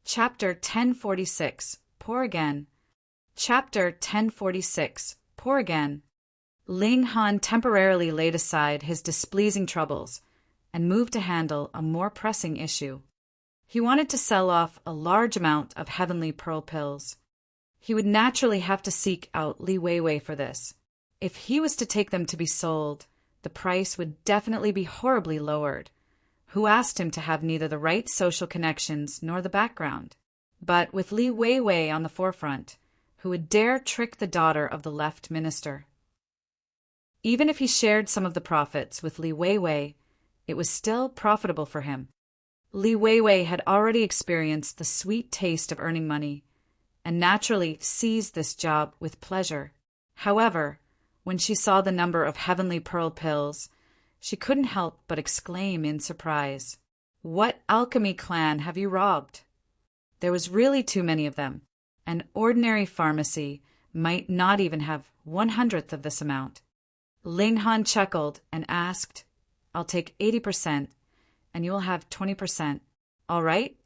Chapter 1046. Pour Again. Chapter 1046. Pour Again. Ling Han temporarily laid aside his displeasing troubles and moved to handle a more pressing issue. He wanted to sell off a large amount of heavenly pearl pills. He would naturally have to seek out Li Weiwei for this. If he was to take them to be sold, the price would definitely be horribly lowered. Who asked him to have neither the right social connections nor the background? But with Li Weiwei on the forefront, who would dare trick the daughter of the left minister? Even if he shared some of the profits with Li Weiwei, it was still profitable for him. Li Weiwei had already experienced the sweet taste of earning money, and naturally seized this job with pleasure. However, when she saw the number of heavenly pearl pills, she couldn't help but exclaim in surprise, "What alchemy clan have you robbed?" There was really too many of them. An ordinary pharmacy might not even have 1/100th of this amount. Ling Han chuckled and asked, "I'll take 80%, and you will have 20%. All right?"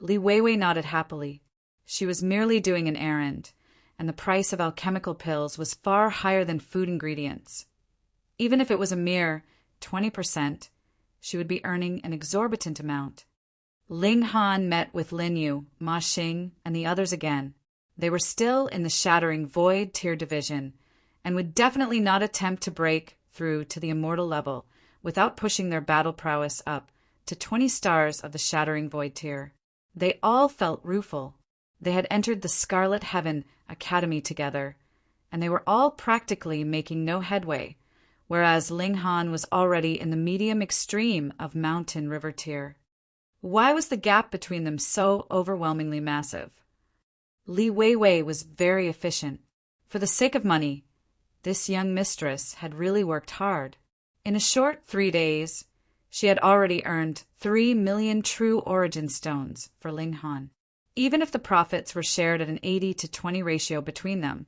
Li Weiwei nodded happily. She was merely doing an errand, and the price of alchemical pills was far higher than food ingredients. Even if it was a mere 20%, she would be earning an exorbitant amount. Ling Han met with Lin Yu, Ma Xing, and the others again. They were still in the shattering Void Tier division, and would definitely not attempt to break through to the immortal level without pushing their battle prowess up to 20 stars of the shattering Void Tier. They all felt rueful. They had entered the Scarlet Heaven Academy together, and they were all practically making no headway, whereas Ling Han was already in the medium extreme of Mountain River Tier. Why was the gap between them so overwhelmingly massive? Li Weiwei was very efficient. For the sake of money, this young mistress had really worked hard. In a short 3 days, she had already earned 3 million true origin stones for Ling Han. Even if the profits were shared at an 80-20 ratio between them,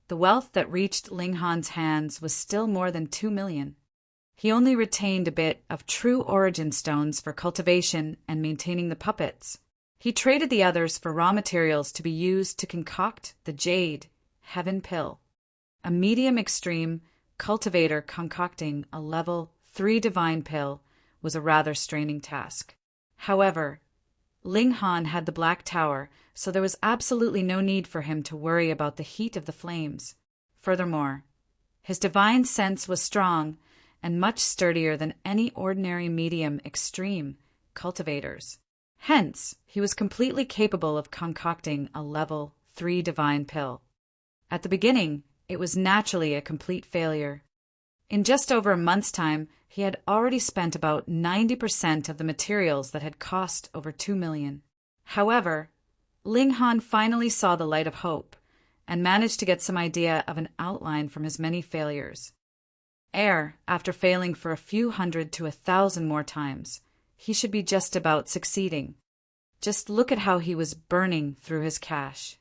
the wealth that reached Ling Han's hands was still more than 2 million. He only retained a bit of true origin stones for cultivation and maintaining the puppets. He traded the others for raw materials to be used to concoct the Jade Heaven Pill. A medium-extreme cultivator concocting a level 3 divine pill was a rather straining task. However, Ling Han had the Black Tower, so there was absolutely no need for him to worry about the heat of the flames. Furthermore, his divine sense was strong and much sturdier than any ordinary medium extreme cultivators. Hence, he was completely capable of concocting a level 3 divine pill. At the beginning, it was naturally a complete failure. In just over a month's time, he had already spent about 90% of the materials that had cost over 2 million. However, Ling Han finally saw the light of hope and managed to get some idea of an outline from his many failures. After failing for a few hundred to 1,000 more times, he should be just about succeeding. Just look at how he was burning through his cash.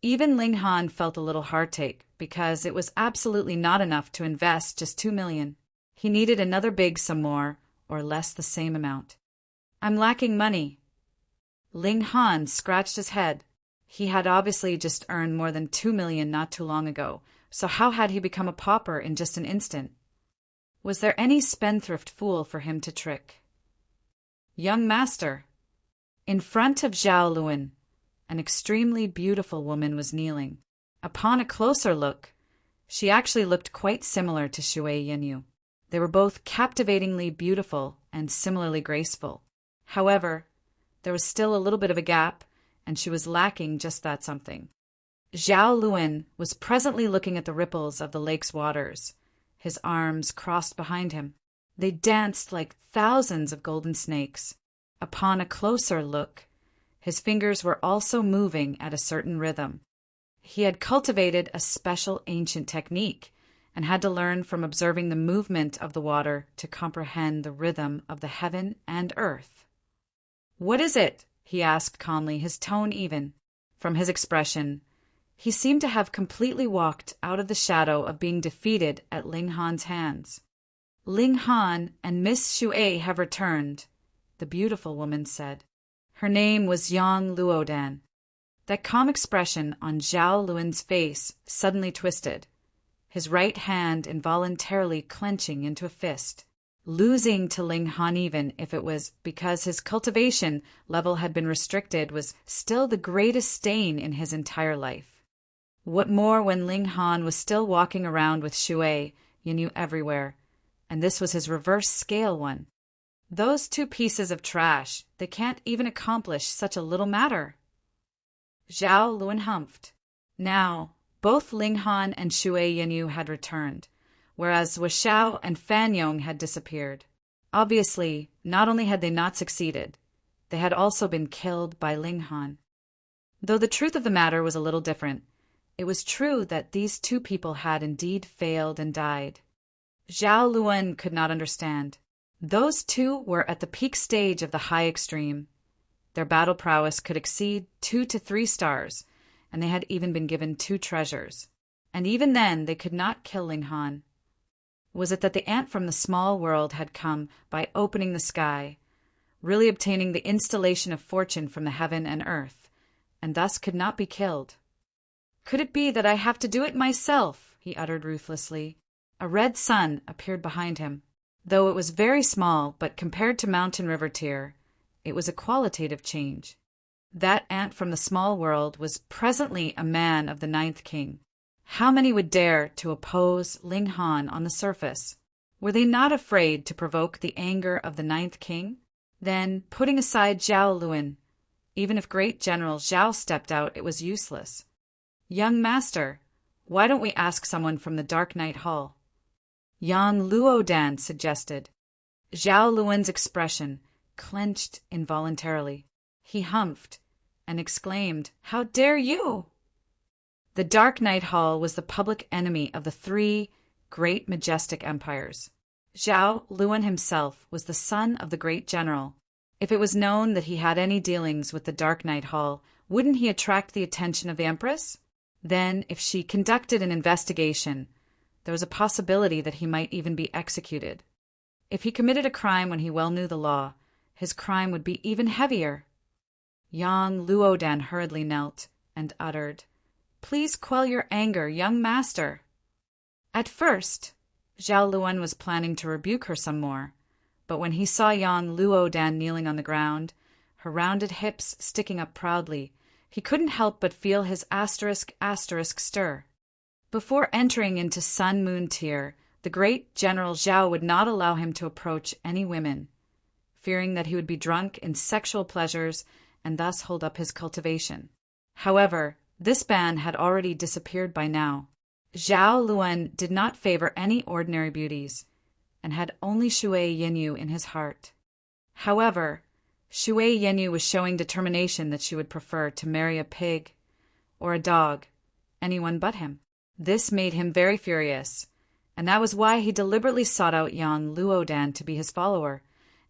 Even Ling Han felt a little heartache because it was absolutely not enough to invest just 2 million. He needed another big sum more or less the same amount. "I'm lacking money." Ling Han scratched his head. He had obviously just earned more than 2 million not too long ago, so how had he become a pauper in just an instant? Was there any spendthrift fool for him to trick? "Young master." In front of Zhao Luan, an extremely beautiful woman was kneeling. Upon a closer look, she actually looked quite similar to Shui Yinyu. They were both captivatingly beautiful and similarly graceful. However, there was still a little bit of a gap, and she was lacking just that something. Zhao Luan was presently looking at the ripples of the lake's waters, his arms crossed behind him. They danced like thousands of golden snakes. Upon a closer look, his fingers were also moving at a certain rhythm. He had cultivated a special ancient technique and had to learn from observing the movement of the water to comprehend the rhythm of the heaven and earth. "What is it?" he asked calmly, his tone even. From his expression, he seemed to have completely walked out of the shadow of being defeated at Ling Han's hands. "Ling Han and Miss Shui have returned," the beautiful woman said. Her name was Yang Luodan. That calm expression on Zhao Luan's face suddenly twisted, his right hand involuntarily clenching into a fist. Losing to Ling Han, even if it was because his cultivation level had been restricted, was still the greatest stain in his entire life. What more when Ling Han was still walking around with Shui Yanyu everywhere, and this was his reverse scale one. Those two pieces of trash, they can't even accomplish such a little matter. Zhao Luan humphed. Now, both Ling Han and Shui Yanyu had returned, whereas Washao and Fan Yong had disappeared. Obviously, not only had they not succeeded, they had also been killed by Ling Han. Though the truth of the matter was a little different, it was true that these two people had indeed failed and died. Zhao Luan could not understand. Those two were at the peak stage of the high extreme. Their battle prowess could exceed 2 to 3 stars, and they had even been given 2 treasures. And even then, they could not kill Ling Han. Was it that the ant from the small world had come by opening the sky, really obtaining the installation of fortune from the heaven and earth, and thus could not be killed? Could it be that I have to do it myself? He uttered ruthlessly. A red sun appeared behind him. Though it was very small, but compared to Mountain River Tier, it was a qualitative change. That ant from the small world was presently a man of the 9th king. How many would dare to oppose Ling Han on the surface? Were they not afraid to provoke the anger of the 9th king? Then, putting aside Zhao Luan, even if great General Zhao stepped out, it was useless. Young master, why don't we ask someone from the Dark Night Hall? Yang Luodan suggested. Zhao Luan's expression clenched involuntarily. He humphed and exclaimed, "How dare you?" The Dark Night Hall was the public enemy of the 3 great majestic empires. Zhao Luan himself was the son of the great general. If it was known that he had any dealings with the Dark Night Hall, wouldn't he attract the attention of the Empress? Then, if she conducted an investigation, there was a possibility that he might even be executed. If he committed a crime when he well knew the law, his crime would be even heavier. Yang Luodan hurriedly knelt and uttered, "Please quell your anger, young master." At first, Zhao Luan was planning to rebuke her some more, but when he saw Yang Luodan kneeling on the ground, her rounded hips sticking up proudly, he couldn't help but feel his ** stir. Before entering into Sun-Moon Tier, the great General Zhao would not allow him to approach any women, fearing that he would be drunk in sexual pleasures and thus hold up his cultivation. However, this ban had already disappeared by now. Zhao Luan did not favor any ordinary beauties, and had only Shui Yanyu in his heart. However, Shui Yanyu was showing determination that she would prefer to marry a pig or a dog, anyone but him. This made him very furious, and that was why he deliberately sought out Yang Luodan to be his follower,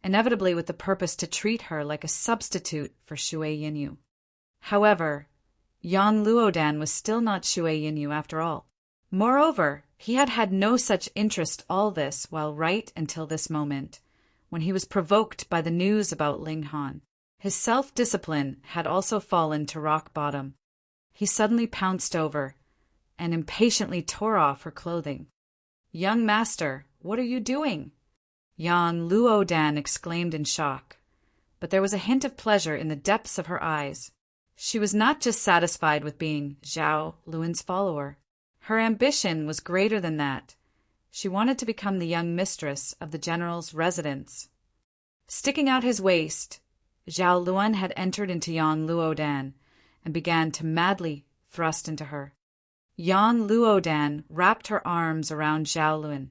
inevitably with the purpose to treat her like a substitute for Shui Yanyu. However, Yang Luodan was still not Shui Yanyu after all. Moreover, he had had no such interest all this while right until this moment, when he was provoked by the news about Ling Han. His self-discipline had also fallen to rock bottom. He suddenly pounced over and impatiently tore off her clothing. "Young master, what are you doing?" Yang Luodan exclaimed in shock, but there was a hint of pleasure in the depths of her eyes. She was not just satisfied with being Zhao Luan's follower. Her ambition was greater than that. She wanted to become the young mistress of the general's residence. Sticking out his waist, Zhao Luan had entered into Yang Luodan and began to madly thrust into her. Yang Luodan wrapped her arms around Zhao Luan,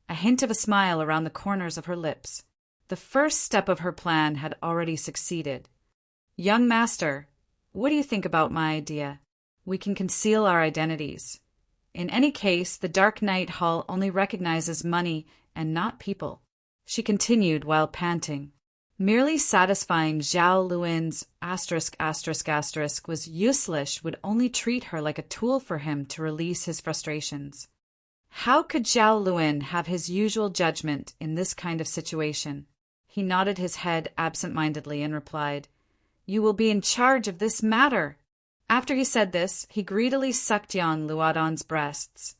a hint of a smile around the corners of her lips. The first step of her plan had already succeeded. "Young master, what do you think about my idea? We can conceal our identities. In any case, the Dark Night Hall only recognizes money and not people," she continued while panting. Merely satisfying Zhao Luan's **** was useless, would only treat her like a tool for him to release his frustrations. How could Zhao Luan have his usual judgment in this kind of situation? He nodded his head absent-mindedly and replied, You will be in charge of this matter." After he said this, he greedily sucked young Luodon's breasts,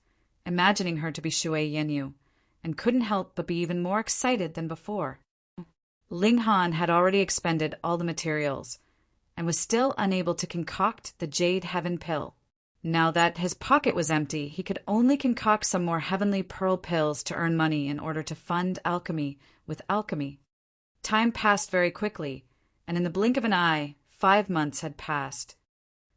imagining her to be Shui Yenyu, and couldn't help but be even more excited than before. Ling Han had already expended all the materials, and was still unable to concoct the Jade Heaven Pill. Now that his pocket was empty, he could only concoct some more heavenly pearl pills to earn money in order to fund alchemy with alchemy. Time passed very quickly, and in the blink of an eye, 5 months had passed.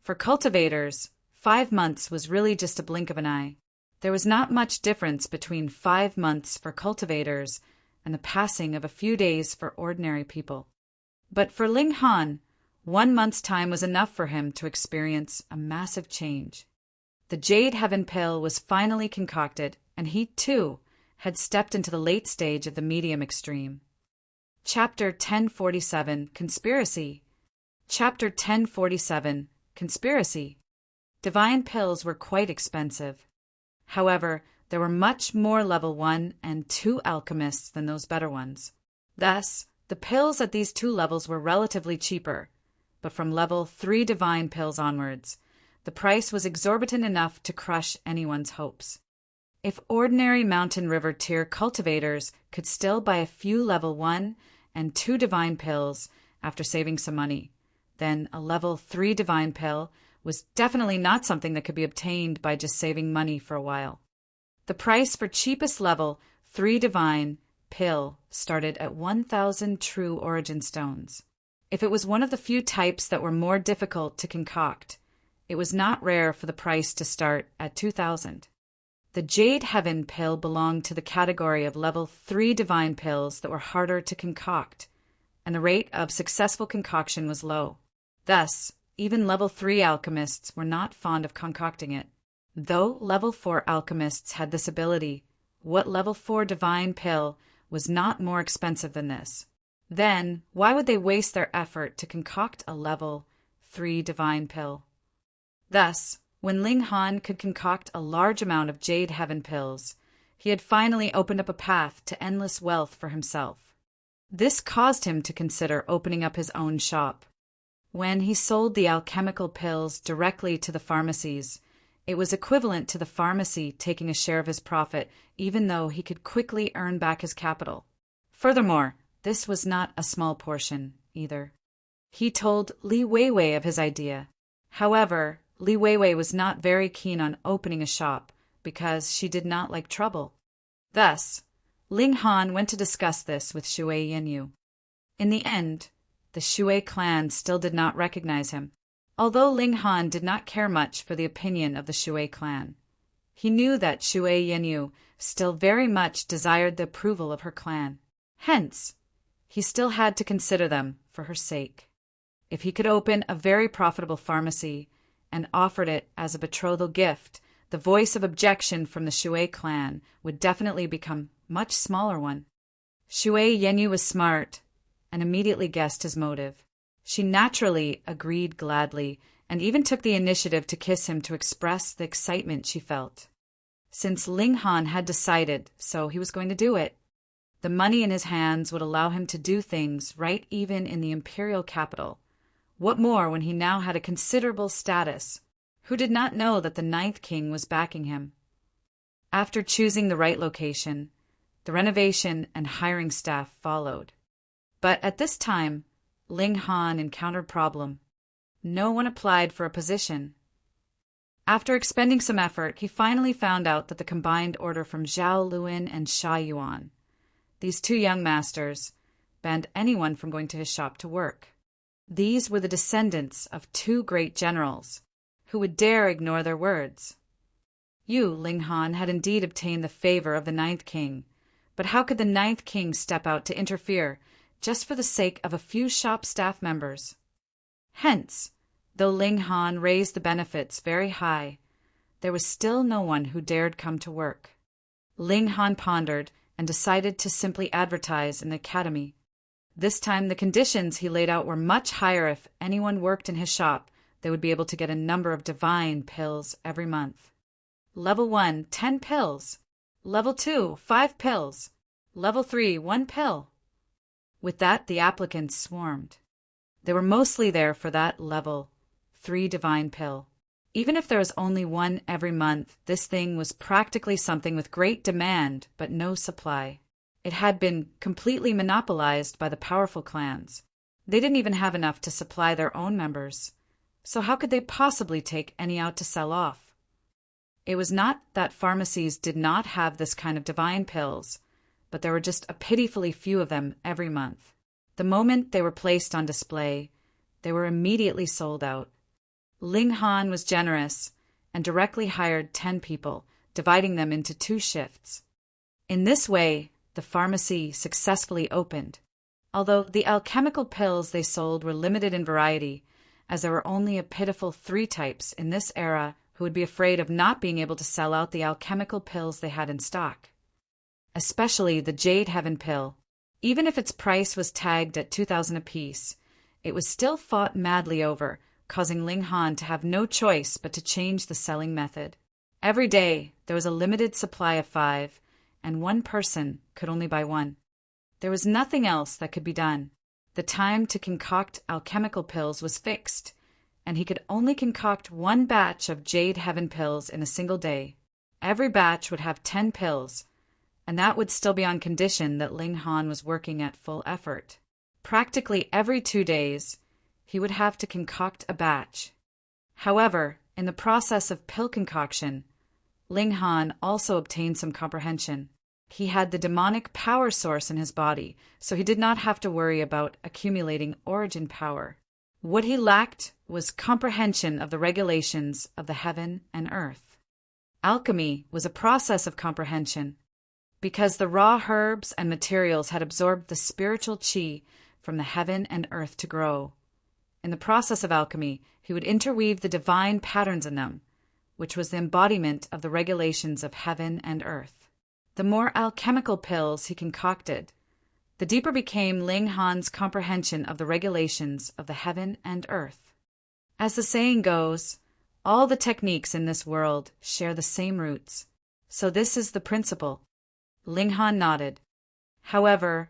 For cultivators, 5 months was really just a blink of an eye. There was not much difference between 5 months for cultivators and the passing of a few days for ordinary people. But for Ling Han, 1 month's time was enough for him to experience a massive change. The Jade Heaven Pill was finally concocted, and he, too, had stepped into the late stage of the medium extreme. Chapter 1047, Conspiracy. Chapter 1047, Conspiracy. Divine pills were quite expensive. However, there were much more level 1 and 2 alchemists than those better ones. Thus, the pills at these 2 levels were relatively cheaper, but from level 3 divine pills onwards, the price was exorbitant enough to crush anyone's hopes. If ordinary mountain river tier cultivators could still buy a few level 1 and 2 divine pills after saving some money, then a level 3 divine pill was definitely not something that could be obtained by just saving money for a while. The price for cheapest level 3 divine pill started at 1,000 true origin stones. If it was one of the few types that were more difficult to concoct, it was not rare for the price to start at 2,000. The Jade Heaven Pill belonged to the category of level 3 divine pills that were harder to concoct, and the rate of successful concoction was low. Thus, even level 3 alchemists were not fond of concocting it. Though level 4 alchemists had this ability, what level 4 divine pill was not more expensive than this? Then, why would they waste their effort to concoct a level 3 divine pill? Thus, when Ling Han could concoct a large amount of Jade Heaven pills, he had finally opened up a path to endless wealth for himself. This caused him to consider opening up his own shop. When he sold the alchemical pills directly to the pharmacies, it was equivalent to the pharmacy taking a share of his profit, even though he could quickly earn back his capital. Furthermore, this was not a small portion, either. He told Li Weiwei of his idea. However, Li Weiwei was not very keen on opening a shop because she did not like trouble. Thus, Ling Han went to discuss this with Shui Yenyu. In the end, the Shui clan still did not recognize him, although Ling Han did not care much for the opinion of the Shui clan. He knew that Shui Yenyu still very much desired the approval of her clan. Hence, he still had to consider them for her sake. If he could open a very profitable pharmacy and offered it as a betrothal gift, the voice of objection from the Shui clan would definitely become a much smaller one. Shui Yenyu was smart and immediately guessed his motive. She naturally agreed gladly and even took the initiative to kiss him to express the excitement she felt. Since Ling Han had decided, so he was going to do it. The money in his hands would allow him to do things right even in the imperial capital. What more when he now had a considerable status? Who did not know that the 9th king was backing him? After choosing the right location, the renovation and hiring staff followed. But at this time, Ling Han encountered problem. No one applied for a position. After expending some effort, he finally found out that the combined order from Zhao Luin and Sha Yuan, these 2 young masters, banned anyone from going to his shop to work. These were the descendants of 2 great generals, who would dare ignore their words. You, Ling Han, had indeed obtained the favor of the 9th king, but how could the 9th king step out to interfere just for the sake of a few shop staff members? Hence, though Ling Han raised the benefits very high, there was still no one who dared come to work. Ling Han pondered and decided to simply advertise in the academy. This time the conditions he laid out were much higher. If anyone worked in his shop, they would be able to get a number of divine pills every month. Level 1, 10 pills. Level 2, 5 pills. Level 3, 1 pill. With that, the applicants swarmed. They were mostly there for that level 3 divine pill. Even if there was only one every month, this thing was practically something with great demand but no supply. It had been completely monopolized by the powerful clans. They didn't even have enough to supply their own members. So how could they possibly take any out to sell off? It was not that pharmacies did not have this kind of divine pills, but there were just a pitifully few of them every month. The moment they were placed on display, they were immediately sold out. Ling Han was generous and directly hired 10 people, dividing them into 2 shifts. In this way, the pharmacy successfully opened. Although the alchemical pills they sold were limited in variety, as there were only a pitiful 3 types in this era who would be afraid of not being able to sell out the alchemical pills they had in stock. Especially the Jade Heaven pill. Even if its price was tagged at 2,000 apiece, it was still fought madly over, causing Ling Han to have no choice but to change the selling method. Every day, there was a limited supply of 5, and one person could only buy 1. There was nothing else that could be done. The time to concoct alchemical pills was fixed, and he could only concoct 1 batch of Jade Heaven pills in a single day. Every batch would have 10 pills, and that would still be on condition that Ling Han was working at full effort. Practically every 2 days, he would have to concoct a batch. However, in the process of pill concoction, Ling Han also obtained some comprehension. He had the demonic power source in his body, so he did not have to worry about accumulating origin power. What he lacked was comprehension of the regulations of the heaven and earth. Alchemy was a process of comprehension, because the raw herbs and materials had absorbed the spiritual qi from the heaven and earth to grow. In the process of alchemy, he would interweave the divine patterns in them, which was the embodiment of the regulations of heaven and earth. The more alchemical pills he concocted, the deeper became Ling Han's comprehension of the regulations of the heaven and earth. As the saying goes, all the techniques in this world share the same roots. So this is the principle. Ling Han nodded. However,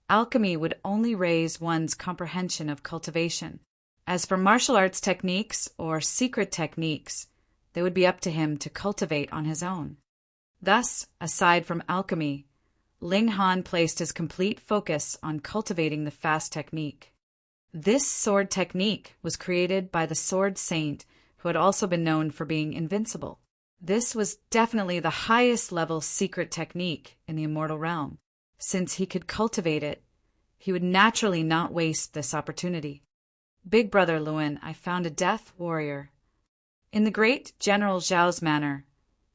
alchemy would only raise one's comprehension of cultivation. As for martial arts techniques or secret techniques, they would be up to him to cultivate on his own. Thus, aside from alchemy, Ling Han placed his complete focus on cultivating the fast technique. This sword technique was created by the sword saint who had also been known for being invincible. This was definitely the highest level secret technique in the immortal realm. Since he could cultivate it, he would naturally not waste this opportunity. Big Brother Luen, I found a death warrior. In the great General Zhao's manor,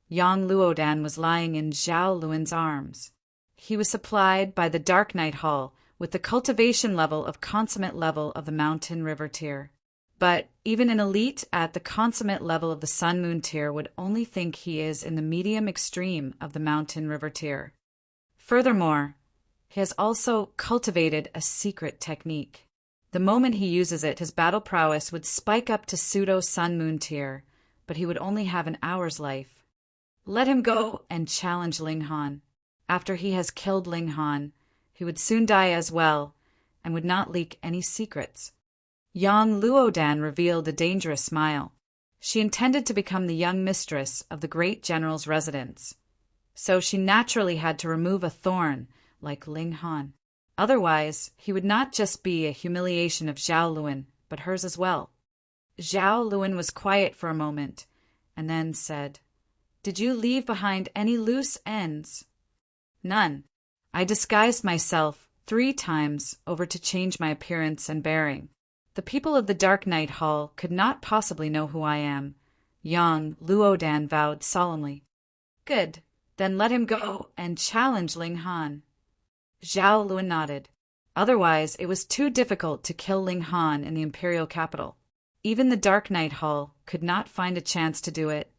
Yang Luodan was lying in Zhao Luen's arms. He was supplied by the Dark Night Hall with the cultivation level of consummate level of the Mountain River tier. But even an elite at the consummate level of the Sun Moon tier would only think he is in the medium extreme of the Mountain River tier. Furthermore, he has also cultivated a secret technique. The moment he uses it, his battle prowess would spike up to pseudo Sun Moon tier, but he would only have an hour's life. Let him go and challenge Ling Han. After he has killed Ling Han, he would soon die as well and would not leak any secrets. Yang Luodan revealed a dangerous smile. She intended to become the young mistress of the great general's residence, so she naturally had to remove a thorn like Ling Han. Otherwise, he would not just be a humiliation of Zhao Luen, but hers as well. Zhao Luen was quiet for a moment, and then said, "Did you leave behind any loose ends?" "None. I disguised myself 3 times over to change my appearance and bearing. The people of the Dark Night Hall could not possibly know who I am," Yang Luodan vowed solemnly. "Good. Then let him go and challenge Ling Han." Zhao Luen nodded. Otherwise, it was too difficult to kill Ling Han in the imperial capital. Even the Dark Night Hall could not find a chance to do it.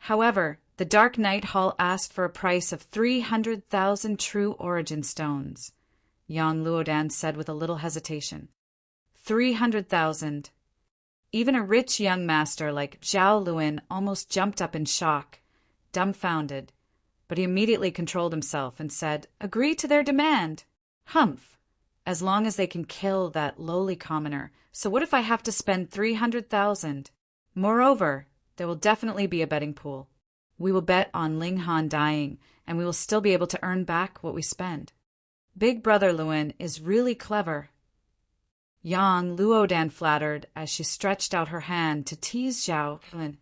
However, the Dark Night Hall asked for a price of 300,000 true origin stones, Yang Luodan said with a little hesitation. 300,000. Even a rich young master like Zhao Luen almost jumped up in shock, dumbfounded, but he immediately controlled himself and said, "Agree to their demand." "Humph! as long as they can kill that lowly commoner. So what if I have to spend 300,000? Moreover, there will definitely be a betting pool. We will bet on Ling Han dying, and we will still be able to earn back what we spend. Big Brother Luin is really clever. Yang Luodan flattered as she stretched out her hand to tease Zhao Luin.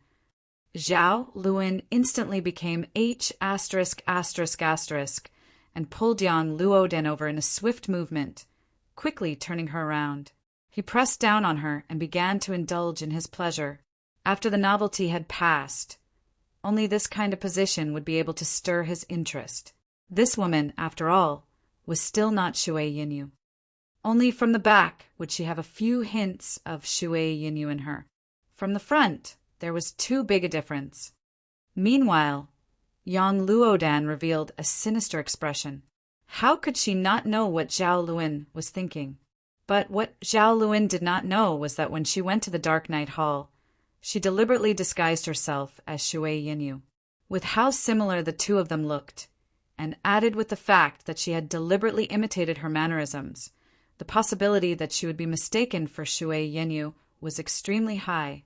Zhao Luin instantly became H***** and pulled Yang Luodan over in a swift movement, quickly turning her around. He pressed down on her and began to indulge in his pleasure. After the novelty had passed, only this kind of position would be able to stir his interest. This woman, after all, was still not Shui Yinyu. Only from the back would she have a few hints of Shui Yinyu in her. From the front, there was too big a difference. Meanwhile, Yang Luodan revealed a sinister expression. How could she not know what Zhao Luin was thinking? But what Zhao Luin did not know was that when she went to the Dark Night Hall, she deliberately disguised herself as Shui Yinyu. With how similar the two of them looked, and added with the fact that she had deliberately imitated her mannerisms, the possibility that she would be mistaken for Shui Yinyu was extremely high.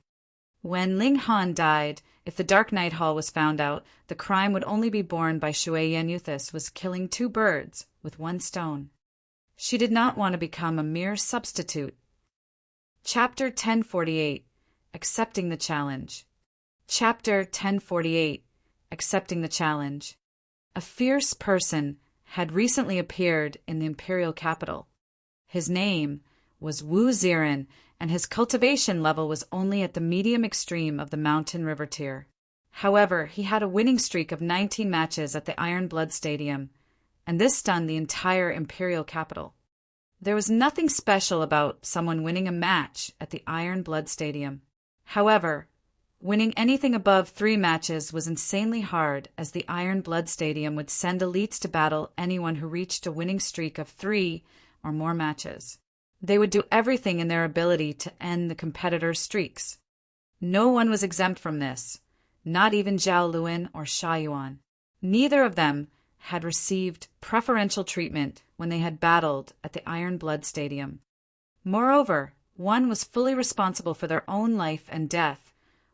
When Ling Han died, if the Dark Night Hall was found out, the crime would only be borne by Shui Yinyu. This was killing two birds with one stone. She did not want to become a mere substitute. Chapter 1048. Accepting the Challenge. Chapter 1048. Accepting the Challenge. A fierce person had recently appeared in the imperial capital. His name was Wu Ziren, and his cultivation level was only at the medium extreme of the mountain river tier. However, he had a winning streak of 19 matches at the Iron Blood Stadium, and this stunned the entire imperial capital. There was nothing special about someone winning a match at the Iron Blood Stadium. However, winning anything above 3 matches was insanely hard, as the Iron Blood Stadium would send elites to battle anyone who reached a winning streak of 3 or more matches. They would do everything in their ability to end the competitors' streaks. No one was exempt from this, not even Zhao Luin or Sha Yuan. Neither of them had received preferential treatment when they had battled at the Iron Blood Stadium. Moreover, one was fully responsible for their own life and death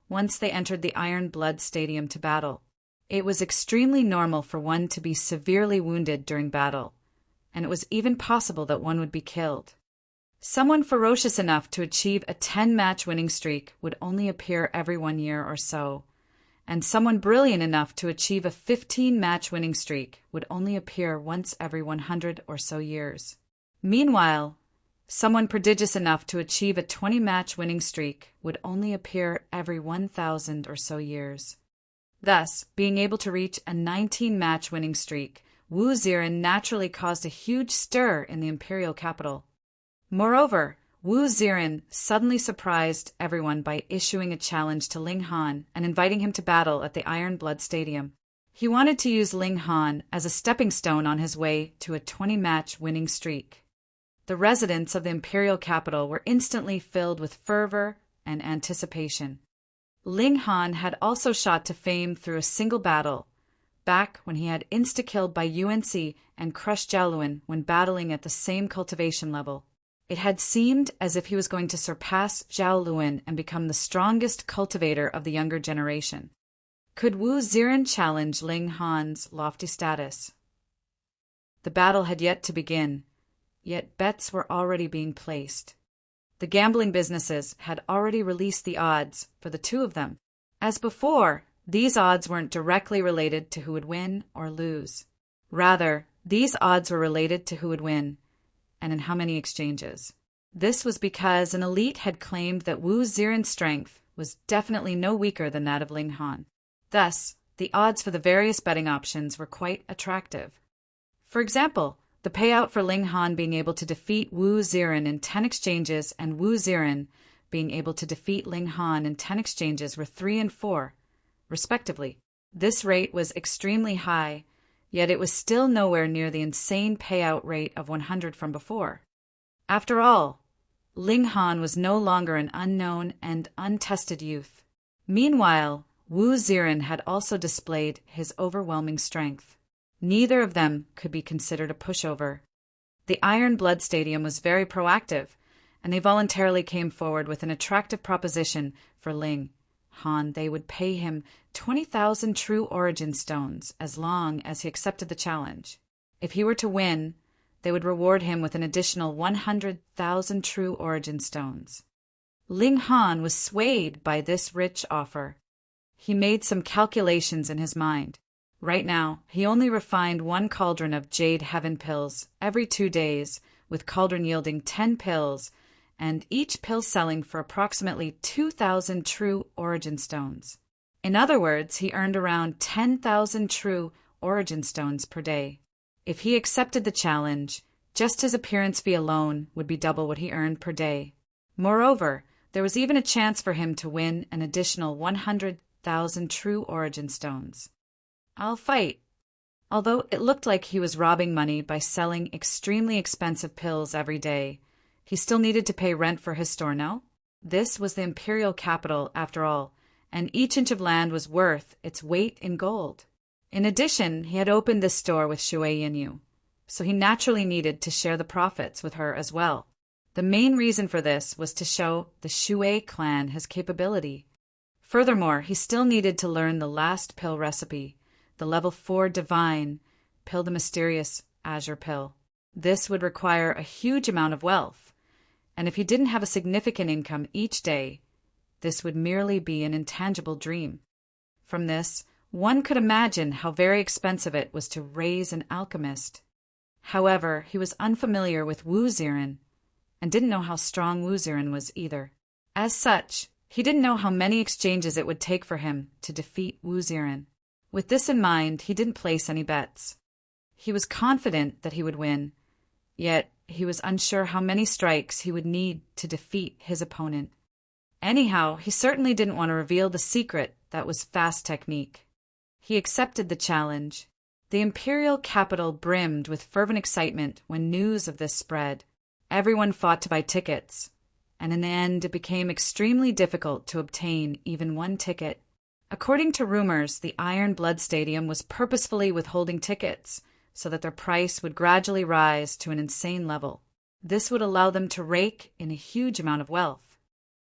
once they entered the Iron Blood Stadium to battle. It was extremely normal for one to be severely wounded during battle, and it was even possible that one would be killed. Someone ferocious enough to achieve a 10-match winning streak would only appear every 1 year or so, and someone brilliant enough to achieve a 15-match winning streak would only appear once every 100 or so years. Meanwhile, someone prodigious enough to achieve a 20-match winning streak would only appear every 1,000 or so years. Thus, being able to reach a 19-match winning streak, Wu Ziren naturally caused a huge stir in the imperial capital. Moreover, Wu Ziren suddenly surprised everyone by issuing a challenge to Ling Han and inviting him to battle at the Iron Blood Stadium. He wanted to use Ling Han as a stepping stone on his way to a 20-match winning streak. The residents of the imperial capital were instantly filled with fervor and anticipation. Ling Han had also shot to fame through a single battle, back when he had insta-killed by UNC and crushed Zhao Luin when battling at the same cultivation level. It had seemed as if he was going to surpass Zhao Luin and become the strongest cultivator of the younger generation. Could Wu Ziren challenge Ling Han's lofty status? The battle had yet to begin, yet bets were already being placed. The gambling businesses had already released the odds for the two of them. As before, these odds weren't directly related to who would win or lose. Rather, these odds were related to who would win, and in how many exchanges. This was because an elite had claimed that Wu Ziren's strength was definitely no weaker than that of Ling Han. Thus, the odds for the various betting options were quite attractive. For example, the payout for Ling Han being able to defeat Wu Ziren in 10 exchanges and Wu Ziren being able to defeat Ling Han in 10 exchanges were 3 and 4, respectively. This rate was extremely high, yet it was still nowhere near the insane payout rate of 100 from before. After all, Ling Han was no longer an unknown and untested youth. Meanwhile, Wu Ziren had also displayed his overwhelming strength. Neither of them could be considered a pushover. The Iron Blood Stadium was very proactive, and they voluntarily came forward with an attractive proposition for Ling Han. They would pay him 20,000 true origin stones as long as he accepted the challenge. If he were to win, they would reward him with an additional 100,000 true origin stones. Ling Han was swayed by this rich offer. He made some calculations in his mind. Right now, he only refined 1 cauldron of Jade Heaven pills every 2 days, with cauldron yielding 10 pills, and each pill selling for approximately 2,000 true origin stones. In other words, he earned around 10,000 true origin stones per day. If he accepted the challenge, just his appearance fee alone would be double what he earned per day. Moreover, there was even a chance for him to win an additional 100,000 true origin stones. I'll fight. Although it looked like he was robbing money by selling extremely expensive pills every day, he still needed to pay rent for his store, no? This was the imperial capital, after all, and each inch of land was worth its weight in gold. In addition, he had opened this store with Shui Yinyu, so he naturally needed to share the profits with her as well. The main reason for this was to show the Shui clan his capability. Furthermore, he still needed to learn the last pill recipe, the level 4 divine pill, the mysterious azure pill. This would require a huge amount of wealth, and if he didn't have a significant income each day, this would merely be an intangible dream. From this, one could imagine how very expensive it was to raise an alchemist. However, he was unfamiliar with Wu Ziren, and didn't know how strong Wu Ziren was either. As such, he didn't know how many exchanges it would take for him to defeat Wu Ziren. With this in mind, he didn't place any bets. He was confident that he would win, yet he was unsure how many strikes he would need to defeat his opponent. Anyhow, he certainly didn't want to reveal the secret that was fast technique. He accepted the challenge. The imperial capital brimmed with fervent excitement when news of this spread. Everyone fought to buy tickets, and in the end it became extremely difficult to obtain even one ticket. According to rumors, the Iron Blood Stadium was purposefully withholding tickets so that their price would gradually rise to an insane level. This would allow them to rake in a huge amount of wealth.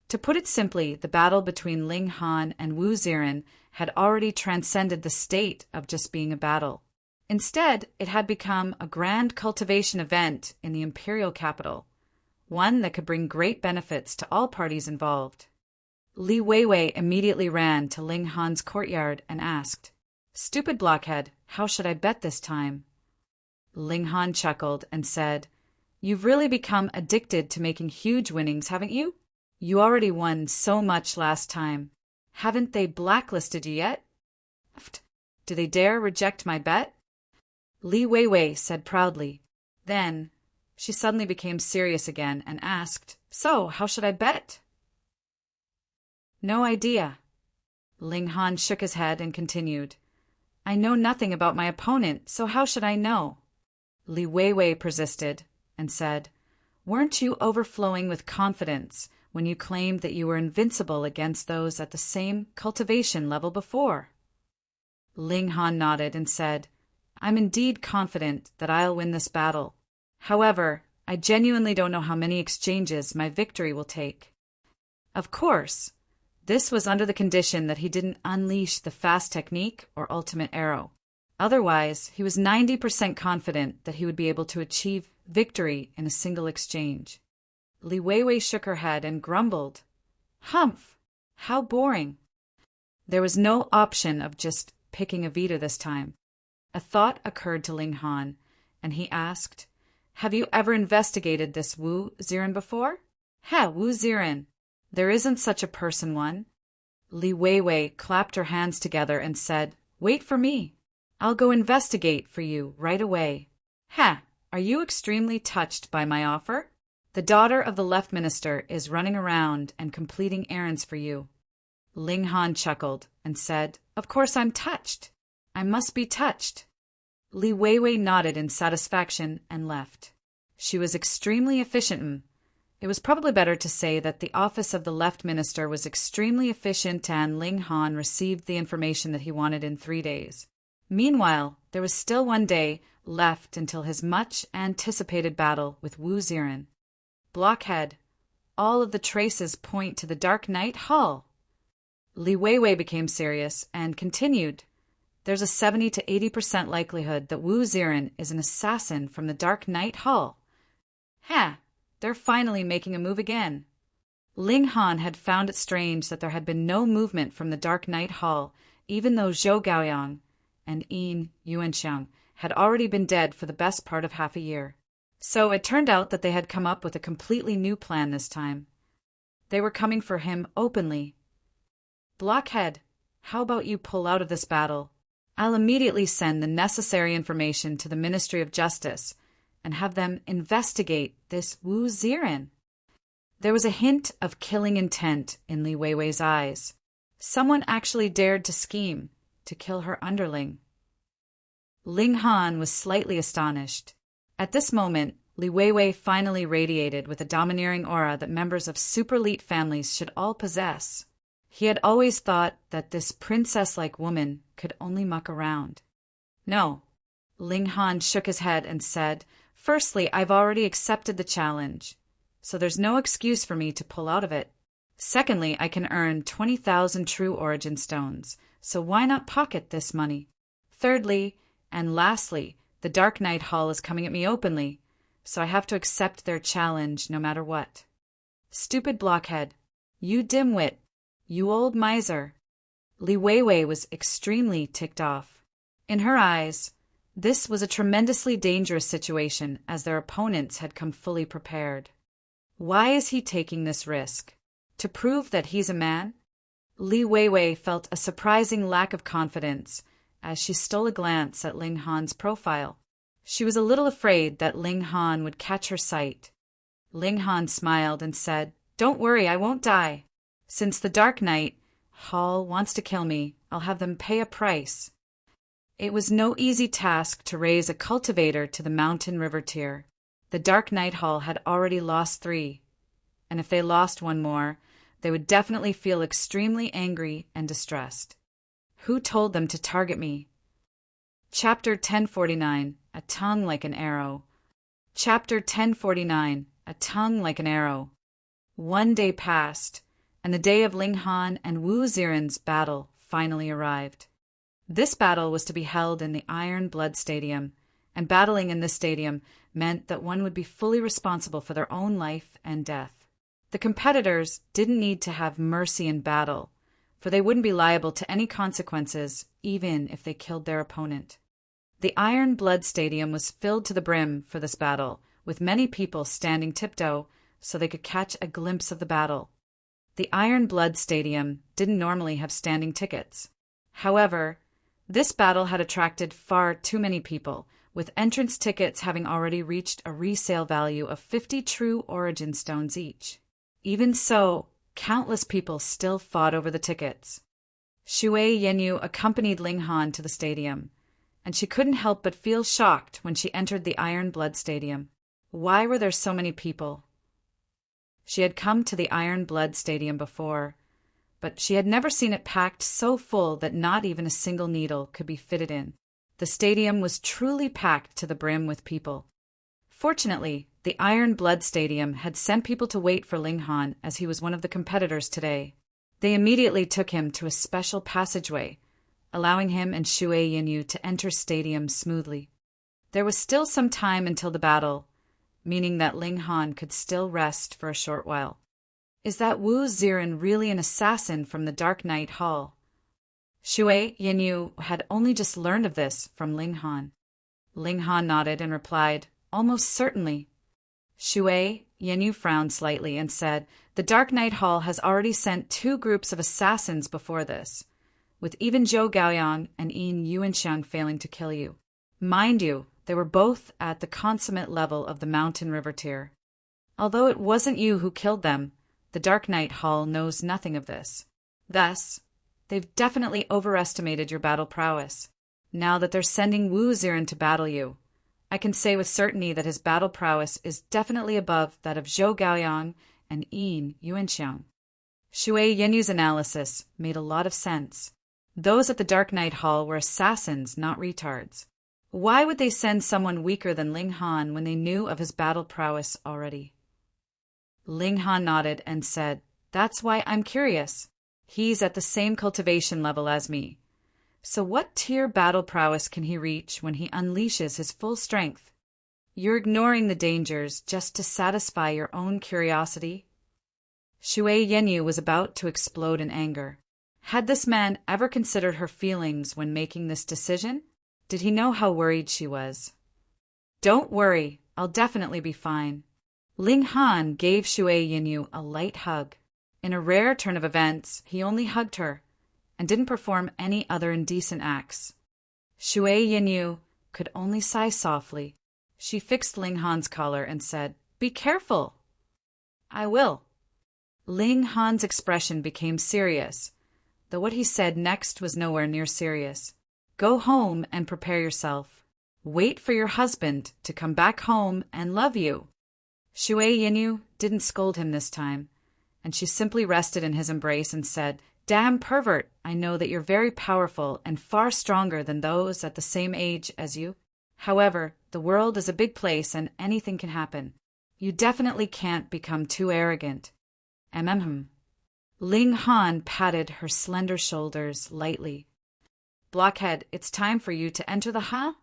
To put it simply, the battle between Ling Han and Wu Ziren had already transcended the state of just being a battle. Instead, it had become a grand cultivation event in the imperial capital, one that could bring great benefits to all parties involved. Li Weiwei immediately ran to Ling Han's courtyard and asked, "Stupid blockhead, how should I bet this time?" Ling Han chuckled and said, "You've really become addicted to making huge winnings, haven't you? You already won so much last time. Haven't they blacklisted you yet? Do they dare reject my bet?" Li Weiwei said proudly. Then she suddenly became serious again and asked, "So, how should I bet?" "No idea." Ling Han shook his head and continued, "I know nothing about my opponent, so how should I know?" Li Weiwei persisted and said, "Weren't you overflowing with confidence when you claimed that you were invincible against those at the same cultivation level before?" Ling Han nodded and said, "I'm indeed confident that I'll win this battle. However, I genuinely don't know how many exchanges my victory will take." Of course, this was under the condition that he didn't unleash the fast technique or ultimate arrow. Otherwise, he was 90% confident that he would be able to achieve victory in a single exchange. Li Weiwei shook her head and grumbled, "Humph! How boring!" There was no option of just picking a Vita this time. A thought occurred to Ling Han, and he asked, "Have you ever investigated this Wu Ziren before?" Wu Ziren. There isn't such a person, one. Li Weiwei clapped her hands together and said, "Wait for me. I'll go investigate for you right away." Are you extremely touched by my offer? The daughter of the left minister is running around and completing errands for you. Ling Han chuckled and said, "Of course I'm touched. I must be touched." Li Weiwei nodded in satisfaction and left. She was extremely efficient. It was probably better to say that the office of the left minister was extremely efficient, and Ling Han received the information that he wanted in 3 days. Meanwhile, there was still one day left until his much-anticipated battle with Wu Ziren. Blockhead, all of the traces point to the Dark Knight Hall. Li Weiwei became serious and continued. There's a 70 to 80% likelihood that Wu Ziren is an assassin from the Dark Knight Hall. They're finally making a move again. Ling Han had found it strange that there had been no movement from the Dark Knight Hall, even though Zhou Gaoyang and Yin Yuanxiang had already been dead for the best part of half a year. So it turned out that they had come up with a completely new plan this time. They were coming for him openly. Blockhead, how about you pull out of this battle? I'll immediately send the necessary information to the Ministry of Justice and have them investigate this Wu Ziren. There was a hint of killing intent in Li Weiwei's eyes. Someone actually dared to scheme to kill her underling. Ling Han was slightly astonished. At this moment, Li Weiwei finally radiated with a domineering aura that members of super-elite families should all possess. He had always thought that this princess-like woman could only muck around. No. Ling Han shook his head and said, "Firstly, I've already accepted the challenge, so there's no excuse for me to pull out of it. Secondly, I can earn 20,000 true origin stones, so why not pocket this money? Thirdly, and lastly, the Dark Knight Hall is coming at me openly, so I have to accept their challenge no matter what." Stupid blockhead. You dimwit. You old miser. Li Weiwei was extremely ticked off. In her eyes, this was a tremendously dangerous situation as their opponents had come fully prepared. Why is he taking this risk? To prove that he's a man? Li Weiwei felt a surprising lack of confidence as she stole a glance at Ling Han's profile. She was a little afraid that Ling Han would catch her sight. Ling Han smiled and said, "Don't worry, I won't die. Since the Dark Knight Hall wants to kill me, I'll have them pay a price." It was no easy task to raise a cultivator to the Mountain River tier. The Dark Knight Hall had already lost 3, and if they lost one more, they would definitely feel extremely angry and distressed. Who told them to target me? Chapter 1049, A Tongue Like an Arrow. Chapter 1049, A Tongue Like an Arrow. One day passed, and the day of Ling Han and Wu Ziren's battle finally arrived. This battle was to be held in the Iron Blood Stadium, and battling in this stadium meant that one would be fully responsible for their own life and death. The competitors didn't need to have mercy in battle, for they wouldn't be liable to any consequences even if they killed their opponent. The Iron Blood Stadium was filled to the brim for this battle, with many people standing tiptoe so they could catch a glimpse of the battle. The Iron Blood Stadium didn't normally have standing tickets. However, this battle had attracted far too many people, with entrance tickets having already reached a resale value of 50 true origin stones each. Even so, countless people still fought over the tickets. Shui Yenyu accompanied Ling Han to the stadium, and she couldn't help but feel shocked when she entered the Iron Blood Stadium. Why were there so many people? She had come to the Iron Blood Stadium before, but she had never seen it packed so full that not even a single needle could be fitted in. The stadium was truly packed to the brim with people. Fortunately, the Iron Blood Stadium had sent people to wait for Ling Han as he was one of the competitors today. They immediately took him to a special passageway, allowing him and Shui Yinyu to enter stadium smoothly. There was still some time until the battle, meaning that Ling Han could still rest for a short while. Is that Wu Ziren really an assassin from the Dark Knight Hall? Shui Yinyu had only just learned of this from Ling Han. Ling Han nodded and replied, "Almost certainly." Shui Yinyu frowned slightly and said, "The Dark Knight Hall has already sent 2 groups of assassins before this, with even Zhou Gaoyang and Yin Yuanxiang failing to kill you. Mind you, they were both at the consummate level of the Mountain River tier. Although it wasn't you who killed them, the Dark Knight Hall knows nothing of this. Thus, they've definitely overestimated your battle prowess. Now that they're sending Wu Ziren to battle you, I can say with certainty that his battle prowess is definitely above that of Zhou Gaoyang and Yin Yuanxiang." Shui Yenyu's analysis made a lot of sense. Those at the Dark Night Hall were assassins, not retards. Why would they send someone weaker than Ling Han when they knew of his battle prowess already? Ling Han nodded and said, "That's why I'm curious. He's at the same cultivation level as me. So what tier battle prowess can he reach when he unleashes his full strength? You're ignoring the dangers just to satisfy your own curiosity." Shui Yenyu was about to explode in anger. Had this man ever considered her feelings when making this decision? Did he know how worried she was? "Don't worry, I'll definitely be fine." Ling Han gave Shui Yenyu a light hug. In a rare turn of events, he only hugged her and didn't perform any other indecent acts. Shui Yenyu could only sigh softly. She fixed Ling Han's collar and said, "Be careful." "I will." Ling Han's expression became serious, though what he said next was nowhere near serious. "Go home and prepare yourself. Wait for your husband to come back home and love you." Shui Yenyu didn't scold him this time, and she simply rested in his embrace and said, "Damn pervert, I know that you're very powerful and far stronger than those at the same age as you. However, the world is a big place and anything can happen. You definitely can't become too arrogant." Ling Han patted her slender shoulders lightly. "Blockhead, it's time for you to enter the Ha?"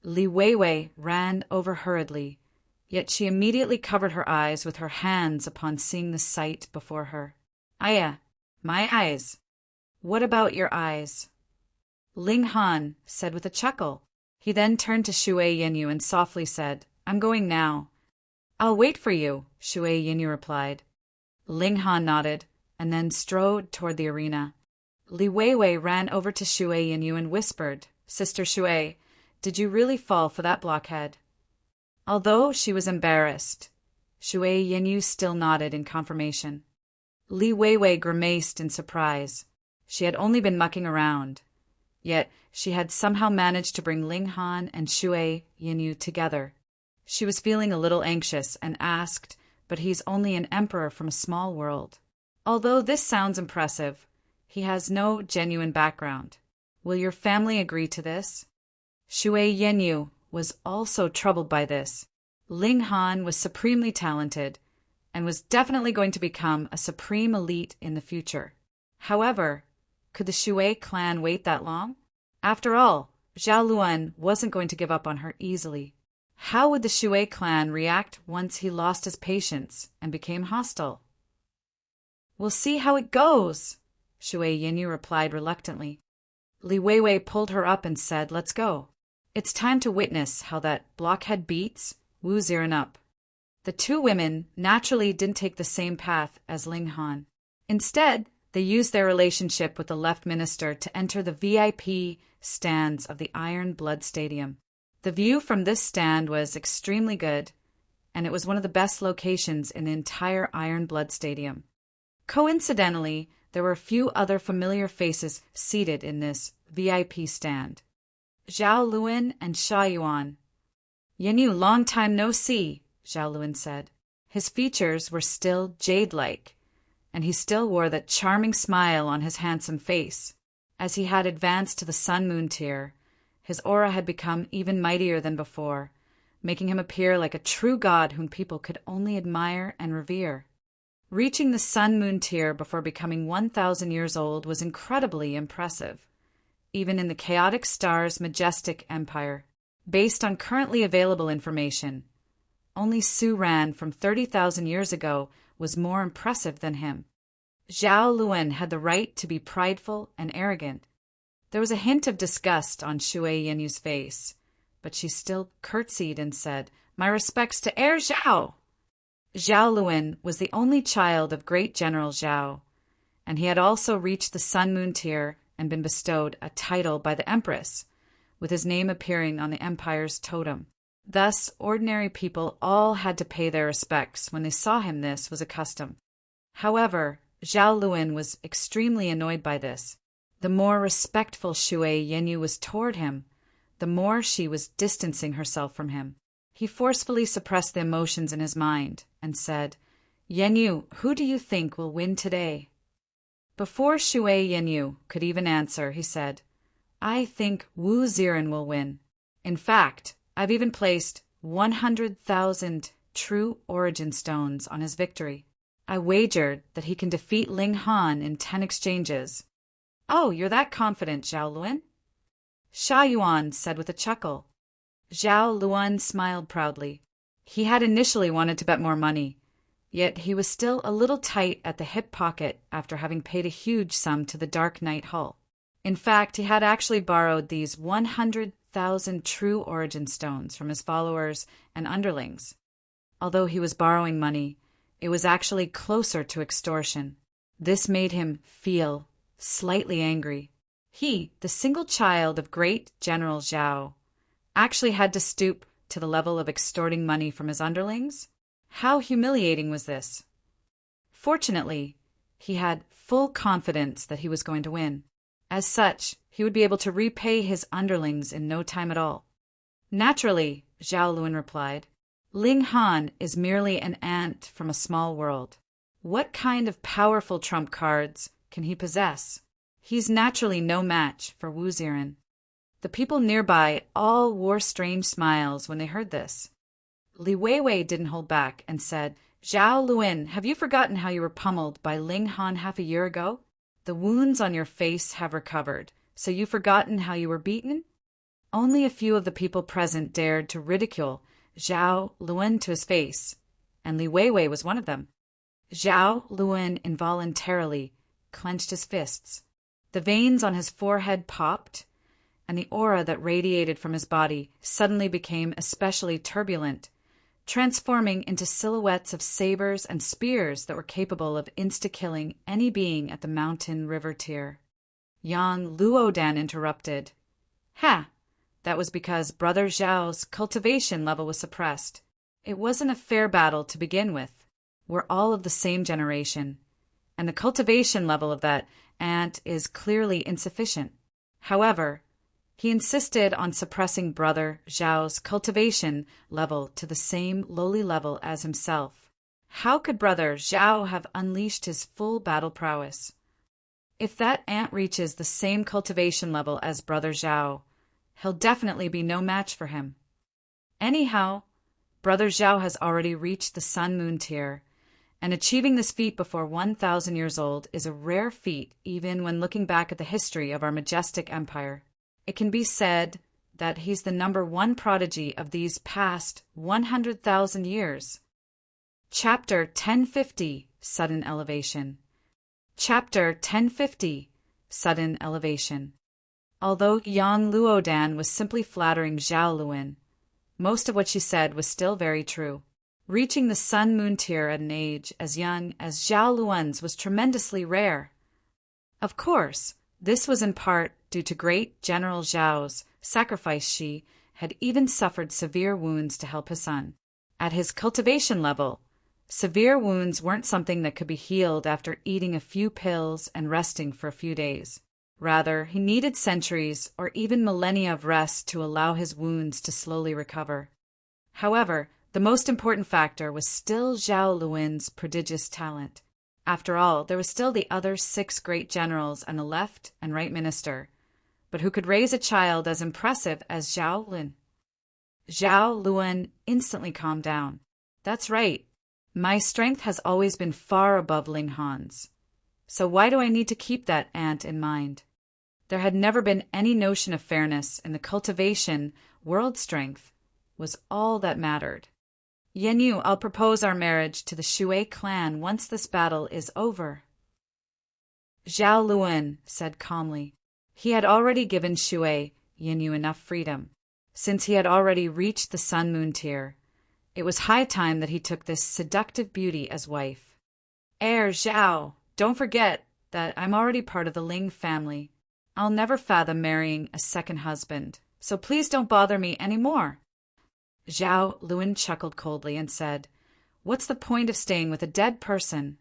Li Weiwei ran over hurriedly, yet she immediately covered her eyes with her hands upon seeing the sight before her. "Aya, my eyes. What about your eyes?" Ling Han said with a chuckle. He then turned to Shui Yenyu and softly said, "I'm going now." "I'll wait for you," Shui Yenyu replied. Ling Han nodded and then strode toward the arena. Li Weiwei ran over to Shui Yenyu and whispered, "Sister Shui, did you really fall for that blockhead?" Although she was embarrassed, Shui Yenyu still nodded in confirmation. Li Weiwei grimaced in surprise. She had only been mucking around, yet she had somehow managed to bring Ling Han and Shui Yenyu together. She was feeling a little anxious and asked, "But he's only an emperor from a small world. Although this sounds impressive, he has no genuine background. Will your family agree to this?" Shui Yenyu was also troubled by this. Ling Han was supremely talented and was definitely going to become a supreme elite in the future. However, could the Shui clan wait that long? After all, Zhao Luan wasn't going to give up on her easily. How would the Shui clan react once he lost his patience and became hostile? "We'll see how it goes," Shui Yenyu replied reluctantly. Li Weiwei pulled her up and said, "Let's go. It's time to witness how that blockhead beats Wu Zirenup." The two women naturally didn't take the same path as Ling Han. Instead, they used their relationship with the left minister to enter the VIP stands of the Iron Blood Stadium. The view from this stand was extremely good, and it was one of the best locations in the entire Iron Blood Stadium. Coincidentally, there were a few other familiar faces seated in this VIP stand. Zhao Luan and Sha Yuan. "Yenyu, long time no see," Zhao Luan said. His features were still jade-like, and he still wore that charming smile on his handsome face. As he had advanced to the Sun-Moon tier, his aura had become even mightier than before, making him appear like a true god whom people could only admire and revere. Reaching the Sun-Moon tier before becoming 1,000 years old was incredibly impressive, even in the chaotic star's majestic empire. Based on currently available information, only Su Ran from 30,000 years ago was more impressive than him. Zhao Luan had the right to be prideful and arrogant. There was a hint of disgust on Shui Yenyu's face, but she still curtsied and said, "My respects to Heir Zhao." Zhao Luan was the only child of Great General Zhao, and he had also reached the Sun-Moon tier and been bestowed a title by the Empress, with his name appearing on the Empire's totem. Thus, ordinary people all had to pay their respects when they saw him. This was a custom. However, Zhao Luan was extremely annoyed by this. The more respectful Shui Yenyu was toward him, the more she was distancing herself from him. He forcefully suppressed the emotions in his mind and said, "Yenyu, who do you think will win today?" Before Shui Yanyu could even answer, he said, I think Wu Ziren will win. In fact, I've even placed 100,000 true origin stones on his victory. I wagered that he can defeat Ling Han in 10 exchanges. Oh, you're that confident, Zhao Luan? Sha Yuan said with a chuckle. Zhao Luan smiled proudly. He had initially wanted to bet more money, yet he was still a little tight at the hip pocket after having paid a huge sum to the Dark Knight Hull. In fact, he had actually borrowed these 100,000 true origin stones from his followers and underlings. Although he was borrowing money, it was actually closer to extortion. This made him feel slightly angry. He, the single child of great General Zhao, actually had to stoop to the level of extorting money from his underlings? How humiliating was this? Fortunately, he had full confidence that he was going to win. As such, he would be able to repay his underlings in no time at all. Naturally, Zhao Luan replied, Ling Han is merely an ant from a small world. What kind of powerful trump cards can he possess? He's naturally no match for Wu Ziren. The people nearby all wore strange smiles when they heard this. Li Weiwei didn't hold back and said, Zhao Luan, have you forgotten how you were pummeled by Ling Han half a year ago? The wounds on your face have recovered, so you've forgotten how you were beaten? Only a few of the people present dared to ridicule Zhao Luan to his face, and Li Weiwei was one of them. Zhao Luan involuntarily clenched his fists. The veins on his forehead popped, and the aura that radiated from his body suddenly became especially turbulent, transforming into silhouettes of sabers and spears that were capable of insta-killing any being at the mountain river tier. Yang Luodan interrupted. Ha! That was because Brother Zhao's cultivation level was suppressed. It wasn't a fair battle to begin with. We're all of the same generation, and the cultivation level of that ant is clearly insufficient. However, he insisted on suppressing Brother Zhao's cultivation level to the same lowly level as himself. How could Brother Zhao have unleashed his full battle prowess? If that ant reaches the same cultivation level as Brother Zhao, he'll definitely be no match for him. Anyhow, Brother Zhao has already reached the Sun-Moon tier, and achieving this feat before 1,000 years old is a rare feat even when looking back at the history of our majestic empire. It can be said that he's the #1 prodigy of these past 100,000 years. Chapter 1050, Sudden Elevation. Chapter 1050, Sudden Elevation. Although Yang Luodan was simply flattering Zhao Luan, most of what she said was still very true. Reaching the Sun-Moon tier at an age as young as Zhao Luan's was tremendously rare. Of course, this was in part due to great General Zhao's sacrifice. She had even suffered severe wounds to help his son. At his cultivation level, severe wounds weren't something that could be healed after eating a few pills and resting for a few days. Rather, he needed centuries or even millennia of rest to allow his wounds to slowly recover. However, the most important factor was still Zhao Luan's prodigious talent. After all, there were still the other 6 great generals and the left and right minister, but who could raise a child as impressive as Zhao Luan? Zhao Luan instantly calmed down. That's right. My strength has always been far above Ling Han's. So why do I need to keep that ant in mind? There had never been any notion of fairness in the cultivation. World strength was all that mattered. Yanyu, I'll propose our marriage to the Shui clan once this battle is over. Zhao Luan said calmly. He had already given Shui Yanyu enough freedom. Since he had already reached the Sun-Moon tier, it was high time that he took this seductive beauty as wife. Heir Zhao, don't forget that I'm already part of the Ling family. I'll never fathom marrying a second husband, so please don't bother me any more. Zhao Luan chuckled coldly and said, What's the point of staying with a dead person?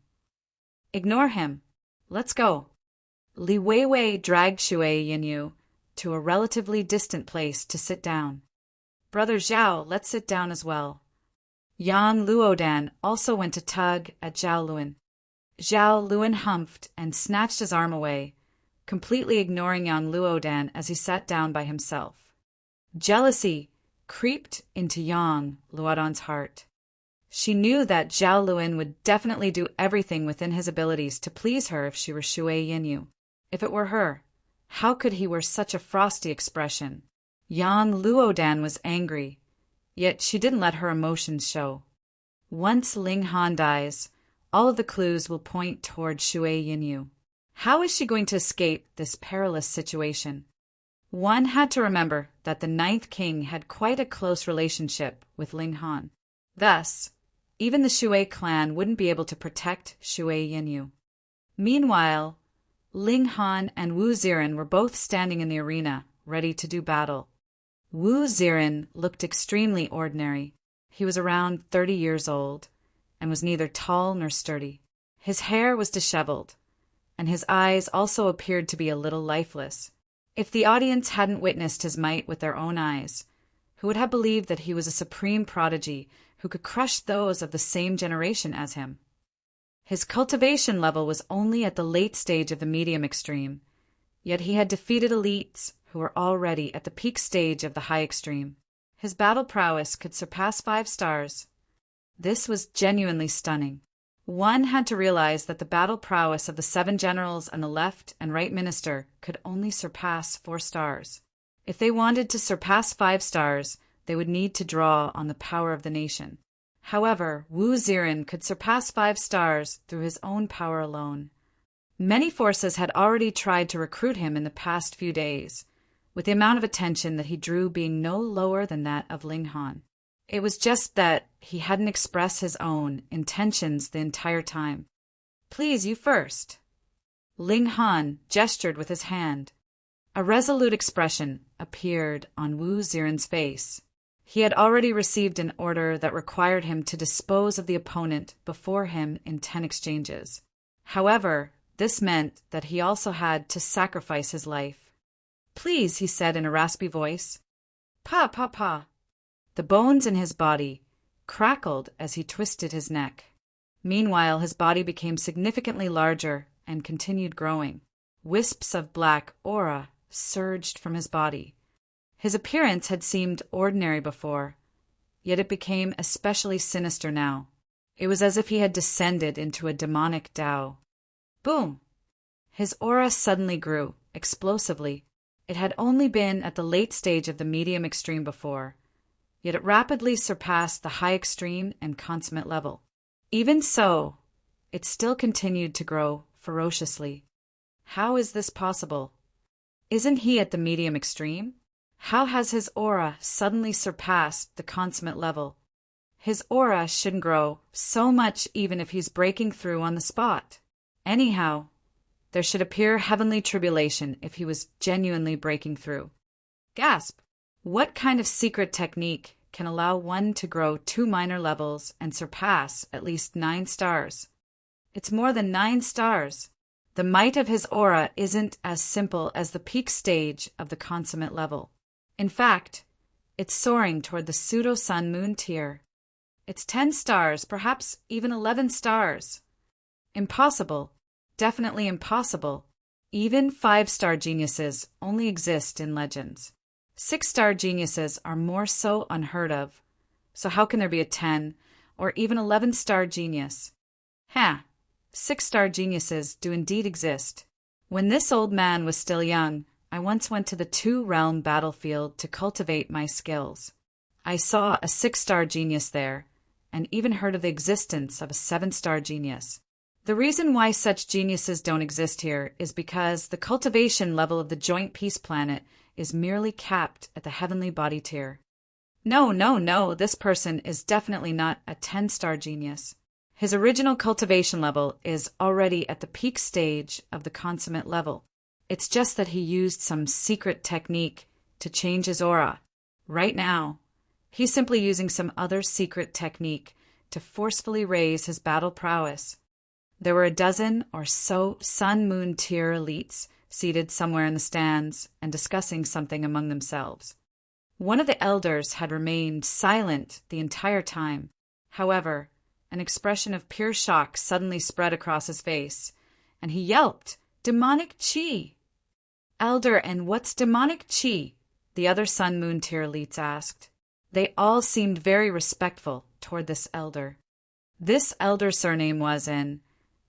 Ignore him. Let's go. Li Weiwei dragged Shui Yanyu to a relatively distant place to sit down. Brother Zhao, let's sit down as well. Yang Luodan also went to tug at Zhao Luan. Zhao Luan humphed and snatched his arm away, completely ignoring Yang Luodan as he sat down by himself. Jealousy creeped into Yang Luodan's heart. She knew that Zhao Luan would definitely do everything within his abilities to please her if she were Shui Yinyu. If it were her, how could he wear such a frosty expression? Yang Luodan was angry, yet she didn't let her emotions show. Once Ling Han dies, all of the clues will point toward Shui Yinyu. How is she going to escape this perilous situation? One had to remember that the Ninth King had quite a close relationship with Ling Han. Thus, even the Shui clan wouldn't be able to protect Shui Yinyu. Meanwhile, Ling Han and Wu Ziren were both standing in the arena, ready to do battle. Wu Ziren looked extremely ordinary. He was around 30 years old, and was neither tall nor sturdy. His hair was disheveled, and his eyes also appeared to be a little lifeless. If the audience hadn't witnessed his might with their own eyes, who would have believed that he was a supreme prodigy who could crush those of the same generation as him? His cultivation level was only at the late stage of the medium extreme, yet he had defeated elites who were already at the peak stage of the high extreme. His battle prowess could surpass 5 stars. This was genuinely stunning. One had to realize that the battle prowess of the 7 generals and the left and right minister could only surpass 4 stars. If they wanted to surpass 5 stars, they would need to draw on the power of the nation. However, Wu Ziren could surpass 5 stars through his own power alone. Many forces had already tried to recruit him in the past few days, with the amount of attention that he drew being no lower than that of Ling Han. It was just that he hadn't expressed his own intentions the entire time. "Please, you first." Ling Han gestured with his hand. A resolute expression appeared on Wu Ziren's face. He had already received an order that required him to dispose of the opponent before him in 10 exchanges. However, this meant that he also had to sacrifice his life. "Please," he said in a raspy voice. "Pa, pa, pa." The bones in his body crackled as he twisted his neck. Meanwhile, his body became significantly larger and continued growing. Wisps of black aura surged from his body. His appearance had seemed ordinary before, yet it became especially sinister now. It was as if he had descended into a demonic Tao. Boom! His aura suddenly grew, explosively. It had only been at the late stage of the medium extreme before, yet it rapidly surpassed the high extreme and consummate level. Even so, it still continued to grow ferociously. How is this possible? Isn't he at the medium extreme? How has his aura suddenly surpassed the consummate level? His aura shouldn't grow so much even if he's breaking through on the spot. Anyhow, there should appear heavenly tribulation if he was genuinely breaking through. Gasp! What kind of secret technique can allow one to grow 2 minor levels and surpass at least 9 stars? It's more than 9 stars. The might of his aura isn't as simple as the peak stage of the consummate level. In fact, it's soaring toward the pseudo-sun-moon tier. It's 10 stars, perhaps even 11 stars. Impossible. Definitely impossible. Even 5-star geniuses only exist in legends. 6-star geniuses are more so unheard of. So how can there be a 10 or even 11-star genius? 6-star geniuses do indeed exist. When this old man was still young, I once went to the 2-realm battlefield to cultivate my skills. I saw a 6-star genius there, and even heard of the existence of a 7-star genius. The reason why such geniuses don't exist here is because the cultivation level of the Joint Peace Planet is merely capped at the heavenly body tier. No, this person is definitely not a 10-star genius. His original cultivation level is already at the peak stage of the consummate level. It's just that he used some secret technique to change his aura. Right now, he's simply using some other secret technique to forcefully raise his battle prowess. There were a dozen or so sun-moon tier elites seated somewhere in the stands and discussing something among themselves. One of the elders had remained silent the entire time. However, an expression of pure shock suddenly spread across his face, and he yelped, "Demonic chi!" "Elder, and what's demonic chi?" the other Sun Moon Tier elites asked. They all seemed very respectful toward this elder. This elder's surname was In,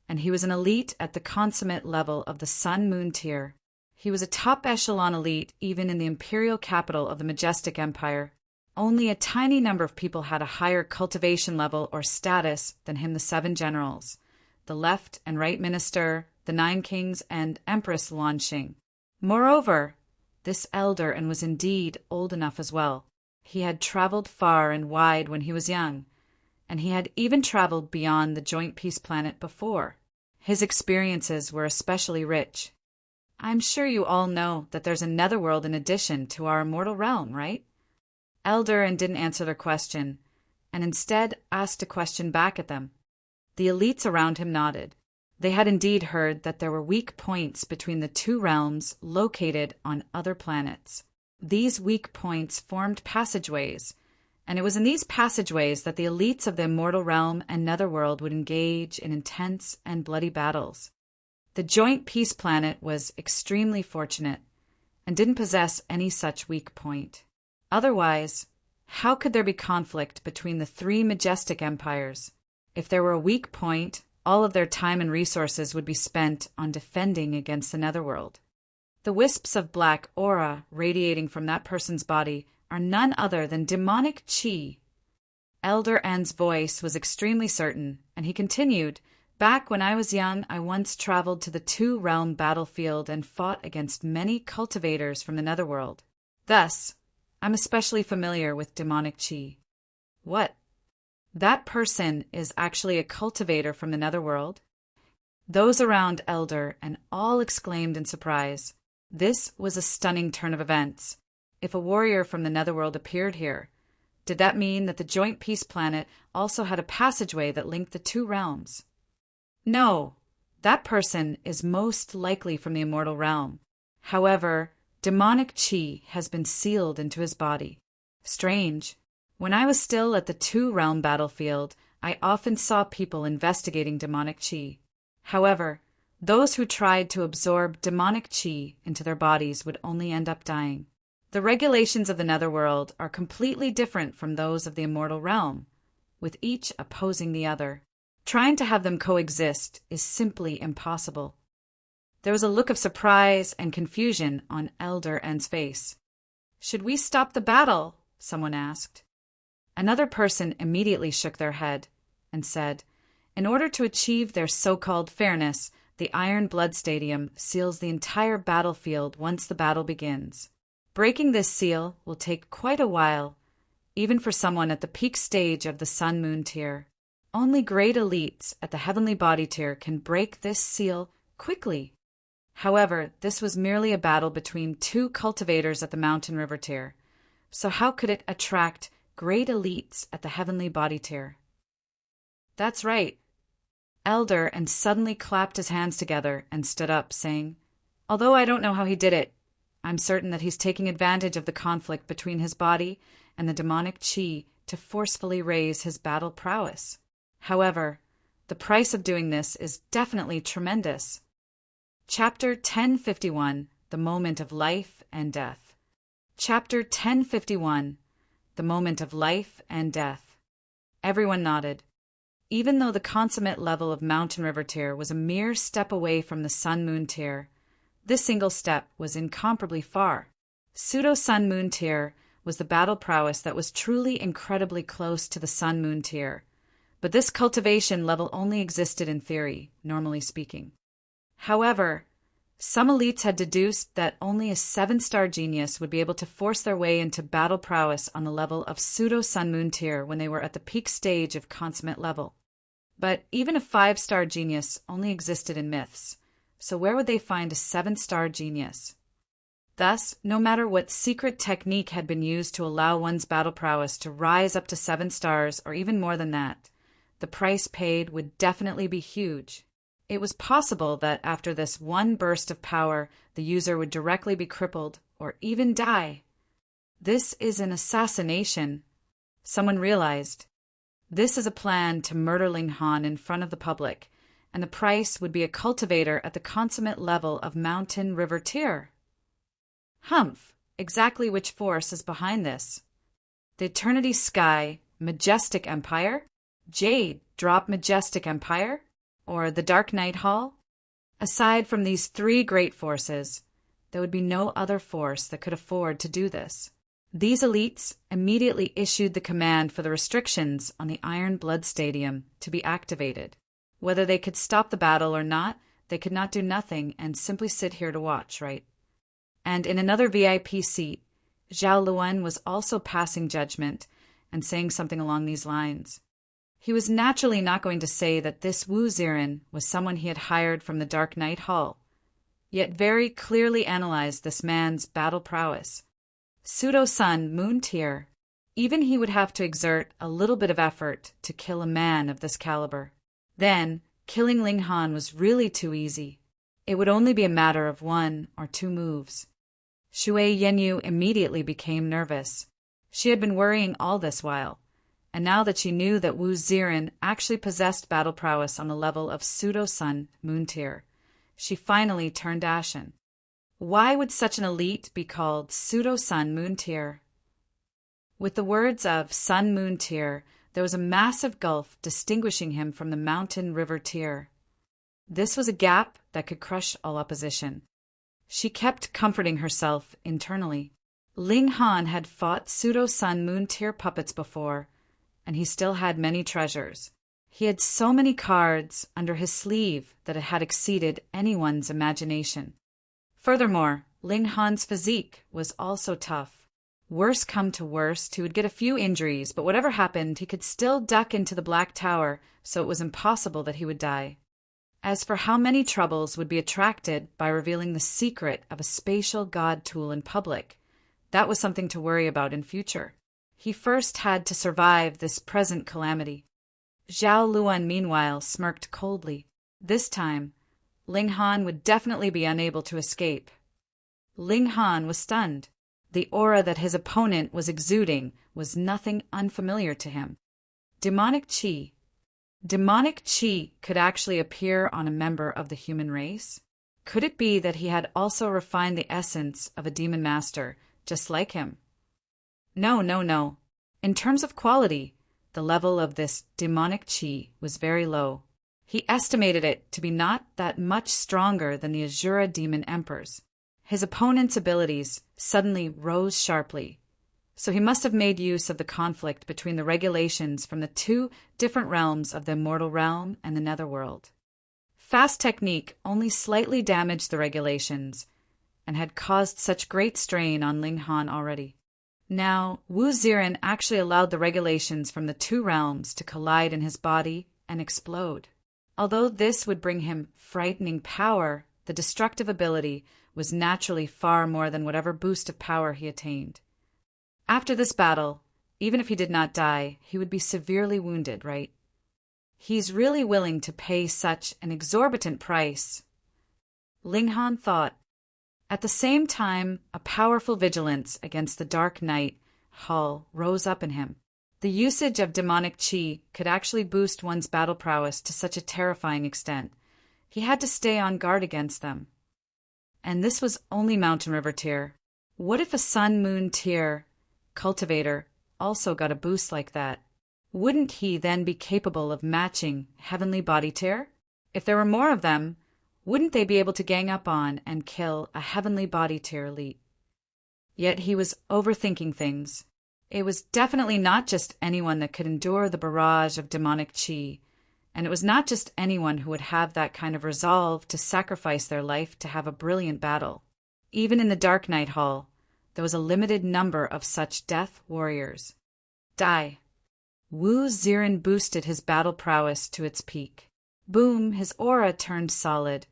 and he was an elite at the consummate level of the Sun Moon Tier. He was a top echelon elite even in the imperial capital of the Majestic Empire. Only a tiny number of people had a higher cultivation level or status than him: the 7 generals, the left and right minister, the 9 kings, and Empress Lanxing. Moreover, this elder and was indeed old enough as well. He had traveled far and wide when he was young, and he had even traveled beyond the Joint Peace Planet before. His experiences were especially rich. I'm sure you all know that there's a netherworld in addition to our immortal realm, right? Elder and didn't answer their question, and instead asked a question back at them. The elites around him nodded. They had indeed heard that there were weak points between the 2 realms located on other planets. These weak points formed passageways, and it was in these passageways that the elites of the immortal realm and netherworld would engage in intense and bloody battles. The Joint Peace Planet was extremely fortunate and didn't possess any such weak point. Otherwise, how could there be conflict between the 3 majestic empires? If there were a weak point, all of their time and resources would be spent on defending against the netherworld. The wisps of black aura radiating from that person's body are none other than demonic chi. Elder N's voice was extremely certain, and he continued, "Back when I was young, I once traveled to the 2-realm battlefield and fought against many cultivators from the netherworld. Thus, I'm especially familiar with demonic chi." What? That person is actually a cultivator from the netherworld? Those around Elder and all exclaimed in surprise. This was a stunning turn of events. If a warrior from the netherworld appeared here, did that mean that the Joint Peace Planet also had a passageway that linked the 2 realms? No, that person is most likely from the immortal realm. However, demonic chi has been sealed into his body. Strange. When I was still at the 2-realm battlefield, I often saw people investigating demonic chi. However, those who tried to absorb demonic chi into their bodies would only end up dying. The regulations of the netherworld are completely different from those of the immortal realm, with each opposing the other. Trying to have them coexist is simply impossible. There was a look of surprise and confusion on Elder N's face. "Should we stop the battle?" someone asked. Another person immediately shook their head and said, "In order to achieve their so-called fairness, the Iron Blood Stadium seals the entire battlefield once the battle begins. Breaking this seal will take quite a while, even for someone at the peak stage of the Sun Moon Tier. Only great elites at the Heavenly Body Tier can break this seal quickly." However, this was merely a battle between 2 cultivators at the Mountain River Tier, so how could it attract great elites at the Heavenly Body Tier? That's right. Elder and suddenly clapped his hands together and stood up, saying, "Although I don't know how he did it, I'm certain that he's taking advantage of the conflict between his body and the demonic chi to forcefully raise his battle prowess. However, the price of doing this is definitely tremendous." Chapter 1051, The Moment of Life and Death. Chapter 1051, The Moment of Life and Death. Everyone nodded. Even though the consummate level of Mountain River Tier was a mere step away from the Sun Moon Tier, this single step was incomparably far. Pseudo-Sun Moon Tier was the battle prowess that was truly incredibly close to the Sun Moon Tier, but this cultivation level only existed in theory, normally speaking. However, some elites had deduced that only a 7-star genius would be able to force their way into battle prowess on the level of pseudo-Sun Moon Tier when they were at the peak stage of consummate level. But even a 5-star genius only existed in myths, so where would they find a 7-star genius? Thus, no matter what secret technique had been used to allow one's battle prowess to rise up to 7 stars or even more than that, the price paid would definitely be huge. It was possible that after this one burst of power, the user would directly be crippled or even die. This is an assassination, someone realized. This is a plan to murder Ling Han in front of the public, and the price would be a cultivator at the consummate level of mountain river tier. Humph! Exactly which force is behind this? The Eternity Sky, Majestic Empire? Jade, Drop Majestic Empire? Or the Dark Night Hall? Aside from these three great forces, there would be no other force that could afford to do this. These elites immediately issued the command for the restrictions on the Iron Blood Stadium to be activated. Whether they could stop the battle or not, they could not do nothing and simply sit here to watch, right? And in another VIP seat, Zhao Luan was also passing judgment and saying something along these lines. He was naturally not going to say that this Wu Ziren was someone he had hired from the Dark Night Hall, yet very clearly analyzed this man's battle prowess. Pseudo-Sun Moon Tier. Even he would have to exert a little bit of effort to kill a man of this caliber. Then, killing Ling Han was really too easy. It would only be a matter of 1 or 2 moves. Shui Yenyu immediately became nervous. She had been worrying all this while, and now that she knew that Wu Ziren actually possessed battle prowess on the level of Pseudo-Sun Moon Tier, she finally turned ashen. Why would such an elite be called Pseudo-Sun Moon Tier? With the words of Sun Moon Tier, there was a massive gulf distinguishing him from the Mountain River Tier. This was a gap that could crush all opposition. She kept comforting herself internally. Ling Han had fought Pseudo-Sun Moon Tier puppets before, and he still had many treasures. He had so many cards under his sleeve that it had exceeded anyone's imagination. Furthermore, Ling Han's physique was also tough. Worst come to worst, he would get a few injuries, but whatever happened, he could still duck into the Black Tower, so it was impossible that he would die. As for how many troubles would be attracted by revealing the secret of a spatial god tool in public, that was something to worry about in future. He first had to survive this present calamity. Zhao Luan, meanwhile, smirked coldly. This time, Ling Han would definitely be unable to escape. Ling Han was stunned. The aura that his opponent was exuding was nothing unfamiliar to him. Demonic Qi. Demonic Qi could actually appear on a member of the human race? Could it be that he had also refined the essence of a demon master, just like him? No. In terms of quality, the level of this demonic Qi was very low. He estimated it to be not that much stronger than the Azura demon emperors. His opponent's abilities suddenly rose sharply, so he must have made use of the conflict between the regulations from the 2 different realms of the immortal realm and the netherworld. Fast technique only slightly damaged the regulations and had caused such great strain on Ling Han already. Now, Wu Ziren actually allowed the regulations from the 2 realms to collide in his body and explode. Although this would bring him frightening power, the destructive ability was naturally far more than whatever boost of power he attained. After this battle, even if he did not die, he would be severely wounded, right? He's really willing to pay such an exorbitant price. Ling Han thought. At the same time, a powerful vigilance against the Dark Night Hall rose up in him. The usage of demonic Qi could actually boost one's battle prowess to such a terrifying extent. He had to stay on guard against them. And this was only Mountain River Tier. What if a Sun Moon Tier cultivator also got a boost like that? Wouldn't he then be capable of matching Heavenly Body Tier? If there were more of them, wouldn't they be able to gang up on and kill a Heavenly Body Tier elite? Yet he was overthinking things. It was definitely not just anyone that could endure the barrage of demonic Qi, and it was not just anyone who would have that kind of resolve to sacrifice their life to have a brilliant battle. Even in the Dark Night Hall, there was a limited number of such death warriors. Die. Wu Ziren boosted his battle prowess to its peak. Boom, his aura turned solid,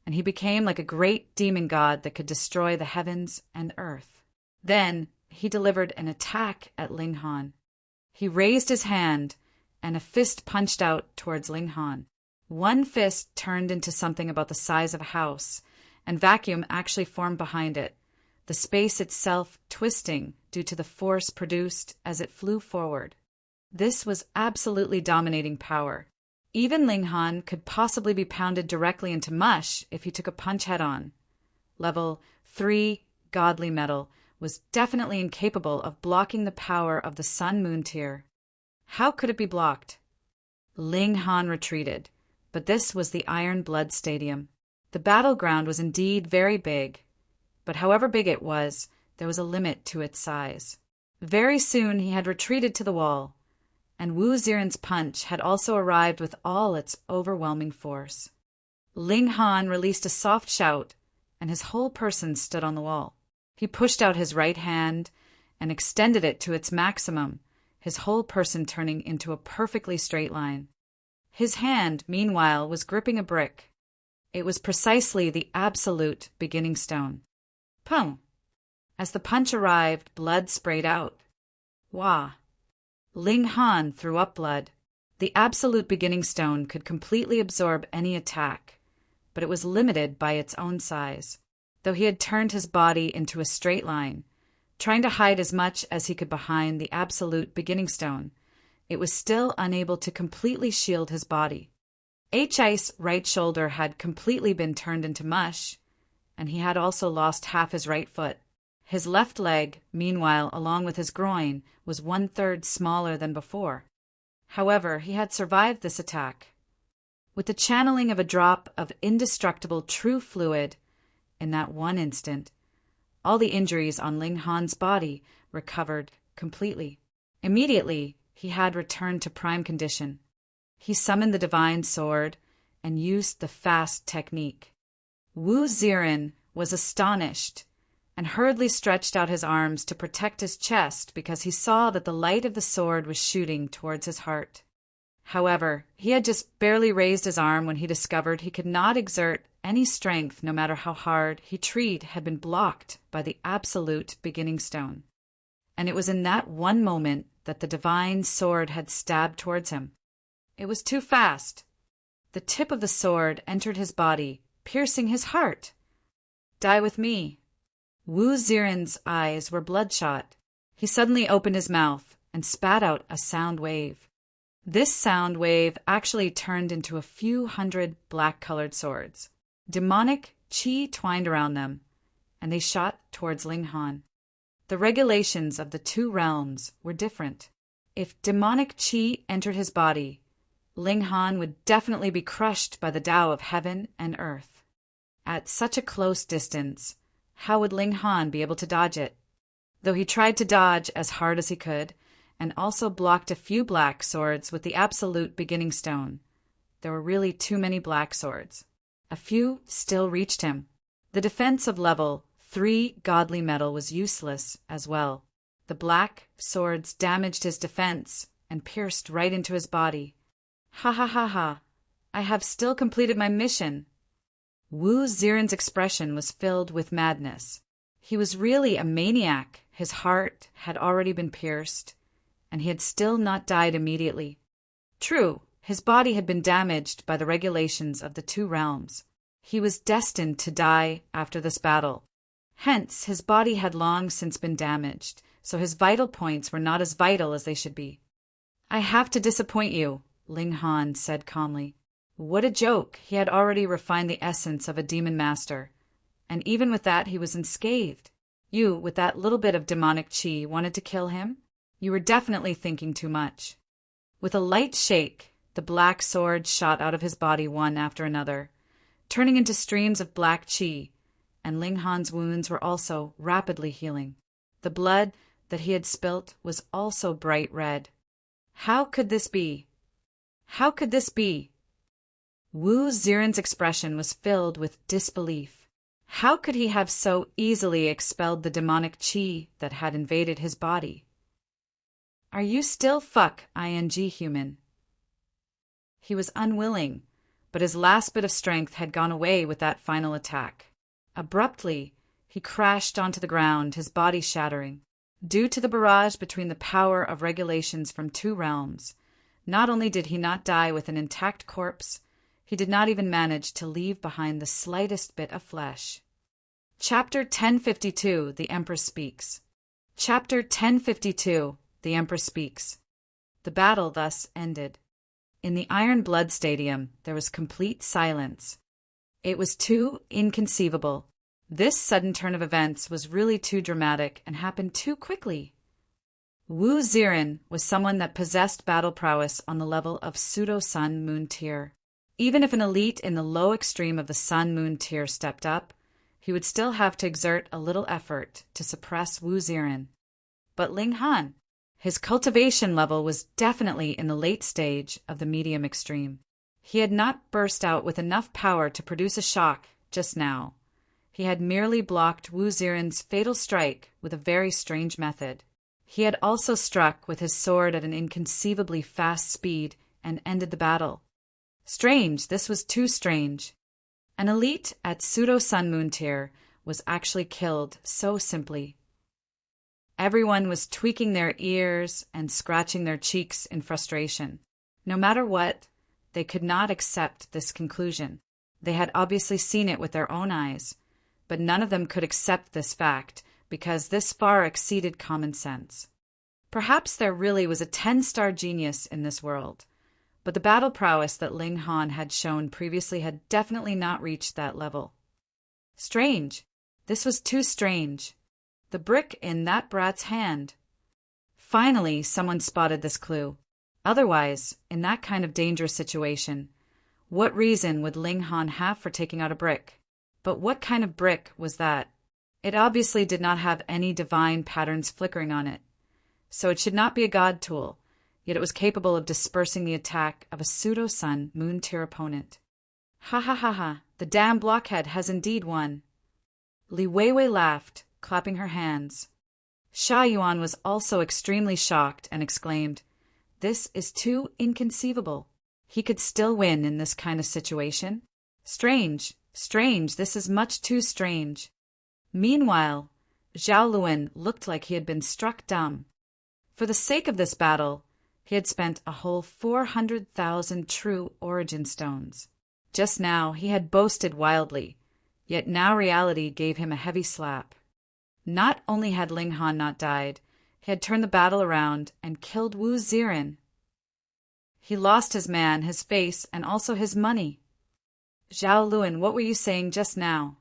and he became like a great demon god that could destroy the heavens and earth. Then he delivered an attack at Ling Han. He raised his hand, and a fist punched out towards Ling Han. One fist turned into something about the size of a house, and vacuum actually formed behind it, the space itself twisting due to the force produced as it flew forward. This was absolutely dominating power. Even Ling Han could possibly be pounded directly into mush if he took a punch head-on. Level 3 godly metal was definitely incapable of blocking the power of the Sun-Moon tier. How could it be blocked? Ling Han retreated, but this was the Iron Blood Stadium. The battleground was indeed very big, but however big it was, there was a limit to its size. Very soon he had retreated to the wall, and Wu Ziren's punch had also arrived with all its overwhelming force. Ling Han released a soft shout, and his whole person stood on the wall. He pushed out his right hand and extended it to its maximum, his whole person turning into a perfectly straight line. His hand, meanwhile, was gripping a brick. It was precisely the absolute beginning stone. Pum! As the punch arrived, blood sprayed out. Wah! Ling Han threw up blood. The absolute beginning stone could completely absorb any attack, but it was limited by its own size. Though he had turned his body into a straight line, trying to hide as much as he could behind the absolute beginning stone, it was still unable to completely shield his body. H.I.'s right shoulder had completely been turned into mush, and he had also lost half his right foot. His left leg, meanwhile, along with his groin, was 1/3 smaller than before. However, he had survived this attack. With the channeling of a drop of indestructible true fluid, in that one instant, all the injuries on Ling Han's body recovered completely. Immediately, he had returned to prime condition. He summoned the divine sword and used the fast technique. Wu Ziren was astonished and hurriedly stretched out his arms to protect his chest because he saw that the light of the sword was shooting towards his heart. However, he had just barely raised his arm when he discovered he could not exert any strength no matter how hard he tried had been blocked by the absolute beginning stone. And it was in that one moment that the divine sword had stabbed towards him. It was too fast. The tip of the sword entered his body, piercing his heart. Die with me. Wu Ziren's eyes were bloodshot. He suddenly opened his mouth and spat out a sound wave. This sound wave actually turned into a few hundred black-colored swords. Demonic qi twined around them, and they shot towards Ling Han. The regulations of the two realms were different. If demonic qi entered his body, Ling Han would definitely be crushed by the Tao of heaven and earth. At such a close distance, how would Ling Han be able to dodge it? Though he tried to dodge as hard as he could, and also blocked a few black swords with the absolute beginning stone, there were really too many black swords. A few still reached him. The defense of level 3 godly metal was useless as well. The black swords damaged his defense and pierced right into his body. Ha ha ha ha! I have still completed my mission. Wu Ziren's expression was filled with madness. He was really a maniac. His heart had already been pierced, and he had still not died immediately. True, his body had been damaged by the regulations of the two realms. He was destined to die after this battle. Hence, his body had long since been damaged, so his vital points were not as vital as they should be. I have to disappoint you, Ling Han said calmly. What a joke! He had already refined the essence of a demon master, and even with that he was unscathed. You, with that little bit of demonic qi, wanted to kill him? You were definitely thinking too much. With a light shake, the black swords shot out of his body one after another, turning into streams of black qi, and Ling Han's wounds were also rapidly healing. The blood that he had spilt was also bright red. How could this be? How could this be? Wu Ziren's expression was filled with disbelief. How could he have so easily expelled the demonic qi that had invaded his body? Are you still ing human? He was unwilling, but his last bit of strength had gone away with that final attack. Abruptly, he crashed onto the ground, his body shattering. Due to the barrage between the power of regulations from two realms, not only did he not die with an intact corpse, he did not even manage to leave behind the slightest bit of flesh. Chapter 1052, The Empress Speaks. Chapter 1052, The Empress Speaks. The battle thus ended. In the Iron Blood Stadium, there was complete silence. It was too inconceivable. This sudden turn of events was really too dramatic and happened too quickly. Wu Ziren was someone that possessed battle prowess on the level of pseudo-Sun Moon tier. Even if an elite in the low extreme of the Sun Moon tier stepped up, he would still have to exert a little effort to suppress Wu Ziren. But Ling Han, his cultivation level was definitely in the late stage of the medium extreme. He had not burst out with enough power to produce a shock just now. He had merely blocked Wu Ziren's fatal strike with a very strange method. He had also struck with his sword at an inconceivably fast speed and ended the battle. Strange, this was too strange. An elite at pseudo-Sun Moon tier was actually killed so simply. Everyone was tweaking their ears and scratching their cheeks in frustration. No matter what, they could not accept this conclusion. They had obviously seen it with their own eyes, but none of them could accept this fact because this far exceeded common sense. Perhaps there really was a 10-star genius in this world, but the battle prowess that Ling Han had shown previously had definitely not reached that level. Strange. This was too strange. The brick in that brat's hand. Finally, someone spotted this clue. Otherwise, in that kind of dangerous situation, what reason would Ling Han have for taking out a brick? But what kind of brick was that? It obviously did not have any divine patterns flickering on it, so it should not be a god tool, yet it was capable of dispersing the attack of a pseudo-Sun Moon tier opponent. Ha ha ha ha, the damn blockhead has indeed won. Li Weiwei laughed, clapping her hands. Sha Yuan was also extremely shocked and exclaimed, "This is too inconceivable. He could still win in this kind of situation? Strange, strange, this is much too strange." Meanwhile, Zhao Luan looked like he had been struck dumb. For the sake of this battle, he had spent a whole 400,000 true origin stones. Just now he had boasted wildly, yet now reality gave him a heavy slap. Not only had Ling Han not died, he had turned the battle around and killed Wu Ziren. He lost his man, his face, and also his money. Zhao Luan, what were you saying just now?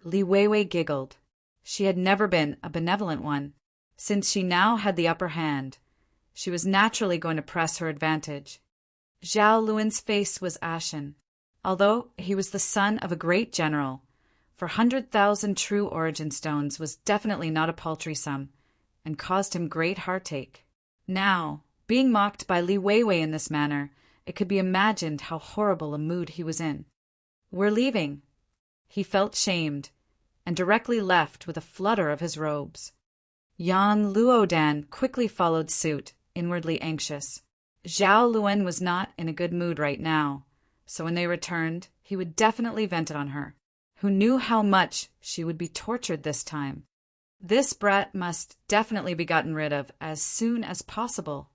Li Weiwei giggled. She had never been a benevolent one. Since she now had the upper hand, she was naturally going to press her advantage. Zhao Luan's face was ashen. Although he was the son of a great general, 400,000 true origin stones was definitely not a paltry sum, and caused him great heartache. Now, being mocked by Li Weiwei in this manner, it could be imagined how horrible a mood he was in. "We're leaving." He felt shamed, and directly left with a flutter of his robes. Yan Luodan quickly followed suit, inwardly anxious. Zhao Luan was not in a good mood right now, so when they returned, he would definitely vent it on her. Who knew how much she would be tortured this time? This brat must definitely be gotten rid of as soon as possible.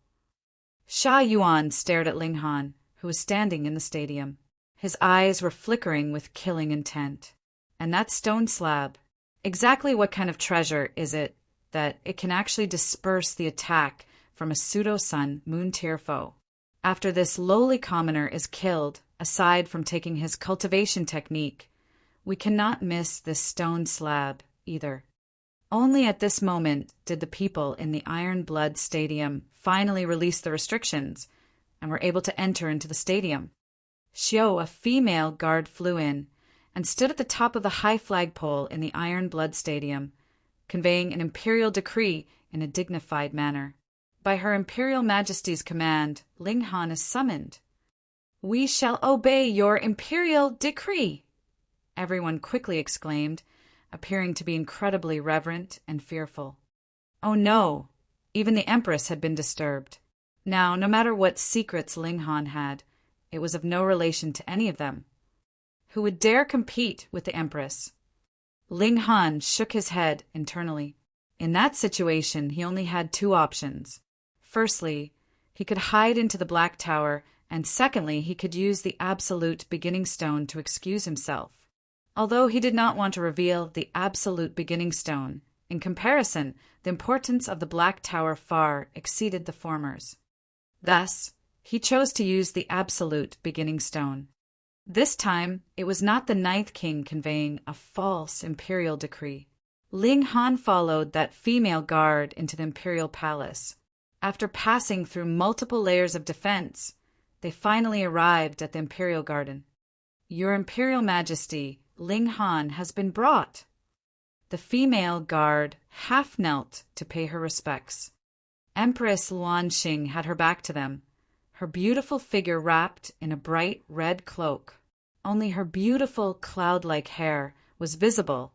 Sha Yuan stared at Ling Han, who was standing in the stadium. His eyes were flickering with killing intent. And that stone slab, exactly what kind of treasure is it that it can actually disperse the attack from a pseudo-Sun Moon tier foe? After this lowly commoner is killed, aside from taking his cultivation technique, we cannot miss this stone slab either. Only at this moment did the people in the Iron Blood Stadium finally release the restrictions and were able to enter into the stadium. Xiao, a female guard, flew in and stood at the top of the high flagpole in the Iron Blood Stadium, conveying an imperial decree in a dignified manner. By Her Imperial Majesty's command, Ling Han is summoned. "We shall obey your imperial decree," everyone quickly exclaimed, appearing to be incredibly reverent and fearful. Oh no! Even the Empress had been disturbed. Now, no matter what secrets Ling Han had, it was of no relation to any of them. Who would dare compete with the Empress? Ling Han shook his head internally. In that situation, he only had two options. Firstly, he could hide into the Black Tower, and secondly, he could use the Absolute Beginning Stone to excuse himself. Although he did not want to reveal the Absolute Beginning Stone, in comparison, the importance of the Black Tower far exceeded the former's. Thus, he chose to use the absolute beginning stone. This time, it was not the ninth king conveying a false imperial decree. Ling Han followed that female guard into the imperial palace. After passing through multiple layers of defense, they finally arrived at the imperial garden. "Your Imperial Majesty, Ling Han has been brought." The female guard half knelt to pay her respects. Empress Luanxing had her back to them, her beautiful figure wrapped in a bright red cloak. Only her beautiful cloud-like hair was visible,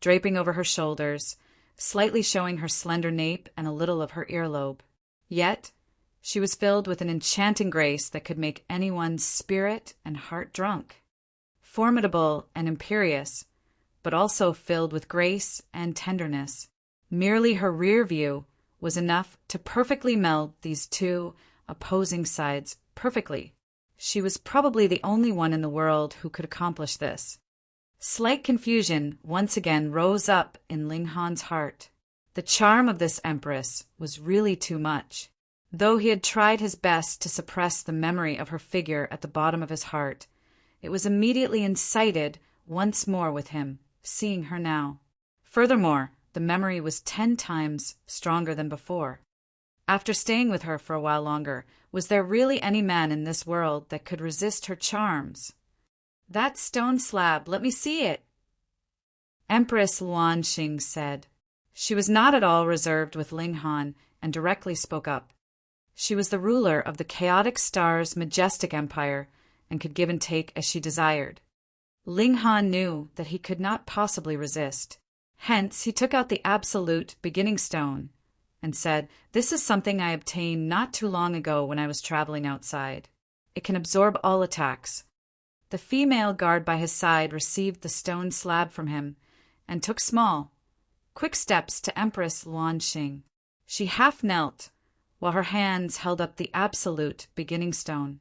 draping over her shoulders, slightly showing her slender nape and a little of her earlobe. Yet, she was filled with an enchanting grace that could make anyone's spirit and heart drunk. Formidable and imperious, but also filled with grace and tenderness. Merely her rear view was enough to perfectly meld these two opposing sides perfectly. She was probably the only one in the world who could accomplish this. Slight confusion once again rose up in Ling Han's heart. The charm of this empress was really too much. Though he had tried his best to suppress the memory of her figure at the bottom of his heart, it was immediately incited once more with him, seeing her now. Furthermore, the memory was 10 times stronger than before. After staying with her for a while longer, was there really any man in this world that could resist her charms? "That stone slab, let me see it," Empress Luanxing said. She was not at all reserved with Ling Han and directly spoke up. She was the ruler of the chaotic star's majestic empire and could give and take as she desired. Ling Han knew that he could not possibly resist. Hence, he took out the absolute beginning stone and said, "This is something I obtained not too long ago when I was traveling outside. It can absorb all attacks." The female guard by his side received the stone slab from him and took small, quick steps to Empress Luanxing. She half knelt, while her hands held up the absolute beginning stone.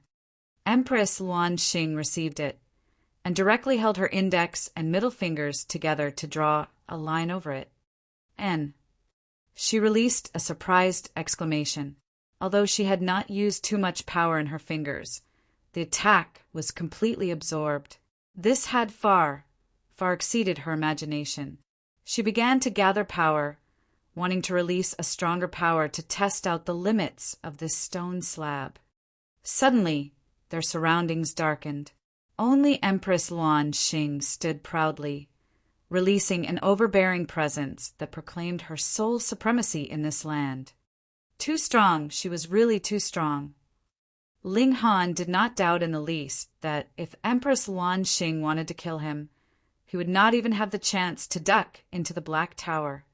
Empress Luanxing received it, and directly held her index and middle fingers together to draw a line over it. N. She released a surprised exclamation. Although she had not used too much power in her fingers, the attack was completely absorbed. This had far exceeded her imagination. She began to gather power, wanting to release a stronger power to test out the limits of this stone slab. Suddenly, their surroundings darkened. Only Empress Luanxing stood proudly, releasing an overbearing presence that proclaimed her sole supremacy in this land. Too strong, she was really too strong. Ling Han did not doubt in the least that if Empress Luanxing wanted to kill him, he would not even have the chance to duck into the Black Tower.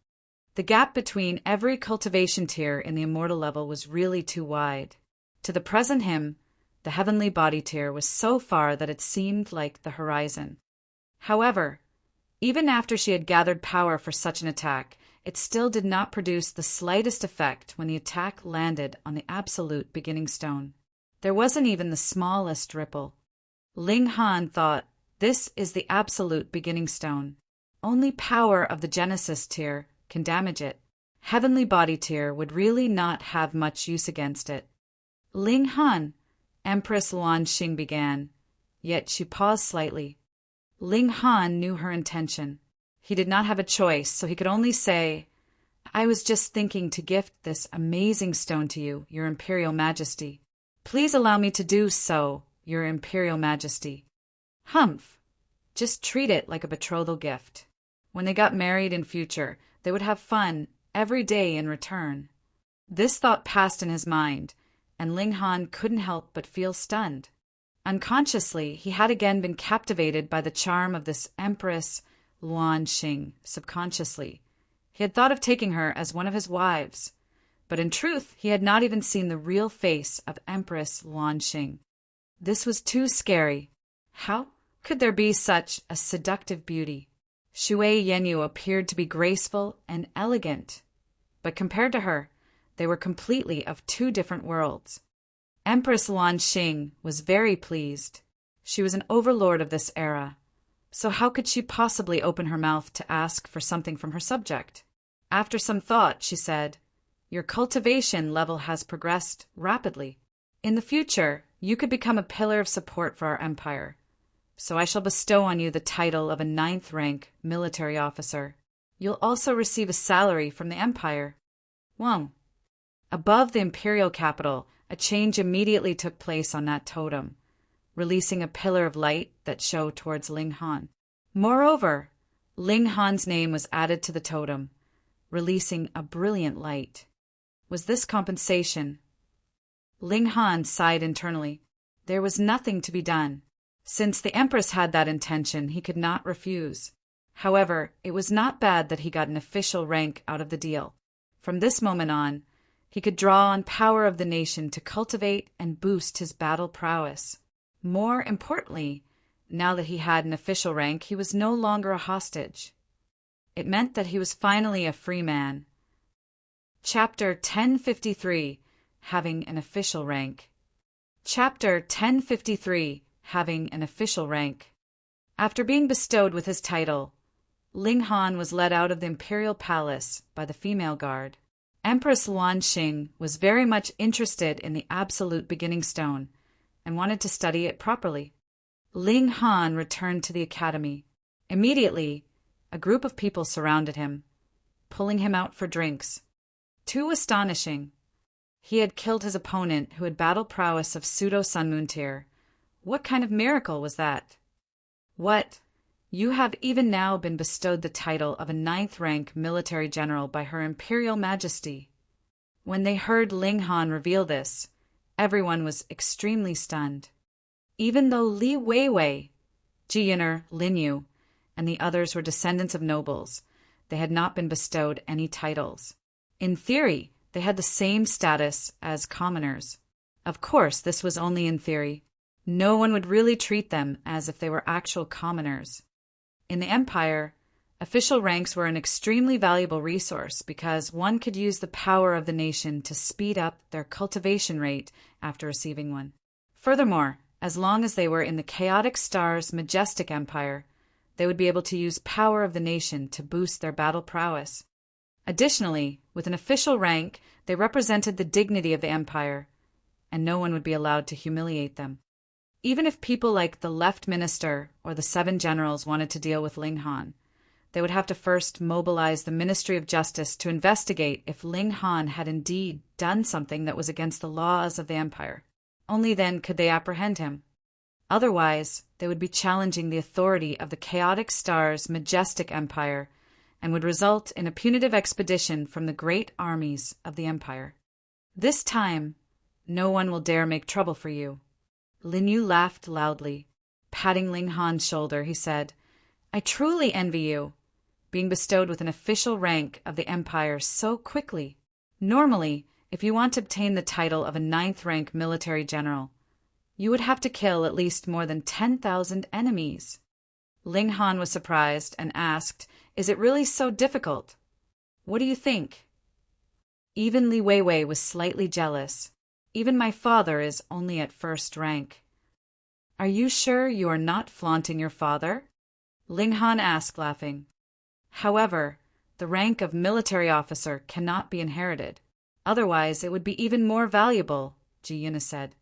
The gap between every cultivation tier in the immortal level was really too wide. To the present him, the heavenly body tier was so far that it seemed like the horizon. However, even after she had gathered power for such an attack, it still did not produce the slightest effect when the attack landed on the absolute beginning stone. There wasn't even the smallest ripple. Ling Han thought, "This is the absolute beginning stone. Only power of the Genesis tier can damage it. Heavenly body tier would really not have much use against it." "Ling Han," Empress Luanxing began, yet she paused slightly. Ling Han knew her intention. He did not have a choice, so he could only say, "I was just thinking to gift this amazing stone to you, Your Imperial Majesty. Please allow me to do so, Your Imperial Majesty." Humph! Just treat it like a betrothal gift. When they got married in future, they would have fun every day in return. This thought passed in his mind, and Ling Han couldn't help but feel stunned. Unconsciously, he had again been captivated by the charm of this Empress Luanxing. Subconsciously, he had thought of taking her as one of his wives, but in truth he had not even seen the real face of Empress Luanxing. This was too scary. How could there be such a seductive beauty? Shui Yenyu appeared to be graceful and elegant, but compared to her, they were completely of two different worlds. Empress Luanxing was very pleased. She was an overlord of this era, so how could she possibly open her mouth to ask for something from her subject? After some thought, she said, Your cultivation level has progressed rapidly. In the future, you could become a pillar of support for our empire. So I shall bestow on you the title of a 9th rank military officer. You'll also receive a salary from the empire. Whoa. Above the imperial capital, a change immediately took place on that totem, releasing a pillar of light that showed towards Ling Han. Moreover, Ling Han's name was added to the totem, releasing a brilliant light. Was this compensation? Ling Han sighed internally. There was nothing to be done. Since the Empress had that intention, he could not refuse. However, it was not bad that he got an official rank out of the deal. From this moment on, he could draw on power of the nation to cultivate and boost his battle prowess. More importantly, now that he had an official rank, he was no longer a hostage. It meant that he was finally a free man. Chapter 1053, Having an Official Rank. Chapter 1053, Having an Official Rank. After being bestowed with his title, Ling Han was led out of the imperial palace by the female guard. Empress Luanxing was very much interested in the absolute beginning stone and wanted to study it properly. Ling Han returned to the academy. Immediately, a group of people surrounded him, pulling him out for drinks. Too astonishing. He had killed his opponent, who had battle prowess of pseudo-Sun Moon tier. What kind of miracle was that? What? You have even now been bestowed the title of a 9th rank military general by Her Imperial Majesty. When they heard Ling Han reveal this, everyone was extremely stunned. Even though Li Weiwei, Ji Yin'er, Lin Yu, and the others were descendants of nobles, they had not been bestowed any titles. In theory, they had the same status as commoners. Of course, this was only in theory. No one would really treat them as if they were actual commoners. In the Empire, official ranks were an extremely valuable resource because one could use the power of the nation to speed up their cultivation rate after receiving one. Furthermore, as long as they were in the Chaotic Star's majestic empire, they would be able to use power of the nation to boost their battle prowess. Additionally, with an official rank, they represented the dignity of the empire, and no one would be allowed to humiliate them. Even if people like the left minister or the 7 generals wanted to deal with Ling Han, they would have to first mobilize the Ministry of Justice to investigate if Ling Han had indeed done something that was against the laws of the empire. Only then could they apprehend him. Otherwise, they would be challenging the authority of the Chaotic Star's majestic empire and would result in a punitive expedition from the great armies of the empire. This time, no one will dare make trouble for you. Lin Yu laughed loudly. Patting Ling Han's shoulder, he said, I truly envy you, being bestowed with an official rank of the empire so quickly. Normally, if you want to obtain the title of a 9th rank military general, you would have to kill at least more than 10,000 enemies. Ling Han was surprised and asked, Is it really so difficult? What do you think? Even Li Weiwei was slightly jealous. Even my father is only at 1st rank. Are you sure you are not flaunting your father? Ling Han asked, laughing. However, the rank of military officer cannot be inherited. Otherwise, it would be even more valuable, Ji Yin'er said.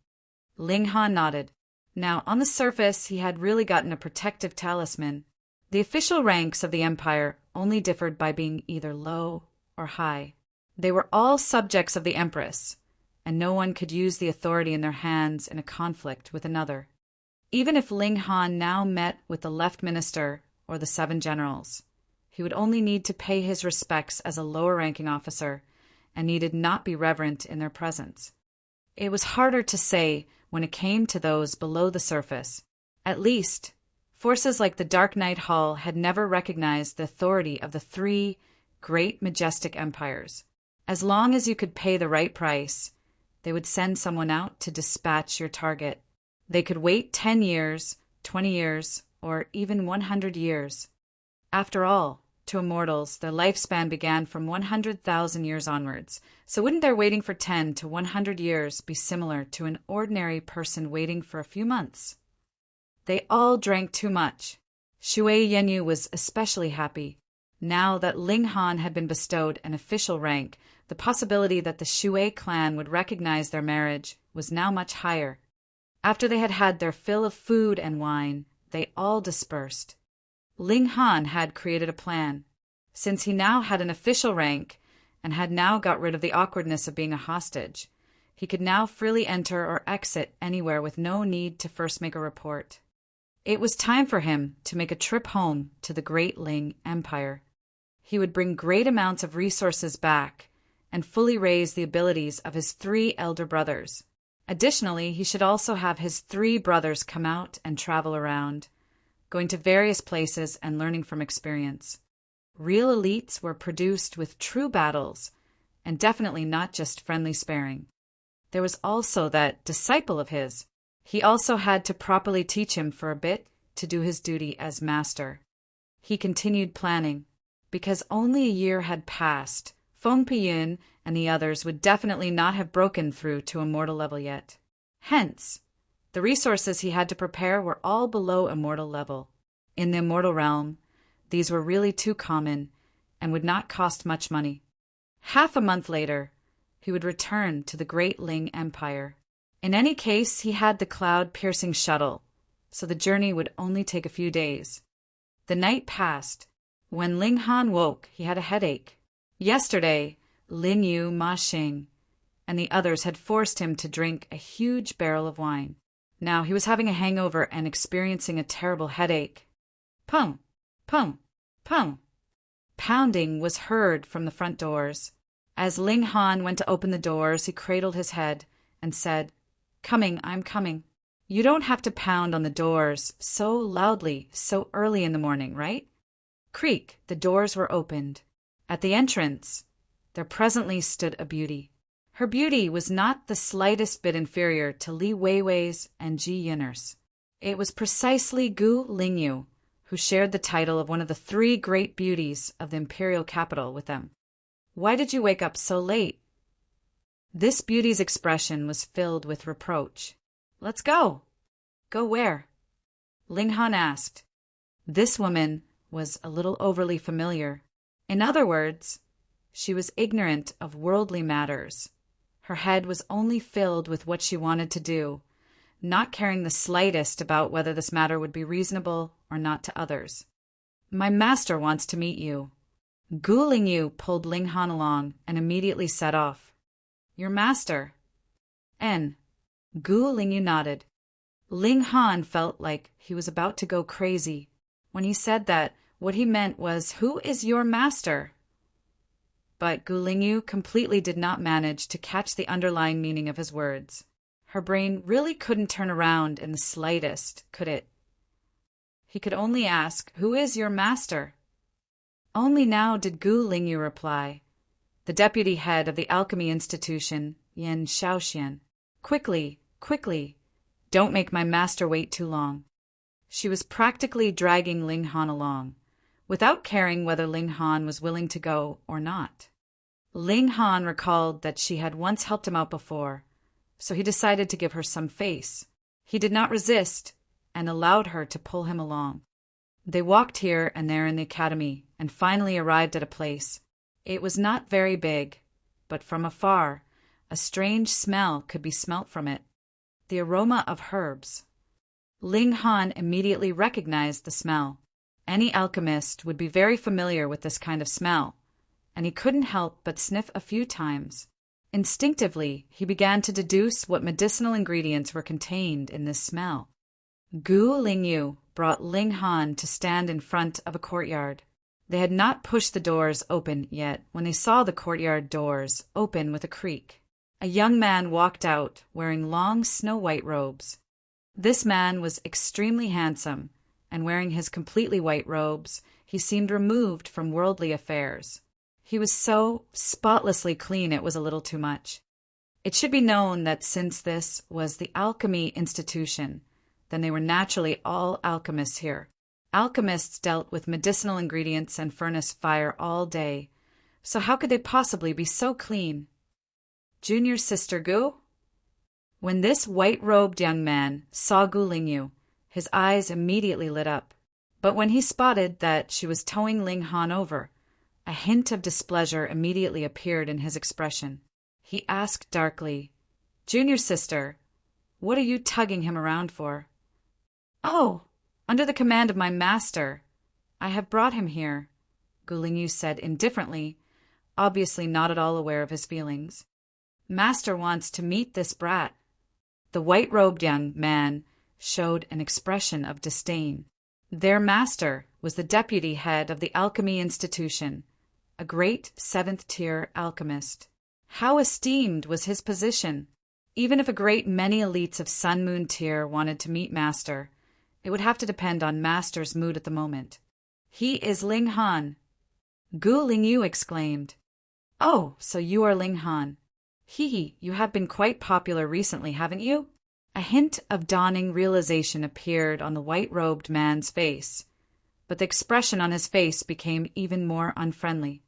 Ling Han nodded. Now, on the surface, he had really gotten a protective talisman. The official ranks of the empire only differed by being either low or high. They were all subjects of the Empress, and no one could use the authority in their hands in a conflict with another. Even if Ling Han now met with the left minister or the 7 generals, he would only need to pay his respects as a lower-ranking officer and needed not be reverent in their presence. It was harder to say when it came to those below the surface. At least, forces like the Dark Knight Hall had never recognized the authority of the 3 great majestic empires. As long as you could pay the right price, they would send someone out to dispatch your target. They could wait 10 years, 20 years, or even 100 years. After all, to immortals, their lifespan began from 100,000 years onwards, so wouldn't their waiting for 10 to 100 years be similar to an ordinary person waiting for a few months? They all drank too much. Shui Yenyu was especially happy. Now that Ling Han had been bestowed an official rank, the possibility that the Shui clan would recognize their marriage was now much higher. After they had had their fill of food and wine, they all dispersed. Ling Han had created a plan. Since he now had an official rank and had now got rid of the awkwardness of being a hostage, he could now freely enter or exit anywhere with no need to first make a report. It was time for him to make a trip home to the Great Ling Empire. He would bring great amounts of resources back and fully raise the abilities of his 3 elder brothers. Additionally, he should also have his 3 brothers come out and travel around, going to various places and learning from experience. Real elites were produced with true battles, and definitely not just friendly sparring. There was also that disciple of his. He also had to properly teach him for a bit to do his duty as master. He continued planning. Because only a year had passed, Feng Piyun and the others would definitely not have broken through to immortal level yet. Hence, the resources he had to prepare were all below immortal level. In the immortal realm, these were really too common and would not cost much money. Half a month later, he would return to the Great Ling Empire. In any case, he had the cloud-piercing shuttle, so the journey would only take a few days. The night passed. When Ling Han woke, he had a headache. Yesterday, Lin Yu, Ma Xing, and the others had forced him to drink a huge barrel of wine. Now he was having a hangover and experiencing a terrible headache. Pum, pum, pum. Pounding was heard from the front doors. As Ling Han went to open the doors, he cradled his head and said, "Coming, I'm coming." You don't have to pound on the doors so loudly so early in the morning, right? Creak, the doors were opened. At the entrance, there presently stood a beauty. Her beauty was not the slightest bit inferior to Li Weiwei's and Ji Yinner's. It was precisely Gu Lingyu, who shared the title of one of the 3 great beauties of the imperial capital with them. Why did you wake up so late? This beauty's expression was filled with reproach. Let's go. Go where? Ling Han asked. This woman was a little overly familiar. In other words, she was ignorant of worldly matters. Her head was only filled with what she wanted to do, not caring the slightest about whether this matter would be reasonable or not to others. My master wants to meet you. Gu Lingyu pulled Ling Han along and immediately set off. Your master? N. Gu Lingyu nodded. Ling Han felt like he was about to go crazy. When he said that, what he meant was, who is your master? But Gu Lingyu completely did not manage to catch the underlying meaning of his words. Her brain really couldn't turn around in the slightest, could it? He could only ask, who is your master? Only now did Gu Lingyu reply, the deputy head of the alchemy institution, Yan Shaoxian. Quickly, quickly, don't make my master wait too long. She was practically dragging Ling Han along, without caring whether Ling Han was willing to go or not. Ling Han recalled that she had once helped him out before, so he decided to give her some face. He did not resist and allowed her to pull him along. They walked here and there in the academy and finally arrived at a place. It was not very big, but from afar, a strange smell could be smelt from it. The aroma of herbs. Ling Han immediately recognized the smell. Any alchemist would be very familiar with this kind of smell, and he couldn't help but sniff a few times. Instinctively, he began to deduce what medicinal ingredients were contained in this smell. Gu Lingyu brought Ling Han to stand in front of a courtyard. They had not pushed the doors open yet when they saw the courtyard doors open with a creak. A young man walked out wearing long snow-white robes. This man was extremely handsome, and wearing his completely white robes, he seemed removed from worldly affairs. He was so spotlessly clean it was a little too much. It should be known that since this was the alchemy institution, then they were naturally all alchemists here. Alchemists dealt with medicinal ingredients and furnace fire all day, so how could they possibly be so clean? Junior sister Gu? When this white-robed young man saw Gu Lingyu, his eyes immediately lit up. But when he spotted that she was towing Ling Han over, a hint of displeasure immediately appeared in his expression. He asked darkly, "Junior sister, what are you tugging him around for?" "Oh, under the command of my master. I have brought him here," Gu Lingyu said indifferently, obviously not at all aware of his feelings. "Master wants to meet this brat." The white-robed young man showed an expression of disdain. Their master was the deputy head of the Alchemy Institution, a great seventh-tier alchemist. How esteemed was his position! Even if a great many elites of Sun Moon tier wanted to meet Master, it would have to depend on Master's mood at the moment. "He is Ling Han," Gu Lingyu exclaimed. "Oh, so you are Ling Han. You have been quite popular recently, haven't you?" A hint of dawning realization appeared on the white-robed man's face, but the expression on his face became even more unfriendly.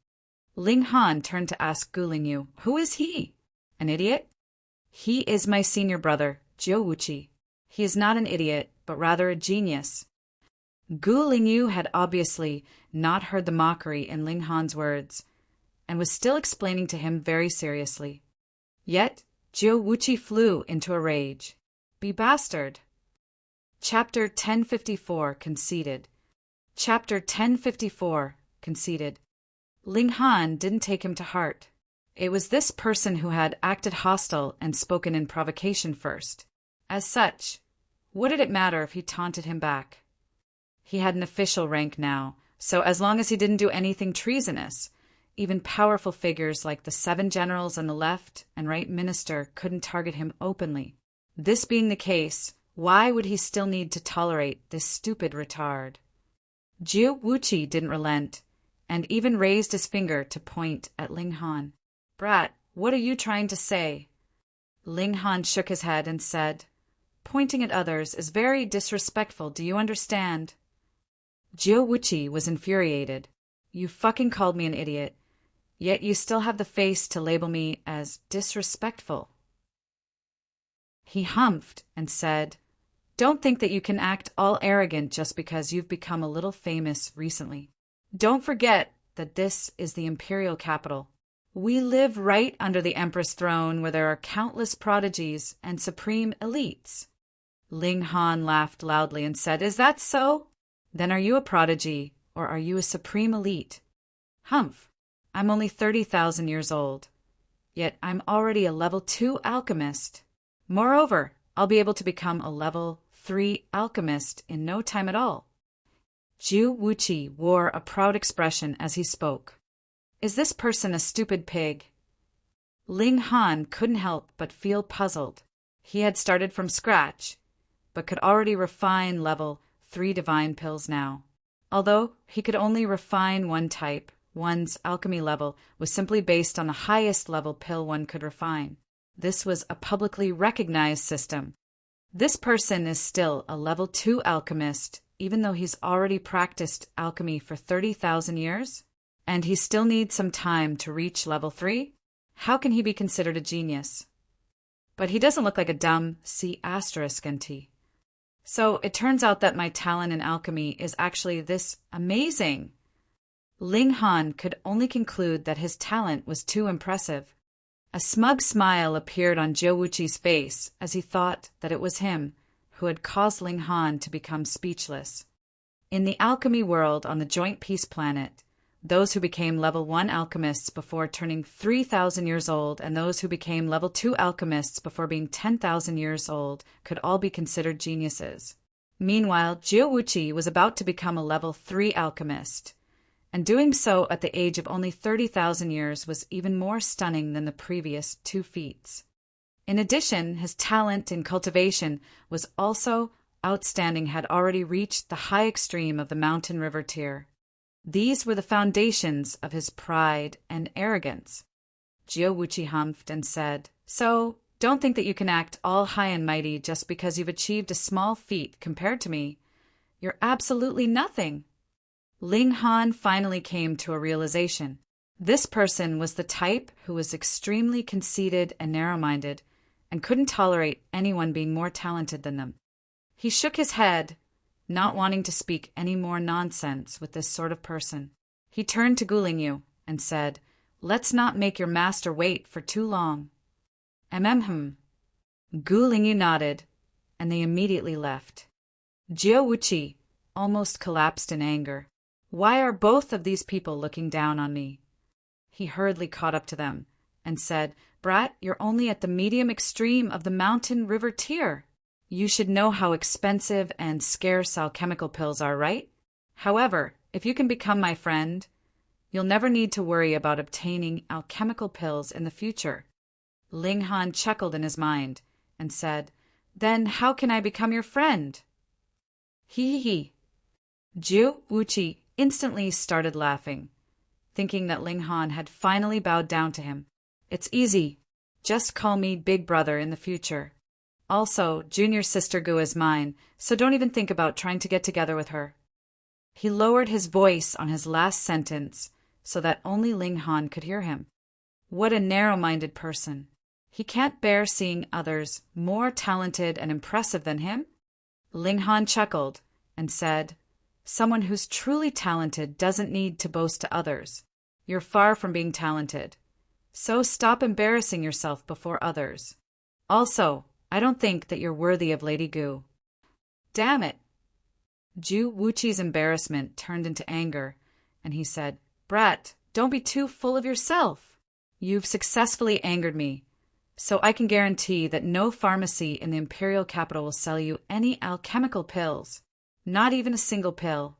Ling Han turned to ask Gu Lingyu, "Who is he? An idiot?" "He is my senior brother, Jiu Wuqi. He is not an idiot, but rather a genius." Gu Lingyu had obviously not heard the mockery in Ling Han's words, and was still explaining to him very seriously. Yet Jiu Wuqi flew into a rage. "Be bastard." Chapter 1054 Conceited. Chapter 1054 Conceited. Ling Han didn't take him to heart. It was this person who had acted hostile and spoken in provocation first. As such, what did it matter if he taunted him back? He had an official rank now, so as long as he didn't do anything treasonous, even powerful figures like the 7 generals on the left and right minister couldn't target him openly. This being the case, why would he still need to tolerate this stupid retard? Jiu Wuqi didn't relent, and even raised his finger to point at Ling Han. "Brat, what are you trying to say?" Ling Han shook his head and said, "Pointing at others is very disrespectful, do you understand?" Jiu Wuqi was infuriated. "You fucking called me an idiot, yet you still have the face to label me as disrespectful." He humphed and said, "Don't think that you can act all arrogant just because you've become a little famous recently. Don't forget that this is the imperial capital. We live right under the Empress throne where there are countless prodigies and supreme elites." Ling Han laughed loudly and said, "Is that so? Then are you a prodigy, or are you a supreme elite?" "Humph, I'm only 30,000 years old, yet I'm already a level 2 alchemist. Moreover, I'll be able to become a level 3 alchemist in no time at all." Jiu Wuqi wore a proud expression as he spoke. "Is this person a stupid pig?" Ling Han couldn't help but feel puzzled. He had started from scratch, but could already refine level 3 divine pills now. Although he could only refine one type, one's alchemy level was simply based on the highest level pill one could refine. This was a publicly recognized system. This person is still a level 2 alchemist, even though he's already practiced alchemy for 30,000 years? And he still needs some time to reach level 3? How can he be considered a genius? But he doesn't look like a dumb C***nt. So it turns out that my talent in alchemy is actually this amazing. Ling Han could only conclude that his talent was too impressive. A smug smile appeared on Jiu Wuqi's face as he thought that it was him who had caused Ling Han to become speechless. In the alchemy world on the Joint Peace Planet, those who became level 1 alchemists before turning 3,000 years old and those who became level 2 alchemists before being 10,000 years old could all be considered geniuses. Meanwhile, Jiu Wuqi was about to become a level 3 alchemist, and doing so at the age of only 30,000 years was even more stunning than the previous 2 feats. In addition, his talent in cultivation was also outstanding, had already reached the high extreme of the mountain river tier. These were the foundations of his pride and arrogance. Jiu Wuqi humphed and said, "So, don't think that you can act all high and mighty just because you've achieved a small feat compared to me. You're absolutely nothing." Ling Han finally came to a realization. This person was the type who was extremely conceited and narrow-minded, and couldn't tolerate anyone being more talented than them. He shook his head, not wanting to speak any more nonsense with this sort of person. He turned to Gu Lingyu and said, "Let's not make your master wait for too long." Gu Lingyu nodded, and they immediately left. Jiao Wuqi almost collapsed in anger. Why are both of these people looking down on me? He hurriedly caught up to them and said, "Brat, you're only at the medium extreme of the mountain river tier. You should know how expensive and scarce alchemical pills are, right? However, if you can become my friend, you'll never need to worry about obtaining alchemical pills in the future." Ling Han chuckled in his mind and said, "Then how can I become your friend?" He. Jiao Wuqi instantly started laughing, thinking that Ling Han had finally bowed down to him. "It's easy. Just call me Big Brother in the future. Also, junior sister Gu is mine, so don't even think about trying to get together with her." He lowered his voice on his last sentence so that only Ling Han could hear him. What a narrow-minded person. He can't bear seeing others more talented and impressive than him? Ling Han chuckled and said, "Someone who's truly talented doesn't need to boast to others. You're far from being talented. So stop embarrassing yourself before others. Also, I don't think that you're worthy of Lady Gu." Damn it! Jiao Wuqi's embarrassment turned into anger, and he said, "Brat, don't be too full of yourself. You've successfully angered me, so I can guarantee that no pharmacy in the imperial capital will sell you any alchemical pills, not even a single pill."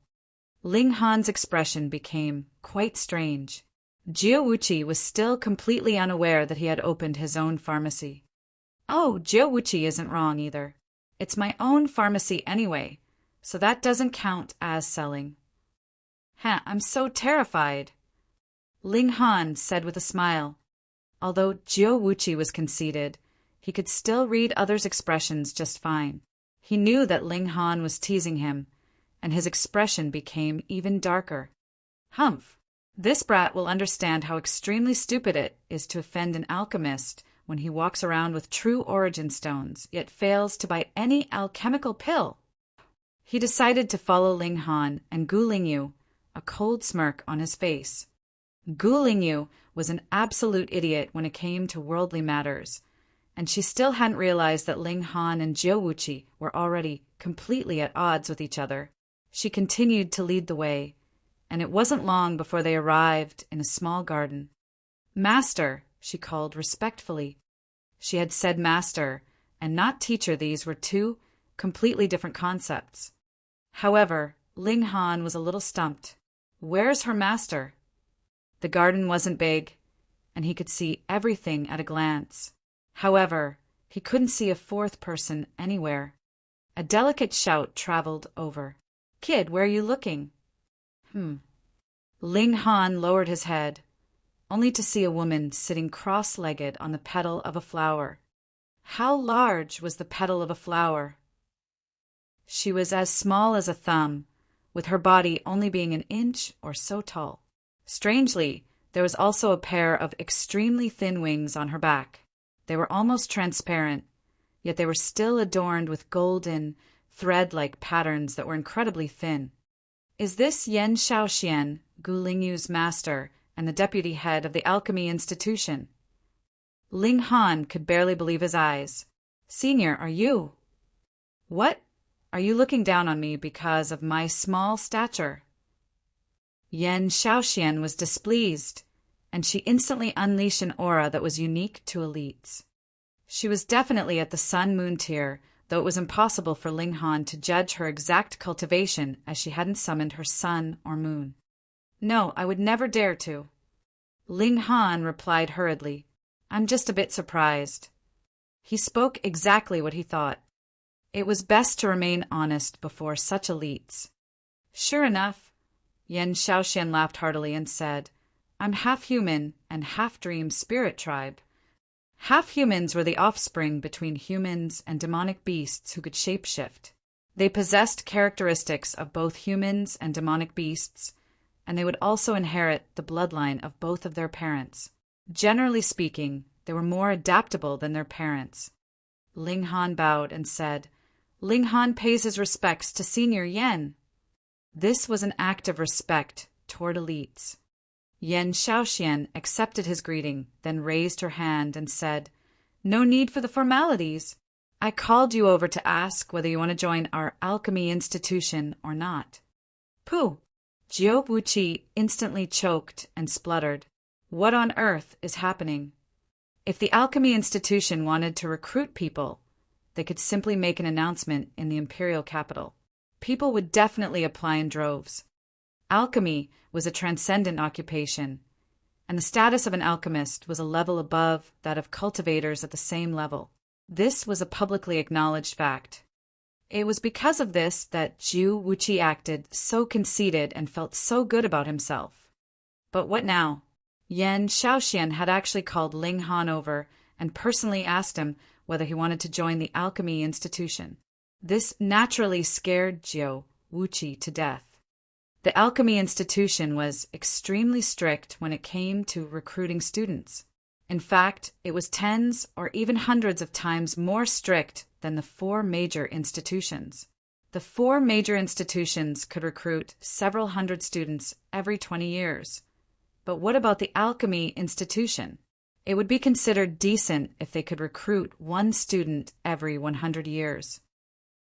Ling Han's expression became quite strange. Jiao Wuqi was still completely unaware that he had opened his own pharmacy. "Oh, Jiao Wuqi isn't wrong either. It's my own pharmacy anyway, so that doesn't count as selling." I'm so terrified," Ling Han said with a smile. Although Jiao Wuqi was conceited, he could still read others' expressions just fine. He knew that Ling Han was teasing him, and his expression became even darker. "Humph! This brat will understand how extremely stupid it is to offend an alchemist when he walks around with true origin stones, yet fails to buy any alchemical pill." He decided to follow Ling Han and Gu Lingyu, a cold smirk on his face. Gu Lingyu was an absolute idiot when it came to worldly matters, and she still hadn't realized that Ling Han and Jiao Wuqi were already completely at odds with each other. She continued to lead the way, and it wasn't long before they arrived in a small garden. "Master," she called respectfully. She had said master and not teacher. These were two completely different concepts. However, Ling Han was a little stumped. Where's her master? The garden wasn't big, and he could see everything at a glance. However, he couldn't see a fourth person anywhere. A delicate shout traveled over. "Kid, where are you looking?" Ling Han lowered his head, only to see a woman sitting cross-legged on the petal of a flower. How large was the petal of a flower? She was as small as a thumb, with her body only being an inch or so tall. Strangely, there was also a pair of extremely thin wings on her back. They were almost transparent, yet they were still adorned with golden, thread-like patterns that were incredibly thin. "Is this Yan Shaoxian, Gu Lingyu's master and the deputy head of the Alchemy Institution?" Ling Han could barely believe his eyes. "Senior, are you?" "What? Are you looking down on me because of my small stature?" Yan Shaoxian was displeased, and she instantly unleashed an aura that was unique to elites. She was definitely at the Sun-Moon tier, though it was impossible for Ling Han to judge her exact cultivation as she hadn't summoned her sun or moon. "No, I would never dare to." Ling Han replied hurriedly, "I'm just a bit surprised." He spoke exactly what he thought. It was best to remain honest before such elites. "Sure enough," Yan Shaoxian laughed heartily and said, "I'm half human and half dream spirit tribe." Half humans were the offspring between humans and demonic beasts who could shapeshift. They possessed characteristics of both humans and demonic beasts, and they would also inherit the bloodline of both of their parents. Generally speaking, they were more adaptable than their parents. Ling Han bowed and said, Ling Han pays his respects to Senior Yen. This was an act of respect toward elites. Yen Xiaoxian accepted his greeting, then raised her hand and said, "No need for the formalities. I called you over to ask whether you want to join our alchemy institution or not." Pooh! Jiu Wuqi instantly choked and spluttered. What on earth is happening? If the alchemy institution wanted to recruit people, they could simply make an announcement in the imperial capital. People would definitely apply in droves. Alchemy was a transcendent occupation, and the status of an alchemist was a level above that of cultivators at the same level. This was a publicly acknowledged fact. It was because of this that Jiu Wuqi acted so conceited and felt so good about himself. But what now? Yen Xiaoxian had actually called Ling Han over and personally asked him whether he wanted to join the alchemy institution. This naturally scared Jiu Wuqi to death. The alchemy institution was extremely strict when it came to recruiting students. In fact, it was tens or even hundreds of times more strict than the 4 major institutions. The 4 major institutions could recruit several hundred students every 20 years. But what about the alchemy institution? It would be considered decent if they could recruit 1 student every 100 years.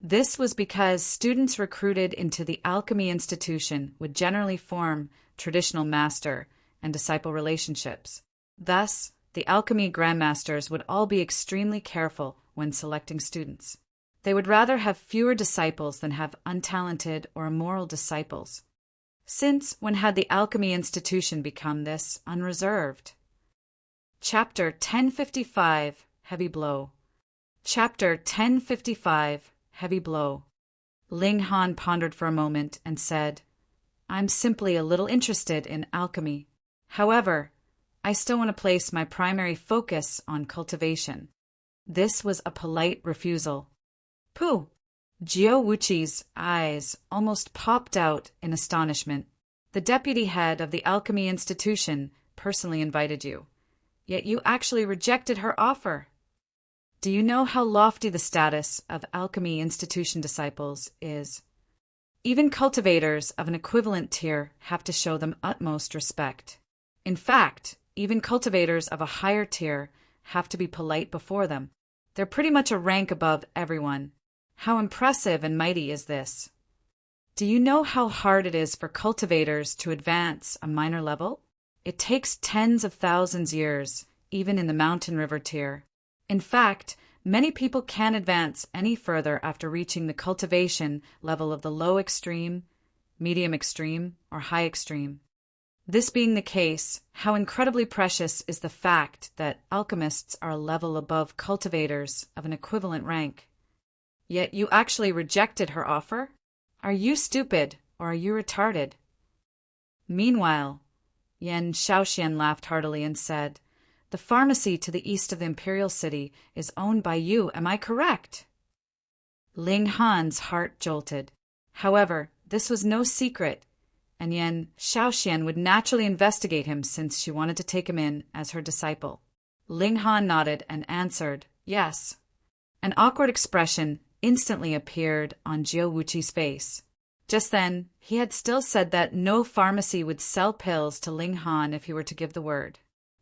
This was because students recruited into the alchemy institution would generally form traditional master and disciple relationships. Thus, the alchemy grandmasters would all be extremely careful when selecting students. They would rather have fewer disciples than have untalented or immoral disciples. Since when had the alchemy institution become this unreserved? Chapter 1055, Heavy Blow. Chapter 1055, Heavy Blow. Ling Han pondered for a moment and said, "I'm simply a little interested in alchemy. However, I still want to place my primary focus on cultivation." This was a polite refusal. Pooh! Jiu Wuqi's eyes almost popped out in astonishment. The deputy head of the alchemy institution personally invited you, yet you actually rejected her offer. Do you know how lofty the status of alchemy institution disciples is? Even cultivators of an equivalent tier have to show them utmost respect. In fact, even cultivators of a higher tier have to be polite before them. They're pretty much a rank above everyone. How impressive and mighty is this? Do you know how hard it is for cultivators to advance a minor level? It takes tens of thousands years, even in the mountain river tier. In fact, many people can't advance any further after reaching the cultivation level of the low extreme, medium extreme, or high extreme. This being the case, how incredibly precious is the fact that alchemists are a level above cultivators of an equivalent rank. Yet you actually rejected her offer? Are you stupid, or are you retarded? Meanwhile, Yen Xiaoxian laughed heartily and said, "The pharmacy to the east of the imperial city is owned by you, am I correct?" Ling Han's heart jolted. However, this was no secret, and Yen Xiaoxian would naturally investigate him since she wanted to take him in as her disciple. Ling Han nodded and answered, "Yes." An awkward expression instantly appeared on Jiu Wuqi's face. Just then, he had still said that no pharmacy would sell pills to Ling Han if he were to give the word.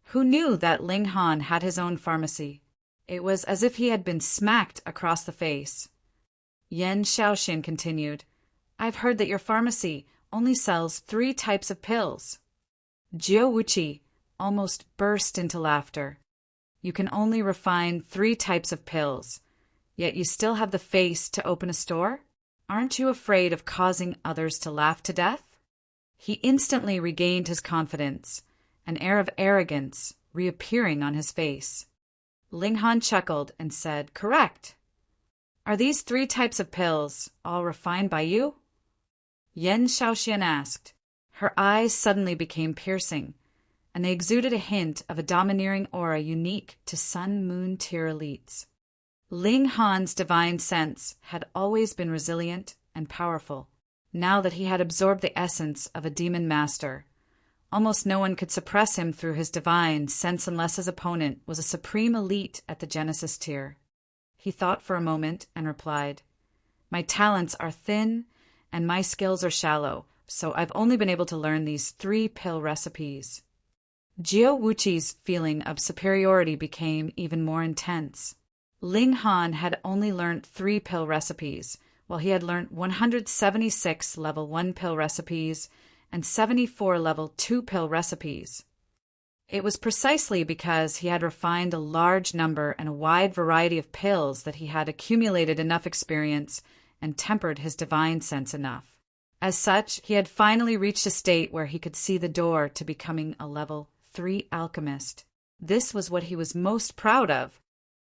Who knew that Ling Han had his own pharmacy? It was as if he had been smacked across the face. Yen Xiaoxian continued, "I've heard that your pharmacy only sells 3 types of pills." Jiu Wuqi almost burst into laughter. You can only refine 3 types of pills, yet you still have the face to open a store? Aren't you afraid of causing others to laugh to death? He instantly regained his confidence, an air of arrogance reappearing on his face. Ling Han chuckled and said, "Correct. Are these 3 types of pills all refined by you?" Yen Xiaoxian asked. Her eyes suddenly became piercing, and they exuded a hint of a domineering aura unique to Sun-Moon tier elites. Ling Han's divine sense had always been resilient and powerful. Now that he had absorbed the essence of a demon master, almost no one could suppress him through his divine sense unless his opponent was a supreme elite at the Genesis tier. He thought for a moment and replied, My talents are thin and my skills are shallow, so I've only been able to learn these 3 pill recipes. Jiao Wuqi's feeling of superiority became even more intense. Ling Han had only learnt 3 pill recipes, while he had learnt 176 level 1 pill recipes and 74 level 2 pill recipes. It was precisely because he had refined a large number and a wide variety of pills that he had accumulated enough experience and tempered his divine sense enough. As such, he had finally reached a state where he could see the door to becoming a level 3 alchemist. This was what he was most proud of.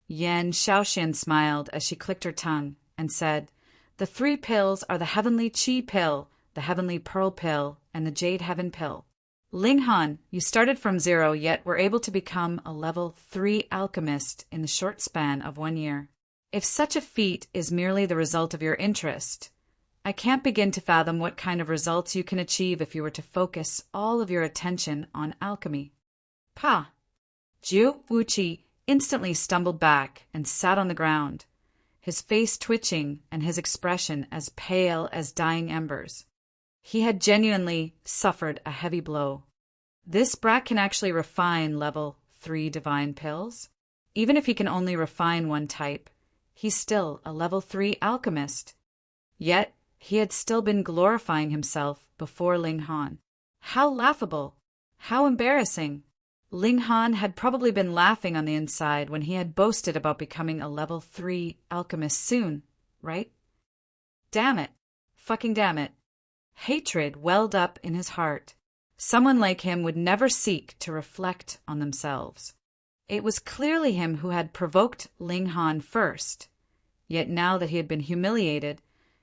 Yan Shaoxian smiled as she clicked her tongue and said, "The 3 pills are the Heavenly Qi pill, the Heavenly Pearl pill, and the Jade Heaven pill. Ling Han, you started from 0 yet were able to become a level 3 alchemist in the short span of 1 year. If such a feat is merely the result of your interest, I can't begin to fathom what kind of results you can achieve if you were to focus all of your attention on alchemy." Pa! Jiao Wuqi instantly stumbled back and sat on the ground, his face twitching and his expression as pale as dying embers. He had genuinely suffered a heavy blow. This brat can actually refine level 3 divine pills. Even if he can only refine one type, he's still a level 3 alchemist. Yet, he had still been glorifying himself before Ling Han. How laughable! How embarrassing! Ling Han had probably been laughing on the inside when he had boasted about becoming a level 3 alchemist soon, right? Damn it. Fucking damn it. Hatred welled up in his heart. Someone like him would never seek to reflect on themselves. It was clearly him who had provoked Ling Han first. Yet now that he had been humiliated,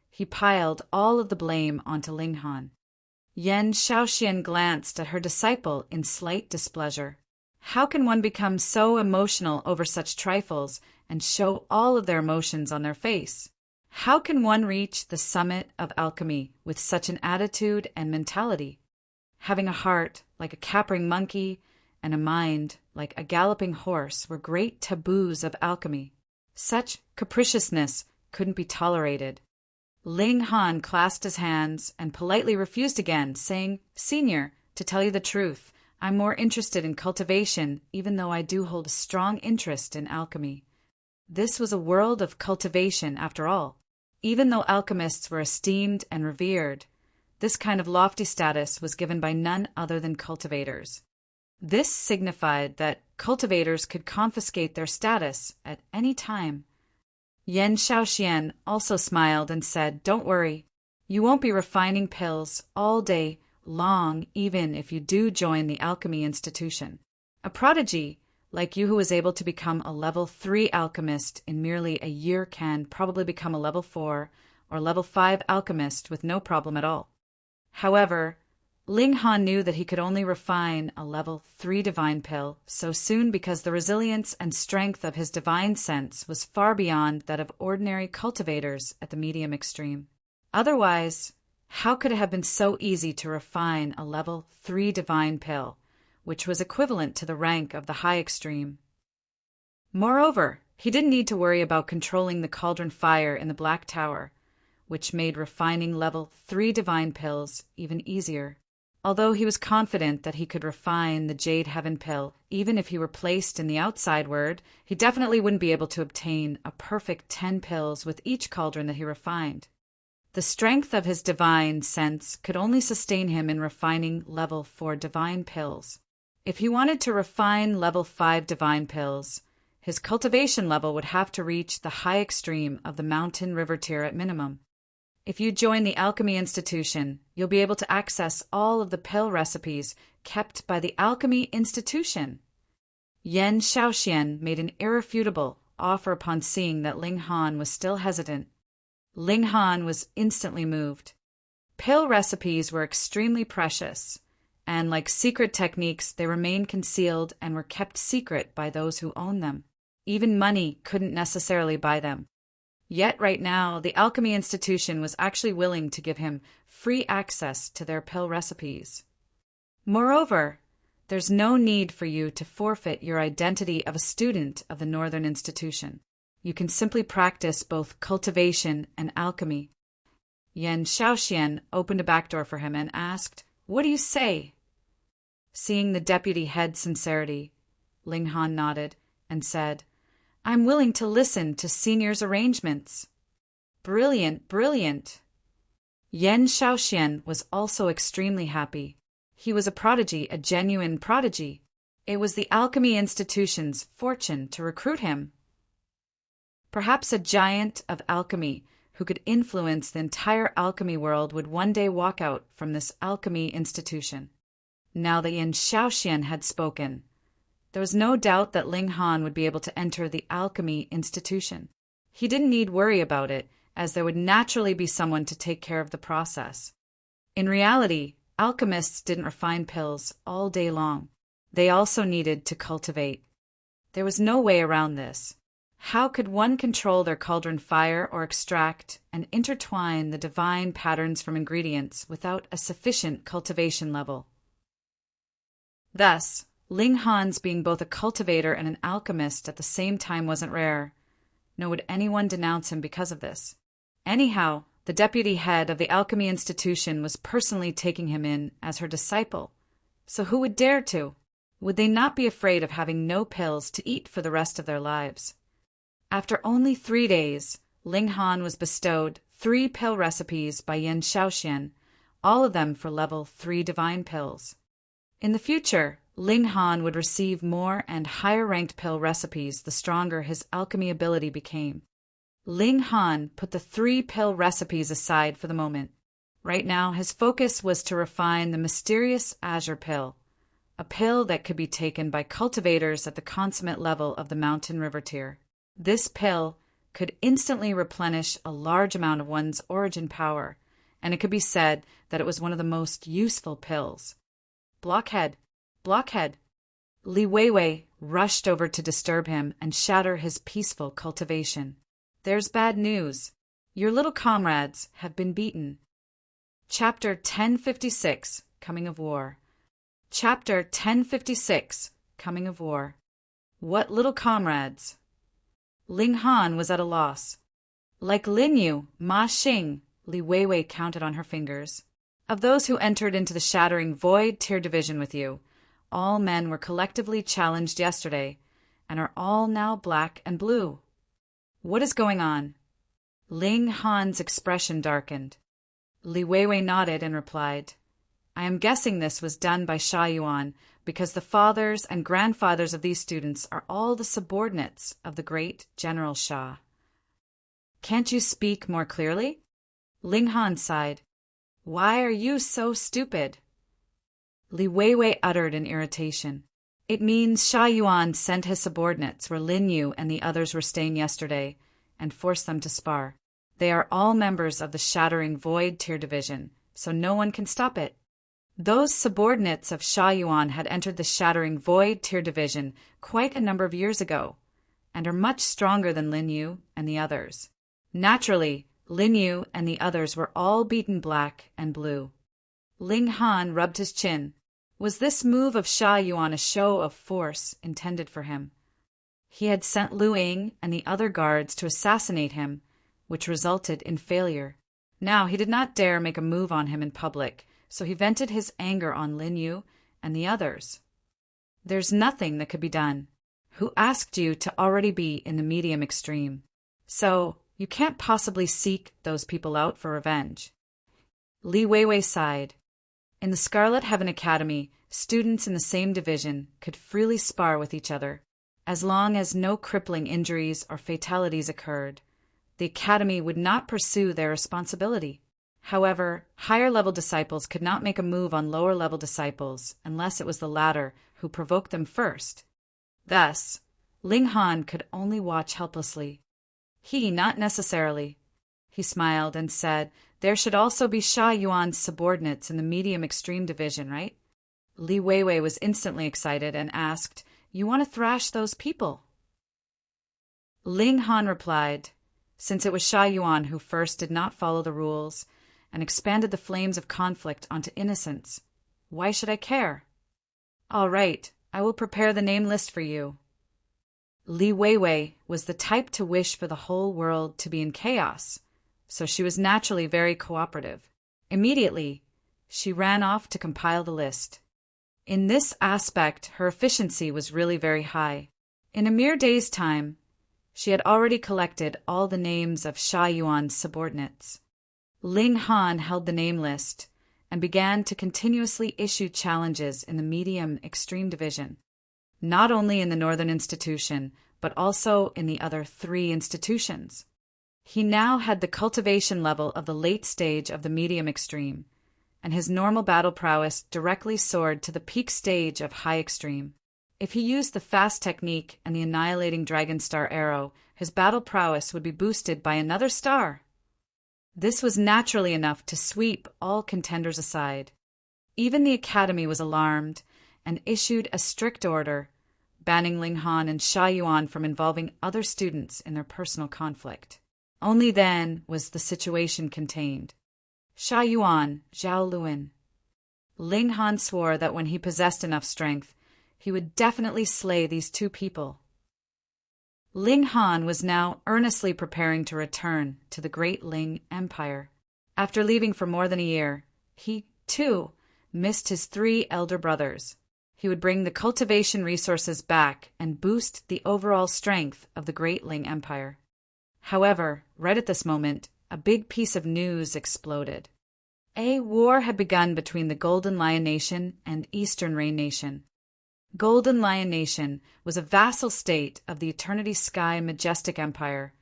he piled all of the blame onto Ling Han. Yan Shaoxian glanced at her disciple in slight displeasure. How can one become so emotional over such trifles and show all of their emotions on their face? How can one reach the summit of alchemy with such an attitude and mentality? Having a heart like a capering monkey and a mind like a galloping horse were great taboos of alchemy. Such capriciousness couldn't be tolerated. Ling Han clasped his hands and politely refused again, saying, "Senior, to tell you the truth, I'm more interested in cultivation, even though I do hold a strong interest in alchemy." This was a world of cultivation, after all. Even though alchemists were esteemed and revered, this kind of lofty status was given by none other than cultivators. This signified that cultivators could confiscate their status at any time. Yan Shaoxian also smiled and said, "Don't worry. You won't be refining pills all day long even if you do join the Alchemy Institution. A prodigy like you who is able to become a level 3 alchemist in merely a year can probably become a level 4 or level 5 alchemist with no problem at all." However, Ling Han knew that he could only refine a level 3 divine pill so soon because the resilience and strength of his divine sense was far beyond that of ordinary cultivators at the medium extreme. Otherwise, how could it have been so easy to refine a level 3 divine pill, which was equivalent to the rank of the high extreme? Moreover, he didn't need to worry about controlling the cauldron fire in the Black Tower, which made refining level 3 divine pills even easier. Although he was confident that he could refine the Jade Heaven pill, even if he were placed in the outside word, he definitely wouldn't be able to obtain a perfect 10 pills with each cauldron that he refined. The strength of his divine sense could only sustain him in refining level 4 divine pills. If he wanted to refine level 5 divine pills, his cultivation level would have to reach the high extreme of the mountain river tier at minimum. If you join the Alchemy Institution, you'll be able to access all of the pill recipes kept by the Alchemy Institution. Yan Shaoxian made an irrefutable offer upon seeing that Ling Han was still hesitant. Ling Han was instantly moved. Pill recipes were extremely precious, and like secret techniques, they remained concealed and were kept secret by those who own them. Even money couldn't necessarily buy them. Yet right now, the Alchemy Institution was actually willing to give him free access to their pill recipes. Moreover, there's no need for you to forfeit your identity of a student of the Northern Institution. You can simply practice both cultivation and alchemy. Yan Shaoxian opened a back door for him and asked, "What do you say?" Seeing the deputy head's sincerity, Ling Han nodded and said, "I'm willing to listen to Senior's arrangements." "Brilliant, brilliant." Yan Shaoxian was also extremely happy. He was a prodigy, a genuine prodigy. It was the Alchemy Institution's fortune to recruit him. Perhaps a giant of alchemy who could influence the entire alchemy world would one day walk out from this Alchemy Institution. Now that Yan Shaoxian had spoken, there was no doubt that Ling Han would be able to enter the Alchemy Institution. He didn't need worry about it, as there would naturally be someone to take care of the process. In reality, alchemists didn't refine pills all day long. They also needed to cultivate. There was no way around this. How could one control their cauldron fire or extract and intertwine the divine patterns from ingredients without a sufficient cultivation level? Thus, Ling Han's being both a cultivator and an alchemist at the same time wasn't rare, nor would anyone denounce him because of this. Anyhow, the deputy head of the Alchemy Institution was personally taking him in as her disciple, so who would dare to? Would they not be afraid of having no pills to eat for the rest of their lives? After only 3 days, Ling Han was bestowed 3 pill recipes by Yan Shaoxian, all of them for level 3 divine pills. In the future, Ling Han would receive more and higher-ranked pill recipes the stronger his alchemy ability became. Ling Han put the 3 pill recipes aside for the moment. Right now, his focus was to refine the mysterious Azure Pill, a pill that could be taken by cultivators at the consummate level of the Mountain River tier. This pill could instantly replenish a large amount of one's origin power, and it could be said that it was one of the most useful pills. Blockhead! Blockhead! Li Weiwei rushed over to disturb him and shatter his peaceful cultivation. "There's bad news. Your little comrades have been beaten." Chapter 1056, Coming of War. Chapter 1056, Coming of War. What little comrades? Ling Han was at a loss. Like Lin Yu, Ma Xing, Li Weiwei counted on her fingers. Of those who entered into the Shattering Void tier division with you, all men were collectively challenged yesterday, and are all now black and blue. What is going on? Ling Han's expression darkened. Li Weiwei nodded and replied, "I am guessing this was done by Sha Yuan because the fathers and grandfathers of these students are all the subordinates of the great General Sha." "Can't you speak more clearly?" Ling Han sighed. "Why are you so stupid?" Li Weiwei uttered in irritation. "It means Sha Yuan sent his subordinates where Lin Yu and the others were staying yesterday and forced them to spar. They are all members of the Shattering Void tier division, so no one can stop it. Those subordinates of Sha Yuan had entered the Shattering Void tier division quite a number of years ago, and are much stronger than Lin Yu and the others. Naturally, Lin Yu and the others were all beaten black and blue." Ling Han rubbed his chin. Was this move of Sha Yuan a show of force intended for him? He had sent Lu Ying and the other guards to assassinate him, which resulted in failure. Now he did not dare make a move on him in public, so he vented his anger on Lin Yu and the others. "There's nothing that could be done. Who asked you to already be in the medium extreme? So you can't possibly seek those people out for revenge." Li Weiwei sighed. In the Scarlet Heaven Academy, students in the same division could freely spar with each other, as long as no crippling injuries or fatalities occurred. The Academy would not pursue their responsibility. However, higher-level disciples could not make a move on lower-level disciples unless it was the latter who provoked them first. Thus, Ling Han could only watch helplessly. He not necessarily. He smiled and said, "There should also be Sha Yuan's subordinates in the medium extreme division, right?" Li Weiwei was instantly excited and asked, "You want to thrash those people?" Ling Han replied, "Since it was Sha Yuan who first did not follow the rules and expanded the flames of conflict onto innocents, why should I care?" "All right, I will prepare the name list for you." Li Weiwei was the type to wish for the whole world to be in chaos, so she was naturally very cooperative. Immediately, she ran off to compile the list. In this aspect, her efficiency was really very high. In a mere day's time, she had already collected all the names of Sha Yuan's subordinates. Ling Han held the name list and began to continuously issue challenges in the medium extreme division, not only in the northern institution, but also in the other 3 institutions. He now had the cultivation level of the late stage of the medium extreme, and his normal battle prowess directly soared to the peak stage of high extreme. If he used the fast technique and the annihilating dragon star arrow, his battle prowess would be boosted by another star. This was naturally enough to sweep all contenders aside. Even the academy was alarmed and issued a strict order banning Ling Han and Sha Yuan from involving other students in their personal conflict. Only then was the situation contained. Sha Yuan, Zhao Luan. Ling Han swore that when he possessed enough strength, he would definitely slay these 2 people. Ling Han was now earnestly preparing to return to the Great Ling Empire. After leaving for more than a year, he, too, missed his 3 elder brothers. He would bring the cultivation resources back and boost the overall strength of the Great Ling Empire. However, right at this moment, a big piece of news exploded. A war had begun between the Golden Lion Nation and Eastern Rain Nation. Golden Lion Nation was a vassal state of the Eternity Sky Majestic Empire,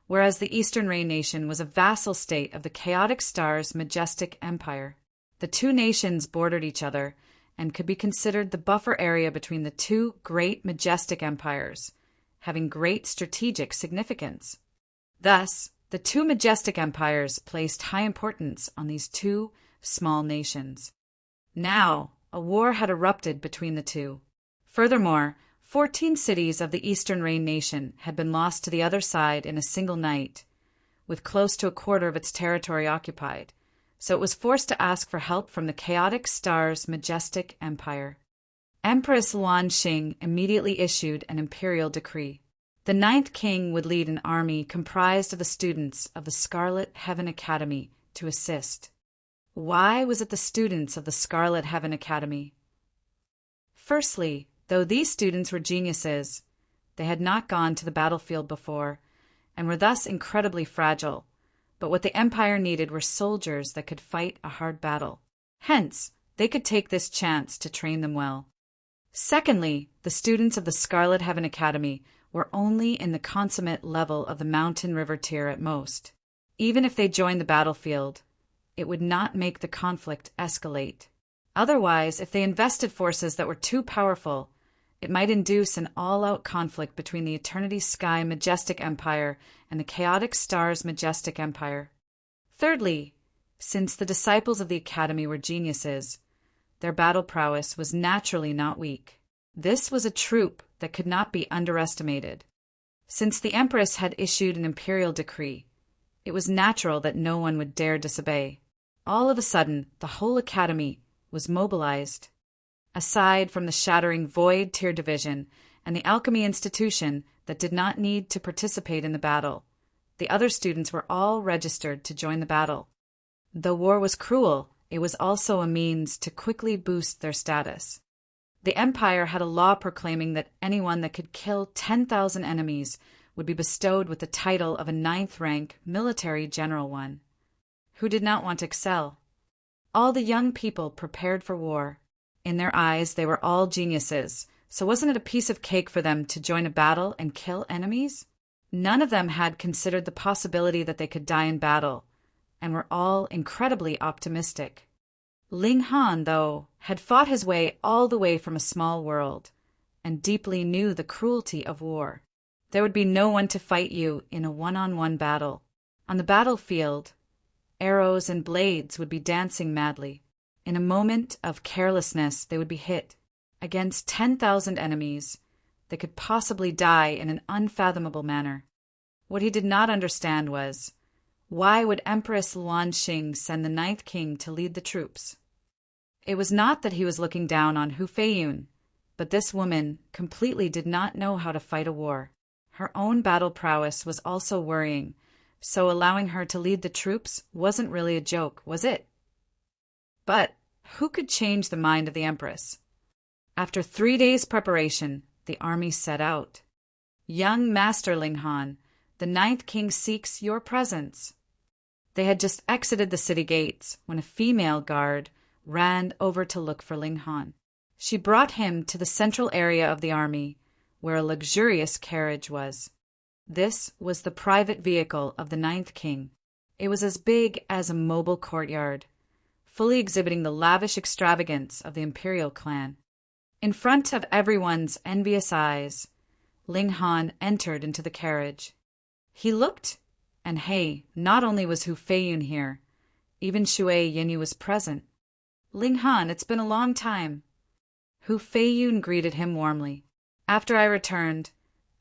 whereas the Eastern Rain Nation was a vassal state of the Chaotic Stars Majestic Empire. The 2 nations bordered each other and could be considered the buffer area between the 2 great majestic empires, having great strategic significance. Thus, the 2 majestic empires placed high importance on these 2 small nations. Now, a war had erupted between the 2. Furthermore, 14 cities of the Eastern Rain Nation had been lost to the other side in a single night, with close to a quarter of its territory occupied, so it was forced to ask for help from the Chaotic Stars Majestic Empire. Empress Luan Xing immediately issued an imperial decree. The 9th king would lead an army comprised of the students of the Scarlet Heaven Academy to assist. Why was it the students of the Scarlet Heaven Academy? Firstly, though these students were geniuses, they had not gone to the battlefield before, and were thus incredibly fragile, but what the Empire needed were soldiers that could fight a hard battle. Hence, they could take this chance to train them well. Secondly, the students of the Scarlet Heaven Academy were only in the consummate level of the Mountain River tier at most. Even if they joined the battlefield, it would not make the conflict escalate. Otherwise, if they invested forces that were too powerful, it might induce an all-out conflict between the Eternity Sky Majestic Empire and the Chaotic Stars Majestic Empire. Thirdly, since the disciples of the Academy were geniuses, their battle prowess was naturally not weak. This was a troop that could not be underestimated. Since the Empress had issued an imperial decree, it was natural that no one would dare disobey. All of a sudden, the whole Academy was mobilized. Aside from the shattering Void Tier Division and the Alchemy Institution that did not need to participate in the battle, the other students were all registered to join the battle. Though war was cruel, it was also a means to quickly boost their status. The Empire had a law proclaiming that anyone that could kill 10,000 enemies would be bestowed with the title of a 9th rank military general one. Who did not want to excel? All the young people prepared for war. In their eyes, they were all geniuses, so wasn't it a piece of cake for them to join a battle and kill enemies? None of them had considered the possibility that they could die in battle, and were all incredibly optimistic. Ling Han, though, had fought his way all the way from a small world, and deeply knew the cruelty of war. There would be no one to fight you in a one-on-one battle. On the battlefield, arrows and blades would be dancing madly. In a moment of carelessness, they would be hit. Against 10,000 enemies, they could possibly die in an unfathomable manner. What he did not understand was, why would Empress Luan Xing send the 9th king to lead the troops? It was not that he was looking down on Hu Feiyun, but this woman completely did not know how to fight a war. Her own battle prowess was also worrying, so allowing her to lead the troops wasn't really a joke, was it? But who could change the mind of the Empress? After 3 days' preparation, the army set out. Young Master Ling Han, the 9th King seeks your presence. They had just exited the city gates when a female guard ran over to look for Ling Han. She brought him to the central area of the army, where a luxurious carriage was. This was the private vehicle of the 9th King. It was as big as a mobile courtyard, fully exhibiting the lavish extravagance of the imperial clan. In front of everyone's envious eyes, Ling Han entered into the carriage. He looked, and hey, not only was Hu Feiyun here, even Shui Yinyu was present. Ling Han, it's been a long time. Hu Feiyun greeted him warmly. After I returned,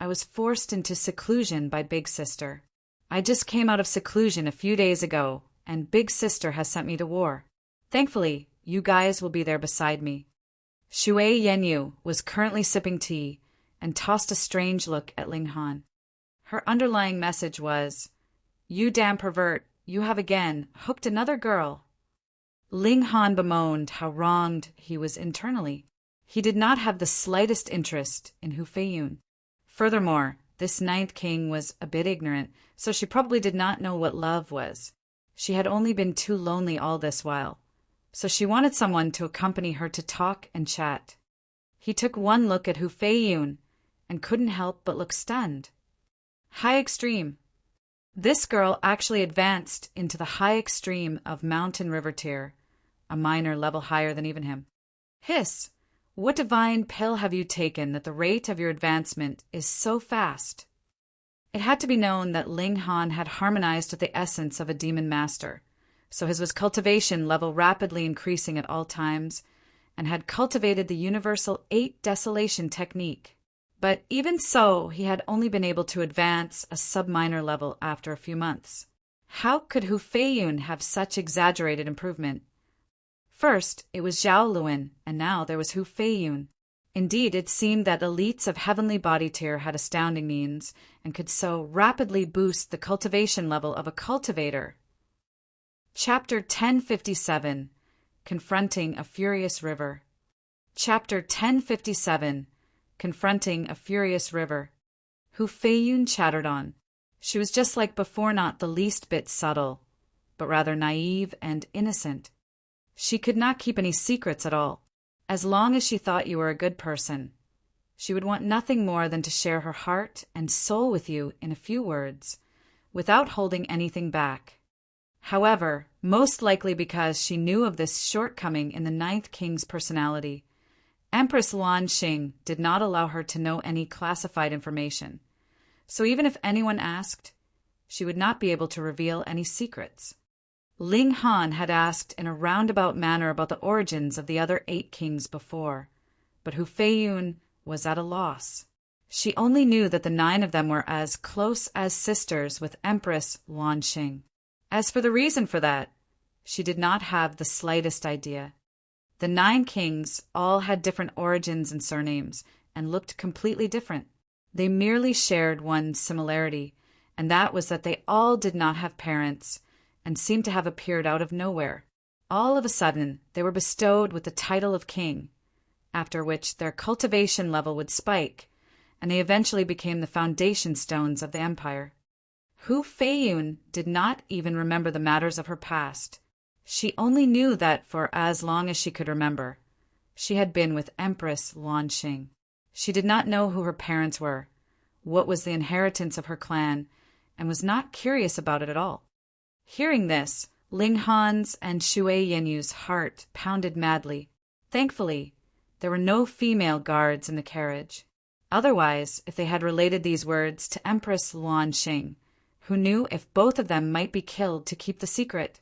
I was forced into seclusion by Big Sister. I just came out of seclusion a few days ago, and Big Sister has sent me to war. Thankfully, you guys will be there beside me. Shui Yenyu was currently sipping tea and tossed a strange look at Ling Han. Her underlying message was, "You damn pervert, you have again hooked another girl." Ling Han bemoaned how wronged he was internally. He did not have the slightest interest in Hu Feiyun. Furthermore, this 9th King was a bit ignorant, so she probably did not know what love was. She had only been too lonely all this while, so she wanted someone to accompany her to talk and chat. He took one look at Hu Feiyun and couldn't help but look stunned. High extreme. This girl actually advanced into the high extreme of Mountain River tier, a minor level higher than even him. Hiss! What divine pill have you taken that the rate of your advancement is so fast? It had to be known that Ling Han had harmonized with the essence of a demon master, so his was cultivation level rapidly increasing at all times, and had cultivated the universal 8 desolation technique. But even so, he had only been able to advance a sub-minor level after a few months. How could Hu Feiyun have such exaggerated improvement? First, it was Zhao Luan, and now there was Hu Feiyun. Indeed, it seemed that elites of heavenly body tier had astounding means, and could so rapidly boost the cultivation level of a cultivator. Chapter 1057, Confronting a Furious River. Chapter 1057, Confronting a Furious River. Hu Feiyun chattered on. She was just like before, not the least bit subtle, but rather naive and innocent. She could not keep any secrets at all. As long as she thought you were a good person, she would want nothing more than to share her heart and soul with you in a few words, without holding anything back. However, most likely because she knew of this shortcoming in the 9th King's personality, Empress Luan Xing did not allow her to know any classified information. So even if anyone asked, she would not be able to reveal any secrets. Ling Han had asked in a roundabout manner about the origins of the other 8 kings before, but Hu Feiyun was at a loss. She only knew that the 9 of them were as close as sisters with Empress Luan Xing. As for the reason for that, she did not have the slightest idea. The 9 kings all had different origins and surnames, and looked completely different. They merely shared one similarity, and that was that they all did not have parents, and seemed to have appeared out of nowhere. All of a sudden, they were bestowed with the title of king, after which their cultivation level would spike, and they eventually became the foundation stones of the empire. Hu Feiyun did not even remember the matters of her past. She only knew that for as long as she could remember, she had been with Empress Luan Xing. She did not know who her parents were, what was the inheritance of her clan, and was not curious about it at all. Hearing this, Ling Han's and Shui Yenyu's heart pounded madly. Thankfully, there were no female guards in the carriage. Otherwise, if they had related these words to Empress Luan Xing, who knew if both of them might be killed to keep the secret,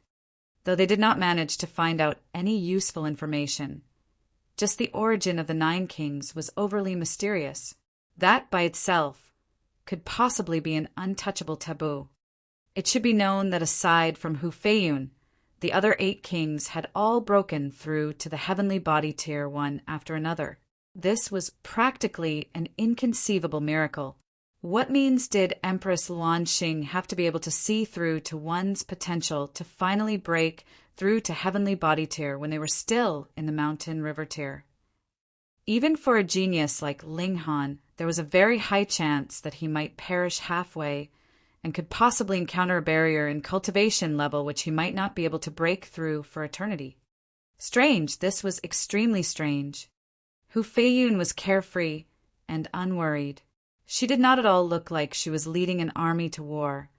though they did not manage to find out any useful information. Just the origin of the 9 kings was overly mysterious. That by itself could possibly be an untouchable taboo. It should be known that aside from Hu Feiyun, the other 8 kings had all broken through to the heavenly body tier one after another. This was practically an inconceivable miracle. What means did Empress Luanxing have to be able to see through to one's potential to finally break through to heavenly body tier when they were still in the mountain river tier? Even for a genius like Ling Han, there was a very high chance that he might perish halfway and could possibly encounter a barrier in cultivation level which he might not be able to break through for eternity. Strange, this was extremely strange. Hu Feiyun was carefree and unworried. She did not at all look like she was leading an army to war,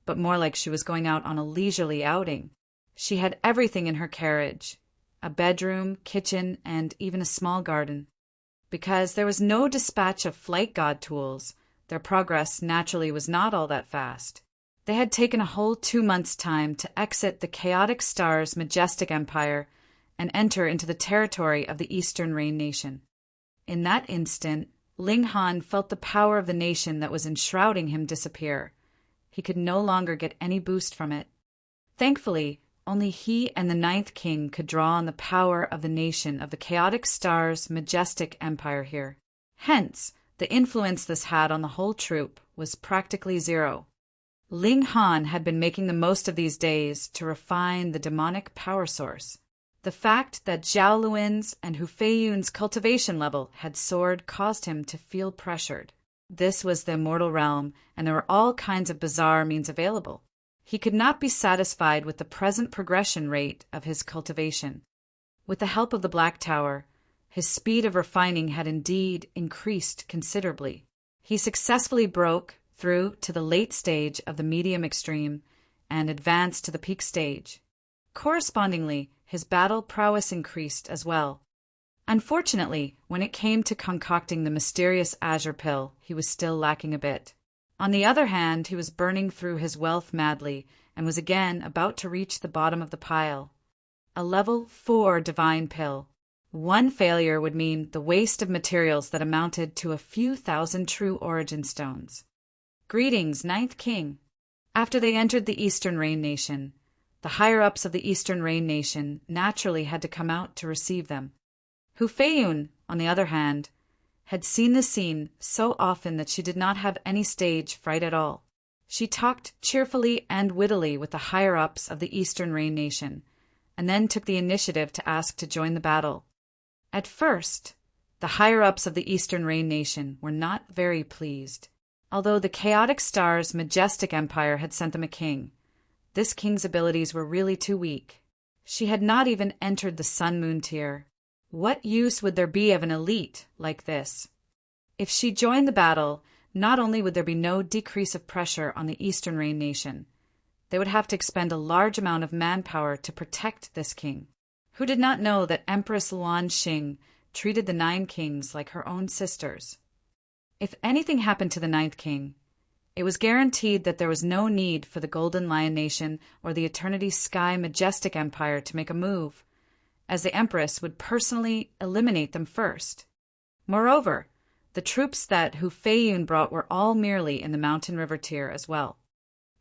but more like she was going out on a leisurely outing. She had everything in her carriage, a bedroom, kitchen, and even a small garden. Because there was no dispatch of flight god tools, their progress naturally was not all that fast. They had taken a whole 2 months' time to exit the chaotic star's majestic empire and enter into the territory of the Eastern Rain Nation. In that instant, Ling Han felt the power of the nation that was enshrouding him disappear. He could no longer get any boost from it. Thankfully, only he and the Ninth King could draw on the power of the nation of the chaotic star's majestic empire here. Hence, the influence this had on the whole troop was practically zero. Ling Han had been making the most of these days to refine the demonic power source. The fact that Zhao Luin's and Hu Feiyun's cultivation level had soared caused him to feel pressured. This was the immortal realm, and there were all kinds of bizarre means available. He could not be satisfied with the present progression rate of his cultivation. With the help of the Black Tower, his speed of refining had indeed increased considerably. He successfully broke through to the late stage of the medium extreme and advanced to the peak stage. Correspondingly, his battle prowess increased as well. Unfortunately, when it came to concocting the mysterious azure pill, he was still lacking a bit. On the other hand, he was burning through his wealth madly and was again about to reach the bottom of the pile. A level 4 divine pill. One failure would mean the waste of materials that amounted to a few thousand true origin stones. Greetings, Ninth King. After they entered the Eastern Rain Nation, the higher-ups of the Eastern Rain Nation naturally had to come out to receive them. Hu Feiyun, on the other hand, had seen the scene so often that she did not have any stage fright at all. She talked cheerfully and wittily with the higher-ups of the Eastern Rain Nation, and then took the initiative to ask to join the battle. At first, the higher-ups of the Eastern Rain Nation were not very pleased. Although the chaotic star's majestic empire had sent them a king, this king's abilities were really too weak. She had not even entered the Sun-Moon tier. What use would there be of an elite like this? If she joined the battle, not only would there be no decrease of pressure on the Eastern Rain Nation, they would have to expend a large amount of manpower to protect this king, who did not know that Empress Luanxing treated the 9 kings like her own sisters. If anything happened to the 9th king, it was guaranteed that there was no need for the Golden Lion Nation or the Eternity Sky Majestic Empire to make a move, as the Empress would personally eliminate them first. Moreover, the troops that Hu Feiyun brought were all merely in the Mountain River tier as well.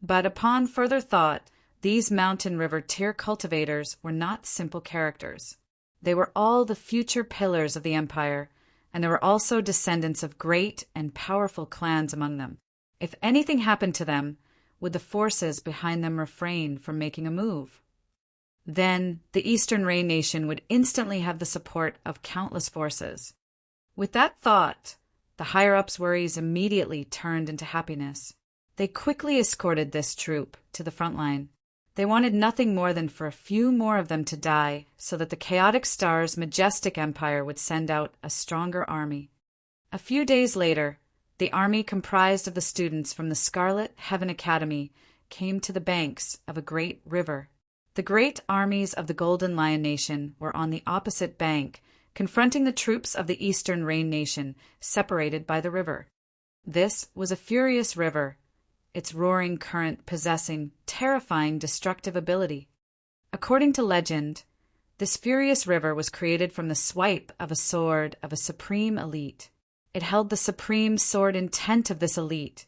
But upon further thought, these Mountain River tier cultivators were not simple characters. They were all the future pillars of the empire, and there were also descendants of great and powerful clans among them. If anything happened to them, would the forces behind them refrain from making a move? Then the Eastern Rain Nation would instantly have the support of countless forces. With that thought, the higher-ups' worries immediately turned into happiness. They quickly escorted this troop to the front line. They wanted nothing more than for a few more of them to die so that the chaotic star's majestic empire would send out a stronger army. A few days later, the army comprised of the students from the Scarlet Heaven Academy came to the banks of a great river. The great armies of the Golden Lion Nation were on the opposite bank, confronting the troops of the Eastern Rain Nation, separated by the river. This was a furious river, its roaring current possessing terrifying destructive ability. According to legend, this furious river was created from the swipe of a sword of a supreme elite. It held the supreme sword intent of this elite,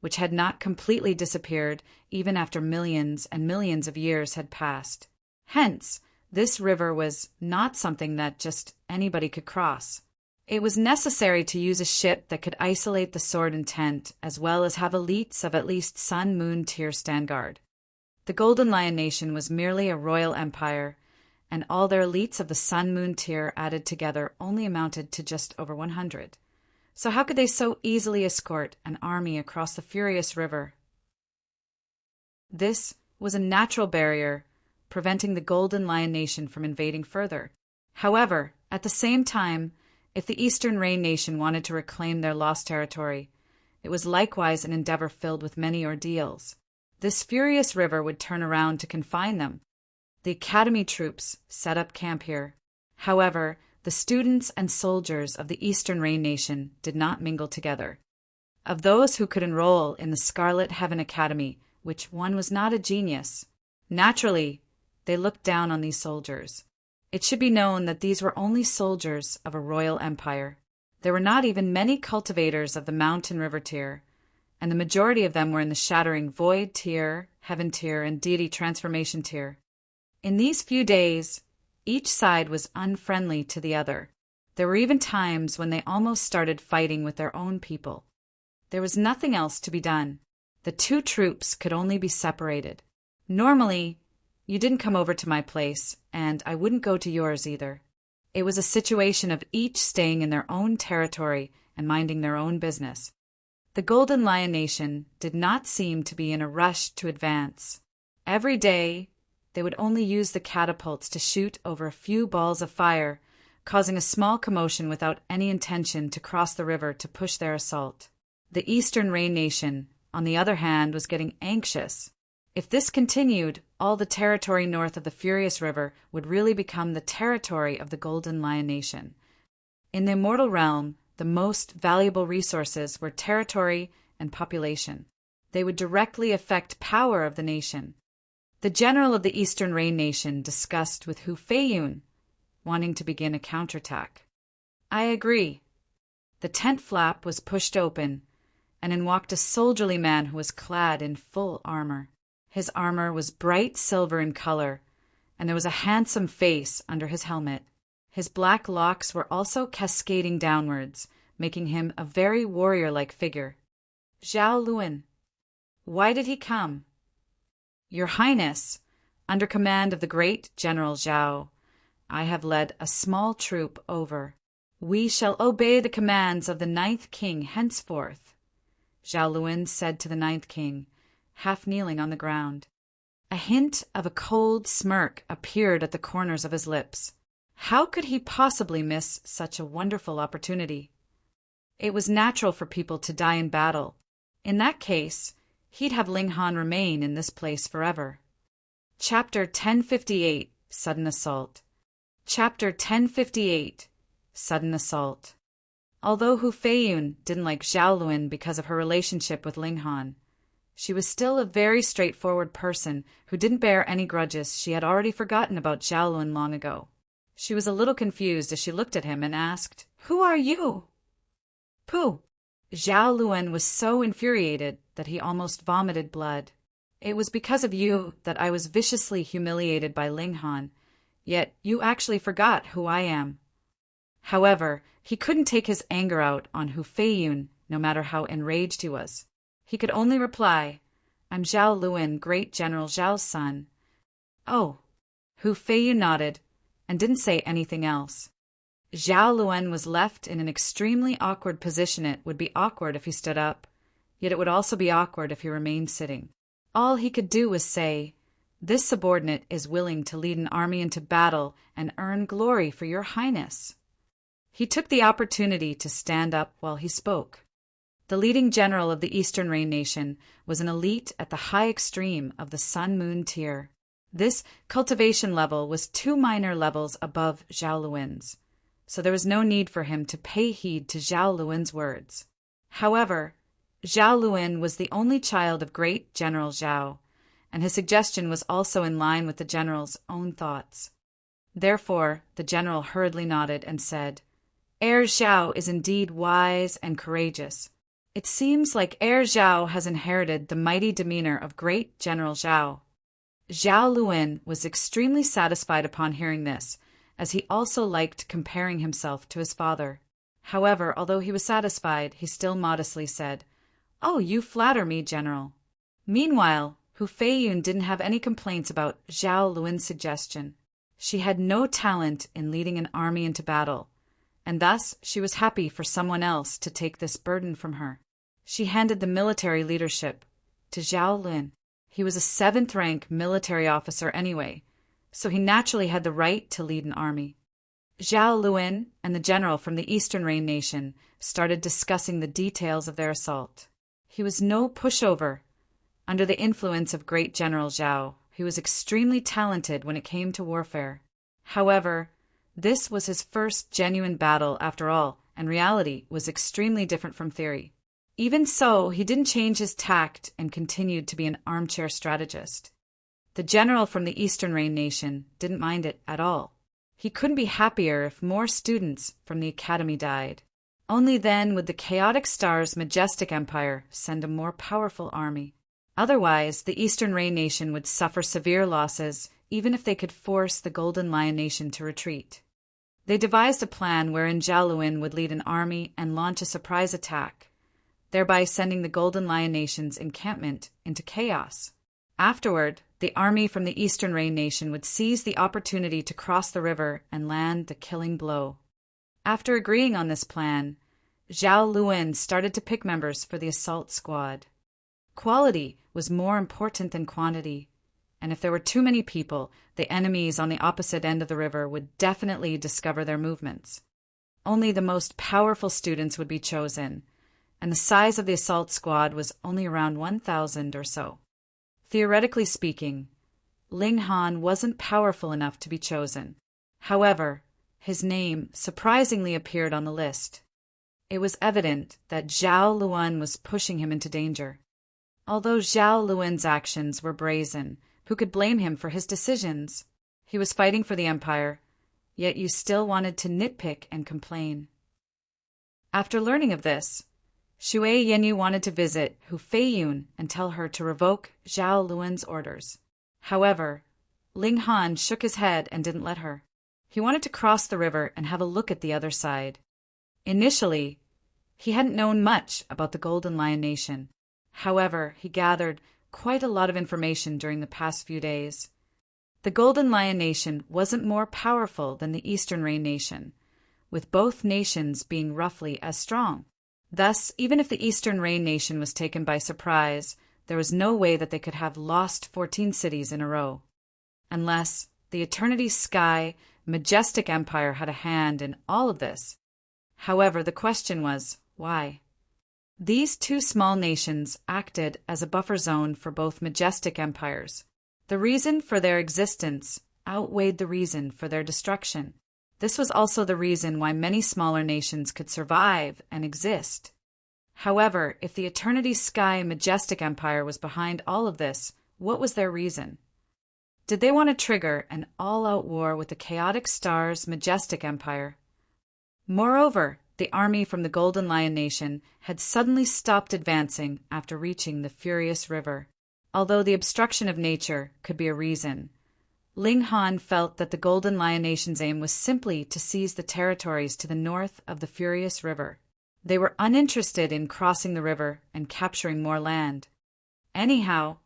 which had not completely disappeared even after millions and millions of years had passed. Hence, this river was not something that just anybody could cross. It was necessary to use a ship that could isolate the sword intent, as well as have elites of at least Sun Moon tier stand guard. The Golden Lion Nation was merely a royal empire, and all their elites of the Sun Moon tier added together only amounted to just over 100. So how could they so easily escort an army across the furious river? This was a natural barrier, preventing the Golden Lion Nation from invading further. However, at the same time, if the Eastern Rain Nation wanted to reclaim their lost territory, it was likewise an endeavor filled with many ordeals. This furious river would turn around to confine them. The Academy troops set up camp here. However, the students and soldiers of the Eastern Rain Nation did not mingle together. Of those who could enroll in the Scarlet Heaven Academy, which one was not a genius, naturally, they looked down on these soldiers. It should be known that these were only soldiers of a royal empire. There were not even many cultivators of the Mountain River tier, and the majority of them were in the shattering Void tier, Heaven tier, and Deity Transformation tier. In these few days, each side was unfriendly to the other. There were even times when they almost started fighting with their own people. There was nothing else to be done. The two troops could only be separated. Normally, you didn't come over to my place, and I wouldn't go to yours either. It was a situation of each staying in their own territory and minding their own business. The Golden Lion Nation did not seem to be in a rush to advance. Every day, they would only use the catapults to shoot over a few balls of fire, causing a small commotion without any intention to cross the river to push their assault. The Eastern Rain Nation, on the other hand, was getting anxious. If this continued, all the territory north of the Furious River would really become the territory of the Golden Lion Nation. In the Immortal Realm, the most valuable resources were territory and population. They would directly affect power of the nation. The general of the Eastern Rain Nation discussed with Hu Feiyun, wanting to begin a counterattack. I agree. The tent flap was pushed open, and in walked a soldierly man who was clad in full armor. His armor was bright silver in color, and there was a handsome face under his helmet. His black locks were also cascading downwards, making him a very warrior-like figure. Zhao Luan. Why did he come? Your Highness, under command of the great General Zhao, I have led a small troop over. We shall obey the commands of the Ninth King henceforth, Zhao Luan said to the Ninth King, half kneeling on the ground. A hint of a cold smirk appeared at the corners of his lips. How could he possibly miss such a wonderful opportunity? It was natural for people to die in battle. In that case, he'd have Ling Han remain in this place forever. Chapter 1058, Sudden Assault. Chapter 1058, Sudden Assault. Although Hu Feiyun didn't like Zhao Luan because of her relationship with Ling Han, she was still a very straightforward person who didn't bear any grudges. She had already forgotten about Zhao Luan long ago. She was a little confused as she looked at him and asked, "Who are you?" "Pooh!" Zhao Luan was so infuriated that he almost vomited blood. "It was because of you that I was viciously humiliated by Ling Han, yet you actually forgot who I am." However, he couldn't take his anger out on Hu Feiyun, no matter how enraged he was. He could only reply, "I'm Zhao Luan, great General Zhao's son." "Oh." Hu Feiyun nodded and didn't say anything else. Zhao Luan was left in an extremely awkward position. It would be awkward if he stood up, yet it would also be awkward if he remained sitting. All he could do was say, "This subordinate is willing to lead an army into battle and earn glory for your highness." He took the opportunity to stand up while he spoke. The leading general of the Eastern Rain Nation was an elite at the high extreme of the Sun Moon tier. This cultivation level was 2 minor levels above Zhao Luan's, so there was no need for him to pay heed to Zhao Luan's words. However, Zhao Luan was the only child of great General Zhao, and his suggestion was also in line with the general's own thoughts. Therefore, the general hurriedly nodded and said, "Heir Zhao is indeed wise and courageous. It seems like Heir Zhao has inherited the mighty demeanor of great General Zhao." Zhao Luan was extremely satisfied upon hearing this, as he also liked comparing himself to his father. However, although he was satisfied, he still modestly said, "Oh, you flatter me, General." Meanwhile, Hu Feiyun didn't have any complaints about Zhao Luan's suggestion. She had no talent in leading an army into battle, and thus she was happy for someone else to take this burden from her. She handed the military leadership to Zhao Luan. He was a 7th-rank military officer anyway, so he naturally had the right to lead an army. Zhao Luan and the general from the Eastern Rain Nation started discussing the details of their assault. He was no pushover. Under the influence of great General Zhao, he was extremely talented when it came to warfare. However, this was his first genuine battle after all, and reality was extremely different from theory. Even so, he didn't change his tact and continued to be an armchair strategist. The general from the Eastern Rain Nation didn't mind it at all. He couldn't be happier if more students from the academy died. Only then would the Chaotic Star's majestic empire send a more powerful army. Otherwise, the Eastern Rain Nation would suffer severe losses, even if they could force the Golden Lion Nation to retreat. They devised a plan wherein Zhao Luan would lead an army and launch a surprise attack, thereby sending the Golden Lion Nation's encampment into chaos. Afterward, the army from the Eastern Rain Nation would seize the opportunity to cross the river and land the killing blow. After agreeing on this plan, Zhao Luan started to pick members for the assault squad. Quality was more important than quantity, and if there were too many people, the enemies on the opposite end of the river would definitely discover their movements. Only the most powerful students would be chosen, and the size of the assault squad was only around 1,000 or so. Theoretically speaking, Ling Han wasn't powerful enough to be chosen. However, his name surprisingly appeared on the list. It was evident that Zhao Luan was pushing him into danger. Although Zhao Luan's actions were brazen, who could blame him for his decisions? He was fighting for the empire, yet you still wanted to nitpick and complain. After learning of this, Xue Yanyu wanted to visit Hu Feiyun and tell her to revoke Zhao Luan's orders. However, Ling Han shook his head and didn't let her. He wanted to cross the river and have a look at the other side. Initially, he hadn't known much about the Golden Lion Nation. However, he gathered quite a lot of information during the past few days. The Golden Lion Nation wasn't more powerful than the Eastern Rain Nation, with both nations being roughly as strong. Thus, even if the Eastern Rain Nation was taken by surprise, there was no way that they could have lost 14 cities in a row. Unless the Eternity Sky majestic empire had a hand in all of this. However, the question was, why? These two small nations acted as a buffer zone for both majestic empires. The reason for their existence outweighed the reason for their destruction. This was also the reason why many smaller nations could survive and exist. However, if the Eternity Sky majestic empire was behind all of this, what was their reason? Did they want to trigger an all-out war with the Chaotic Star's majestic empire? Moreover, the army from the Golden Lion Nation had suddenly stopped advancing after reaching the Furious River. Although the obstruction of nature could be a reason, Ling Han felt that the Golden Lion Nation's aim was simply to seize the territories to the north of the Furious River. They were uninterested in crossing the river and capturing more land. Anyhow,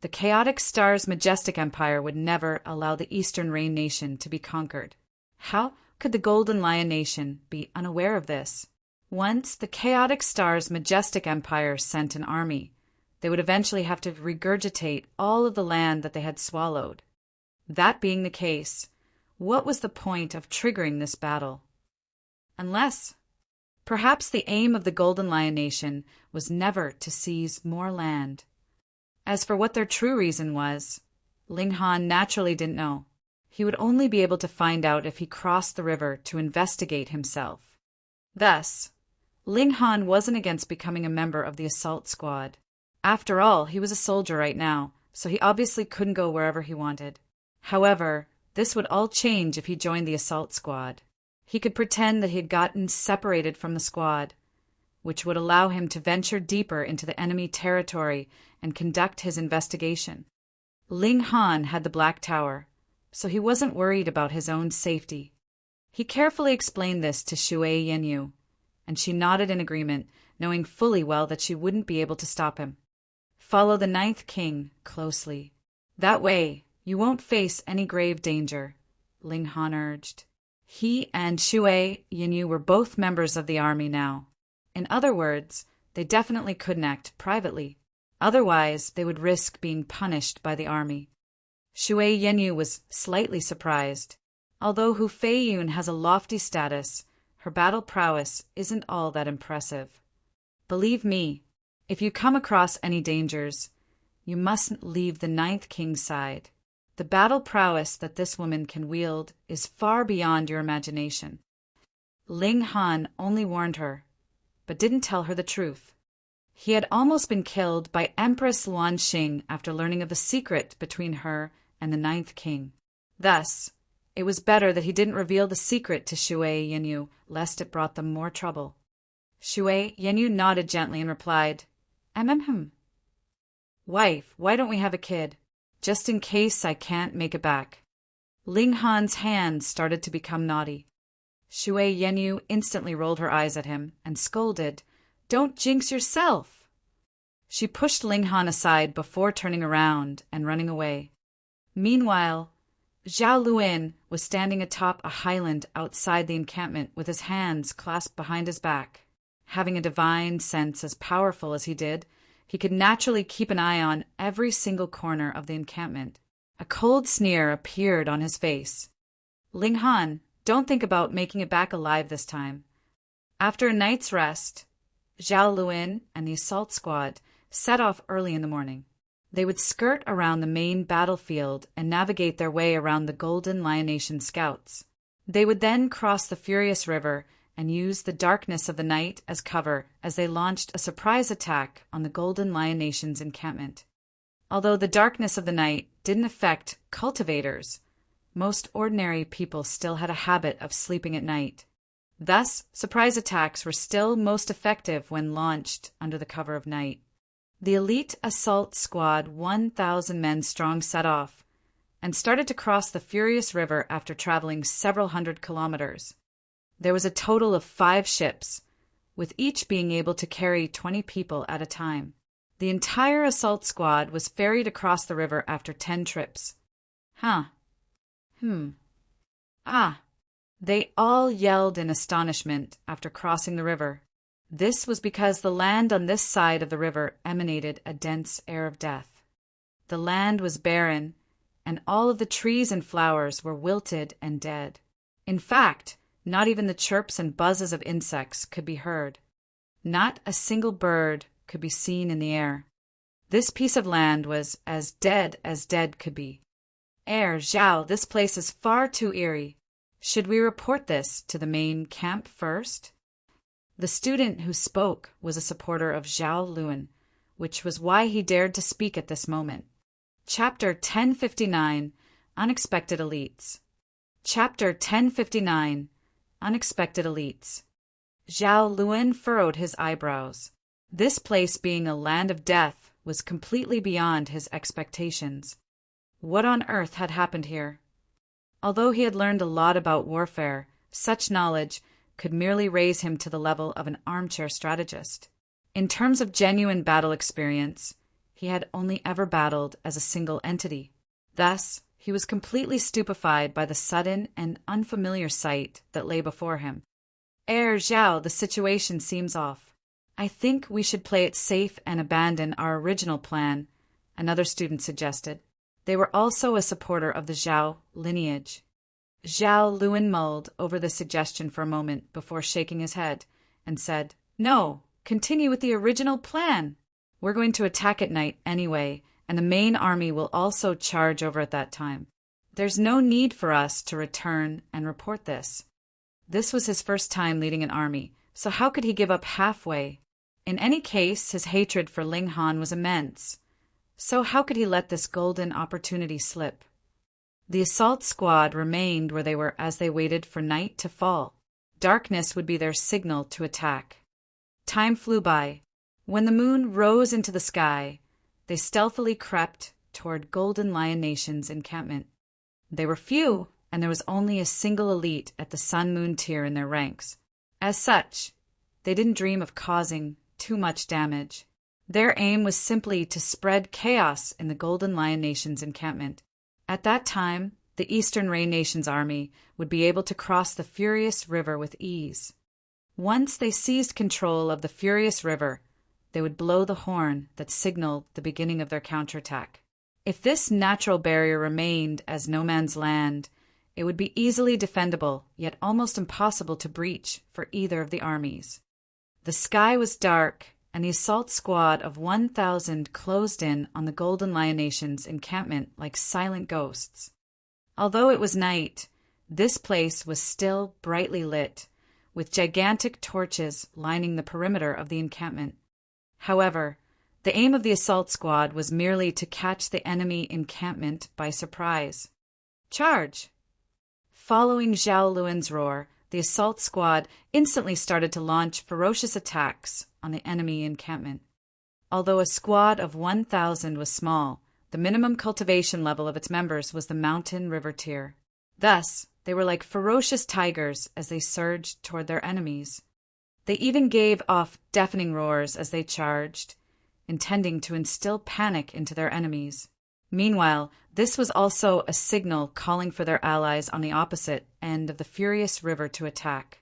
the Chaotic Star's majestic empire would never allow the Eastern Rain Nation to be conquered. How could the Golden Lion Nation be unaware of this? Once the Chaotic Star's majestic empire sent an army, they would eventually have to regurgitate all of the land that they had swallowed. That being the case, what was the point of triggering this battle? Unless, perhaps the aim of the Golden Lion Nation was never to seize more land. As for what their true reason was, Ling Han naturally didn't know. He would only be able to find out if he crossed the river to investigate himself. Thus, Ling Han wasn't against becoming a member of the assault squad. After all, he was a soldier right now, so he obviously couldn't go wherever he wanted. However, this would all change if he joined the assault squad. He could pretend that he had gotten separated from the squad, which would allow him to venture deeper into the enemy territory and conduct his investigation. Ling Han had the Black Tower, so he wasn't worried about his own safety. He carefully explained this to Xue Yanyu, and she nodded in agreement, knowing fully well that she wouldn't be able to stop him. Follow the Ninth King closely. That way, you won't face any grave danger, Ling Han urged. He and Shui Yinyu were both members of the army now. In other words, they definitely couldn't act privately. Otherwise, they would risk being punished by the army. Shui Yinyu was slightly surprised. Although Hu Feiyun has a lofty status, her battle prowess isn't all that impressive. Believe me, if you come across any dangers, you mustn't leave the Ninth King's side. The battle prowess that this woman can wield is far beyond your imagination. Ling Han only warned her, but didn't tell her the truth. He had almost been killed by Empress Luanxing after learning of the secret between her and the Ninth King. Thus, it was better that he didn't reveal the secret to Shui Yinyu, lest it brought them more trouble. Shui Yinyu nodded gently and replied, Wife, why don't we have a kid? Just in case I can't make it back. Ling Han's hands started to become naughty. Shui Yinyu instantly rolled her eyes at him and scolded, Don't jinx yourself! She pushed Ling Han aside before turning around and running away. Meanwhile, Zhao Luin was standing atop a highland outside the encampment with his hands clasped behind his back. Having a divine sense as powerful as he did, he could naturally keep an eye on every single corner of the encampment. A cold sneer appeared on his face. Ling Han, don't think about making it back alive this time. After a night's rest, Zhao Luin and the assault squad set off early in the morning. They would skirt around the main battlefield and navigate their way around the Golden Lionation scouts. They would then cross the Furious River and use the darkness of the night as cover as they launched a surprise attack on the Golden Lionation's encampment. Although the darkness of the night didn't affect cultivators, most ordinary people still had a habit of sleeping at night. Thus, surprise attacks were still most effective when launched under the cover of night. The elite assault squad, 1,000 men strong, set off and started to cross the Furious River after traveling several hundred kilometers. There was a total of 5 ships, with each being able to carry 20 people at a time. The entire assault squad was ferried across the river after 10 trips. They all yelled in astonishment after crossing the river. This was because the land on this side of the river emanated a dense air of death. The land was barren, and all of the trees and flowers were wilted and dead. In fact, not even the chirps and buzzes of insects could be heard. Not a single bird could be seen in the air. This piece of land was as dead could be. Zhao, this place is far too eerie. Should we report this to the main camp first? The student who spoke was a supporter of Zhao Luin, which was why he dared to speak at this moment. Chapter 1059, Unexpected Elites. Chapter 1059, Unexpected Elites. Zhao Luin furrowed his eyebrows. This place being a land of death was completely beyond his expectations. What on earth had happened here? Although he had learned a lot about warfare, such knowledge could merely raise him to the level of an armchair strategist. In terms of genuine battle experience, he had only ever battled as a single entity. Thus, he was completely stupefied by the sudden and unfamiliar sight that lay before him. Zhao, the situation seems off. I think we should play it safe and abandon our original plan, another student suggested. They were also a supporter of the Zhao lineage. Zhao Luin mulled over the suggestion for a moment before shaking his head and said, No, continue with the original plan. We're going to attack at night anyway, and the main army will also charge over at that time. There's no need for us to return and report this. This was his first time leading an army, so how could he give up halfway? In any case, his hatred for Ling Han was immense. So how could he let this golden opportunity slip? The assault squad remained where they were as they waited for night to fall. Darkness would be their signal to attack. Time flew by. When the moon rose into the sky, they stealthily crept toward Golden Lion Nation's encampment. They were few, and there was only a single elite at the Sun Moon tier in their ranks. As such, they didn't dream of causing too much damage. Their aim was simply to spread chaos in the Golden Lion Nation's encampment. At that time, the Eastern Rain Nation's army would be able to cross the Furious River with ease. Once they seized control of the Furious River, they would blow the horn that signaled the beginning of their counterattack. If this natural barrier remained as no man's land, it would be easily defendable, yet almost impossible to breach for either of the armies. The sky was dark, and the assault squad of 1,000 closed in on the Golden Lion Nation's encampment like silent ghosts. Although it was night, this place was still brightly lit, with gigantic torches lining the perimeter of the encampment. However, the aim of the assault squad was merely to catch the enemy encampment by surprise. Charge! Following Zhao Luan's roar, the assault squad instantly started to launch ferocious attacks on the enemy encampment. Although a squad of 1,000 was small, the minimum cultivation level of its members was the mountain river tier. Thus, they were like ferocious tigers as they surged toward their enemies. They even gave off deafening roars as they charged, intending to instill panic into their enemies. Meanwhile, this was also a signal calling for their allies on the opposite end of the Furious River to attack.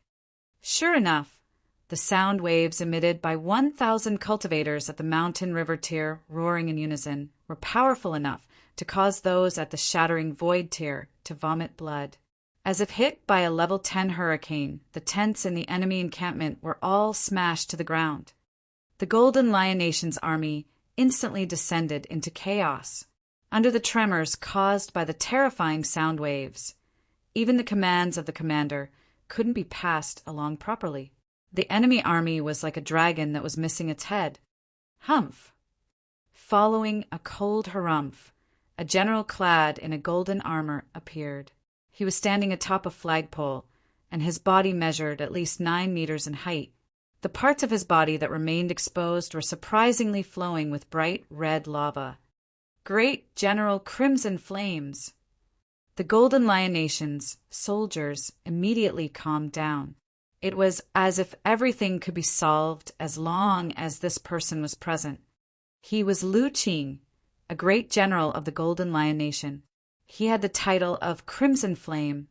Sure enough, the sound waves emitted by 1,000 cultivators at the mountain river tier roaring in unison were powerful enough to cause those at the shattering void tier to vomit blood. As if hit by a level 10 hurricane, the tents in the enemy encampment were all smashed to the ground. The Golden Lion Nation's army instantly descended into chaos. Under the tremors caused by the terrifying sound waves, even the commands of the commander couldn't be passed along properly. The enemy army was like a dragon that was missing its head. Humph! Following a cold harumph, a general clad in a golden armor appeared. He was standing atop a flagpole, and his body measured at least 9 meters in height. The parts of his body that remained exposed were surprisingly flowing with bright red lava. Great General Crimson Flames! The Golden Lion Nation's soldiers immediately calmed down. It was as if everything could be solved as long as this person was present. He was Lu Qing, a great general of the Golden Lion Nation. He had the title of Crimson Flame,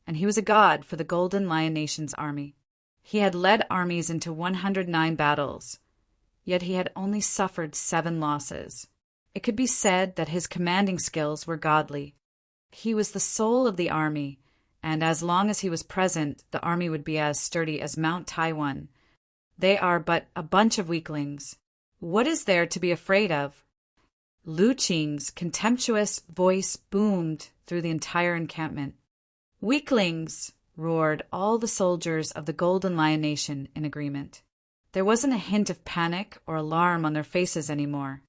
and he was a god for the Golden Lion Nation's army. He had led armies into 109 battles, yet he had only suffered 7 losses. It could be said that his commanding skills were godly. He was the soul of the army, and as long as he was present, the army would be as sturdy as Mount Taiwan. They are but a bunch of weaklings. What is there to be afraid of? Lu Qing's contemptuous voice boomed through the entire encampment. Weaklings! Roared all the soldiers of the Golden Lion Nation in agreement. There wasn't a hint of panic or alarm on their faces anymore.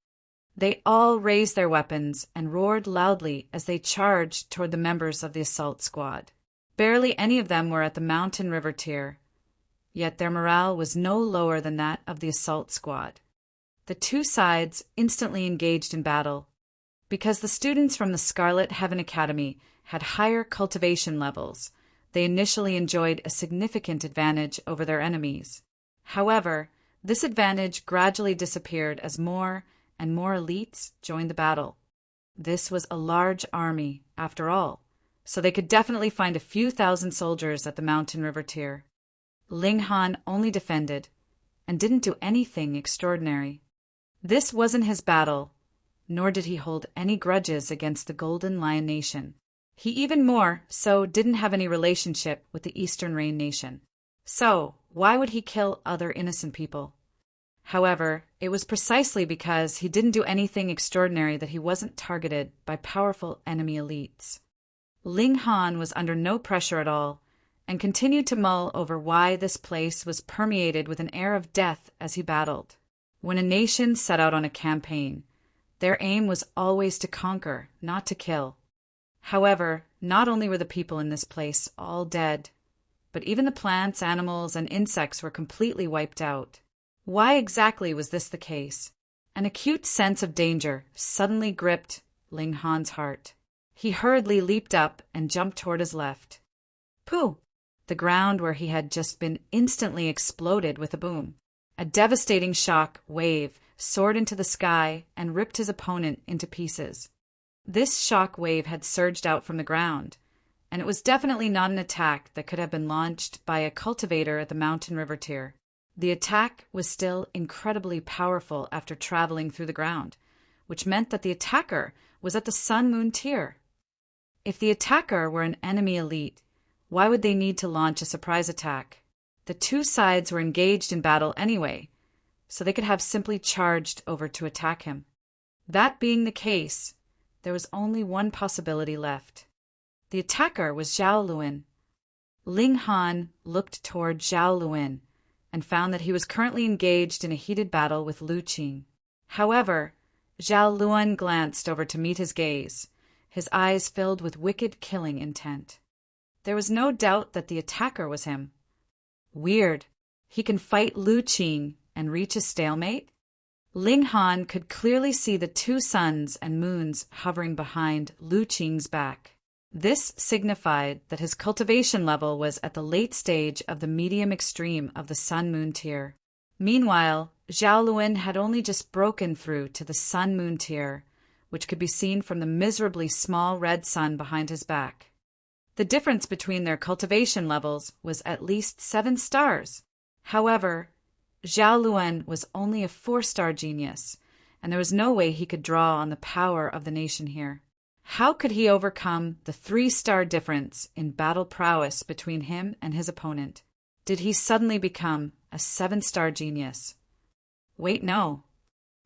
They all raised their weapons and roared loudly as they charged toward the members of the assault squad. Barely any of them were at the mountain river tier, yet their morale was no lower than that of the assault squad. The two sides instantly engaged in battle. Because the students from the Scarlet Heaven Academy had higher cultivation levels, they initially enjoyed a significant advantage over their enemies. However, this advantage gradually disappeared as more and more elites joined the battle. This was a large army, after all, so they could definitely find a few thousand soldiers at the mountain river tier. Ling Han only defended, and didn't do anything extraordinary. This wasn't his battle, nor did he hold any grudges against the Golden Lion Nation. He even more so didn't have any relationship with the Eastern Rain Nation. So, why would he kill other innocent people? However, it was precisely because he didn't do anything extraordinary that he wasn't targeted by powerful enemy elites. Ling Han was under no pressure at all, and continued to mull over why this place was permeated with an air of death as he battled. When a nation set out on a campaign, their aim was always to conquer, not to kill. However, not only were the people in this place all dead, but even the plants, animals, and insects were completely wiped out. Why exactly was this the case? An acute sense of danger suddenly gripped Ling Han's heart. He hurriedly leaped up and jumped toward his left. Pooh! the ground where he had just been instantly exploded with a boom. A devastating shock wave soared into the sky and ripped his opponent into pieces. This shock wave had surged out from the ground, and it was definitely not an attack that could have been launched by a cultivator at the mountain river tier. The attack was still incredibly powerful after traveling through the ground, which meant that the attacker was at the Sun-Moon tier. If the attacker were an enemy elite, why would they need to launch a surprise attack? The two sides were engaged in battle anyway, so they could have simply charged over to attack him. That being the case, there was only one possibility left. The attacker was Zhao Luan. Ling Han looked toward Zhao Luan and found that he was currently engaged in a heated battle with Lu Qing. However, Zhao Luan glanced over to meet his gaze, his eyes filled with wicked killing intent. There was no doubt that the attacker was him. Weird. He can fight Lu Qing and reach a stalemate? Ling Han could clearly see the two suns and moons hovering behind Lu Qing's back. This signified that his cultivation level was at the late stage of the medium extreme of the Sun-Moon tier. Meanwhile, Zhao Luan had only just broken through to the Sun-Moon tier, which could be seen from the miserably small red sun behind his back. The difference between their cultivation levels was at least 7 stars. However, Zhao Luan was only a 4-star genius, and there was no way he could draw on the power of the nation here. How could he overcome the 3-star difference in battle prowess between him and his opponent? Did he suddenly become a 7-star genius? Wait, no.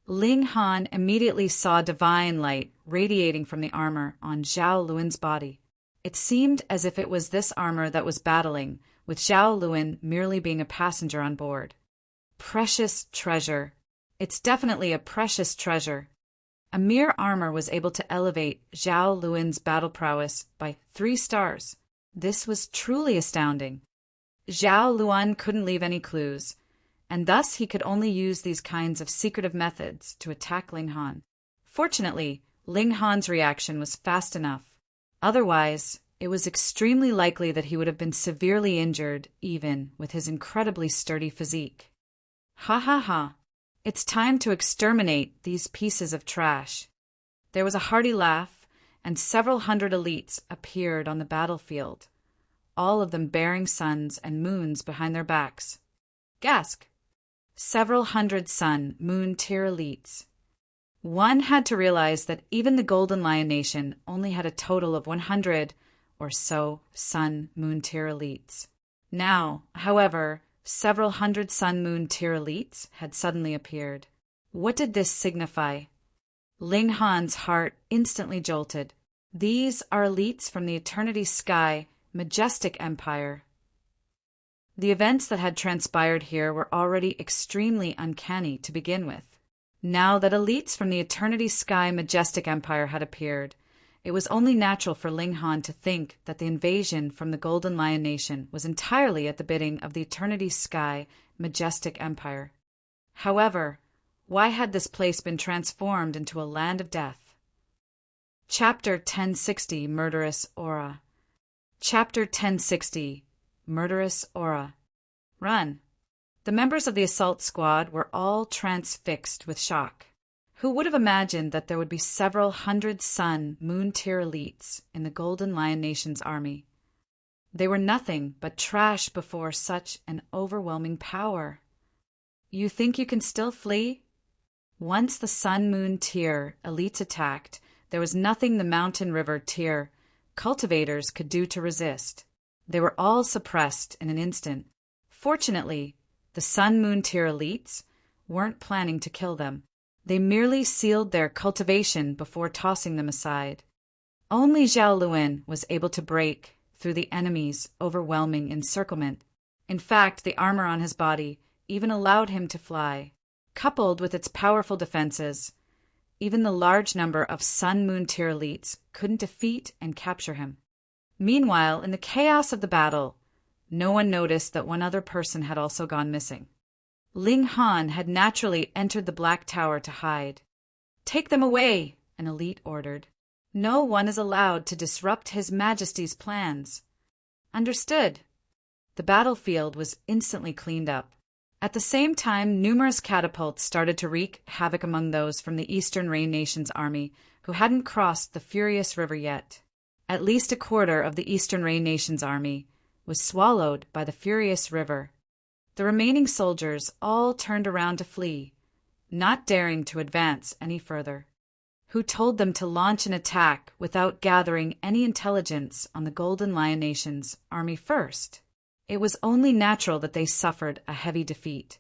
Ling Han immediately saw divine light radiating from the armor on Zhao Luan's body. It seemed as if it was this armor that was battling, with Zhao Luan merely being a passenger on board. Precious treasure. It's definitely a precious treasure. A mere armor was able to elevate Zhao Luan's battle prowess by 3 stars. This was truly astounding. Zhao Luan couldn't leave any clues, and thus he could only use these kinds of secretive methods to attack Ling Han. Fortunately, Ling Han's reaction was fast enough. Otherwise, it was extremely likely that he would have been severely injured, even with his incredibly sturdy physique. Ha ha ha. It's time to exterminate these pieces of trash. There was a hearty laugh, and several hundred elites appeared on the battlefield, all of them bearing suns and moons behind their backs. Gasp! Several hundred sun, moon tier elites. One had to realize that even the Golden Lion Nation only had a total of 100 or so sun, moon tier elites. Now, however, several hundred sun, moon tier elites had suddenly appeared. What did this signify? Ling Han's heart instantly jolted. These are elites from the Eternity Sky, Majestic Empire. The events that had transpired here were already extremely uncanny to begin with. Now that elites from the Eternity Sky, Majestic Empire had appeared, it was only natural for Ling Han to think that the invasion from the Golden Lion Nation was entirely at the bidding of the Eternity Sky, Majestic Empire. However, why had this place been transformed into a land of death? Chapter 1060, Murderous Aura. Chapter 1060, Murderous Aura. Run. The members of the assault squad were all transfixed with shock. Who would have imagined that there would be several hundred sun, moon tier elites in the Golden Lion Nation's army? They were nothing but trash before such an overwhelming power. You think you can still flee? Once the sun, moon tier elites attacked, there was nothing the mountain river tier cultivators could do to resist. They were all suppressed in an instant. Fortunately, the sun, moon tier elites weren't planning to kill them. They merely sealed their cultivation before tossing them aside. Only Zhao Luan was able to break through the enemy's overwhelming encirclement. In fact, the armor on his body even allowed him to fly. Coupled with its powerful defenses, even the large number of sun-moon tier elites couldn't defeat and capture him. Meanwhile, in the chaos of the battle, no one noticed that one other person had also gone missing. Ling Han had naturally entered the Black Tower to hide. "Take them away," an elite ordered. "No one is allowed to disrupt His Majesty's plans." "Understood." The battlefield was instantly cleaned up. At the same time, numerous catapults started to wreak havoc among those from the Eastern Rain Nation's army who hadn't crossed the furious river yet. At least a quarter of the Eastern Rain Nation's army was swallowed by the furious river. The remaining soldiers all turned around to flee, not daring to advance any further. Who told them to launch an attack without gathering any intelligence on the Golden Lion Nation's army first? It was only natural that they suffered a heavy defeat.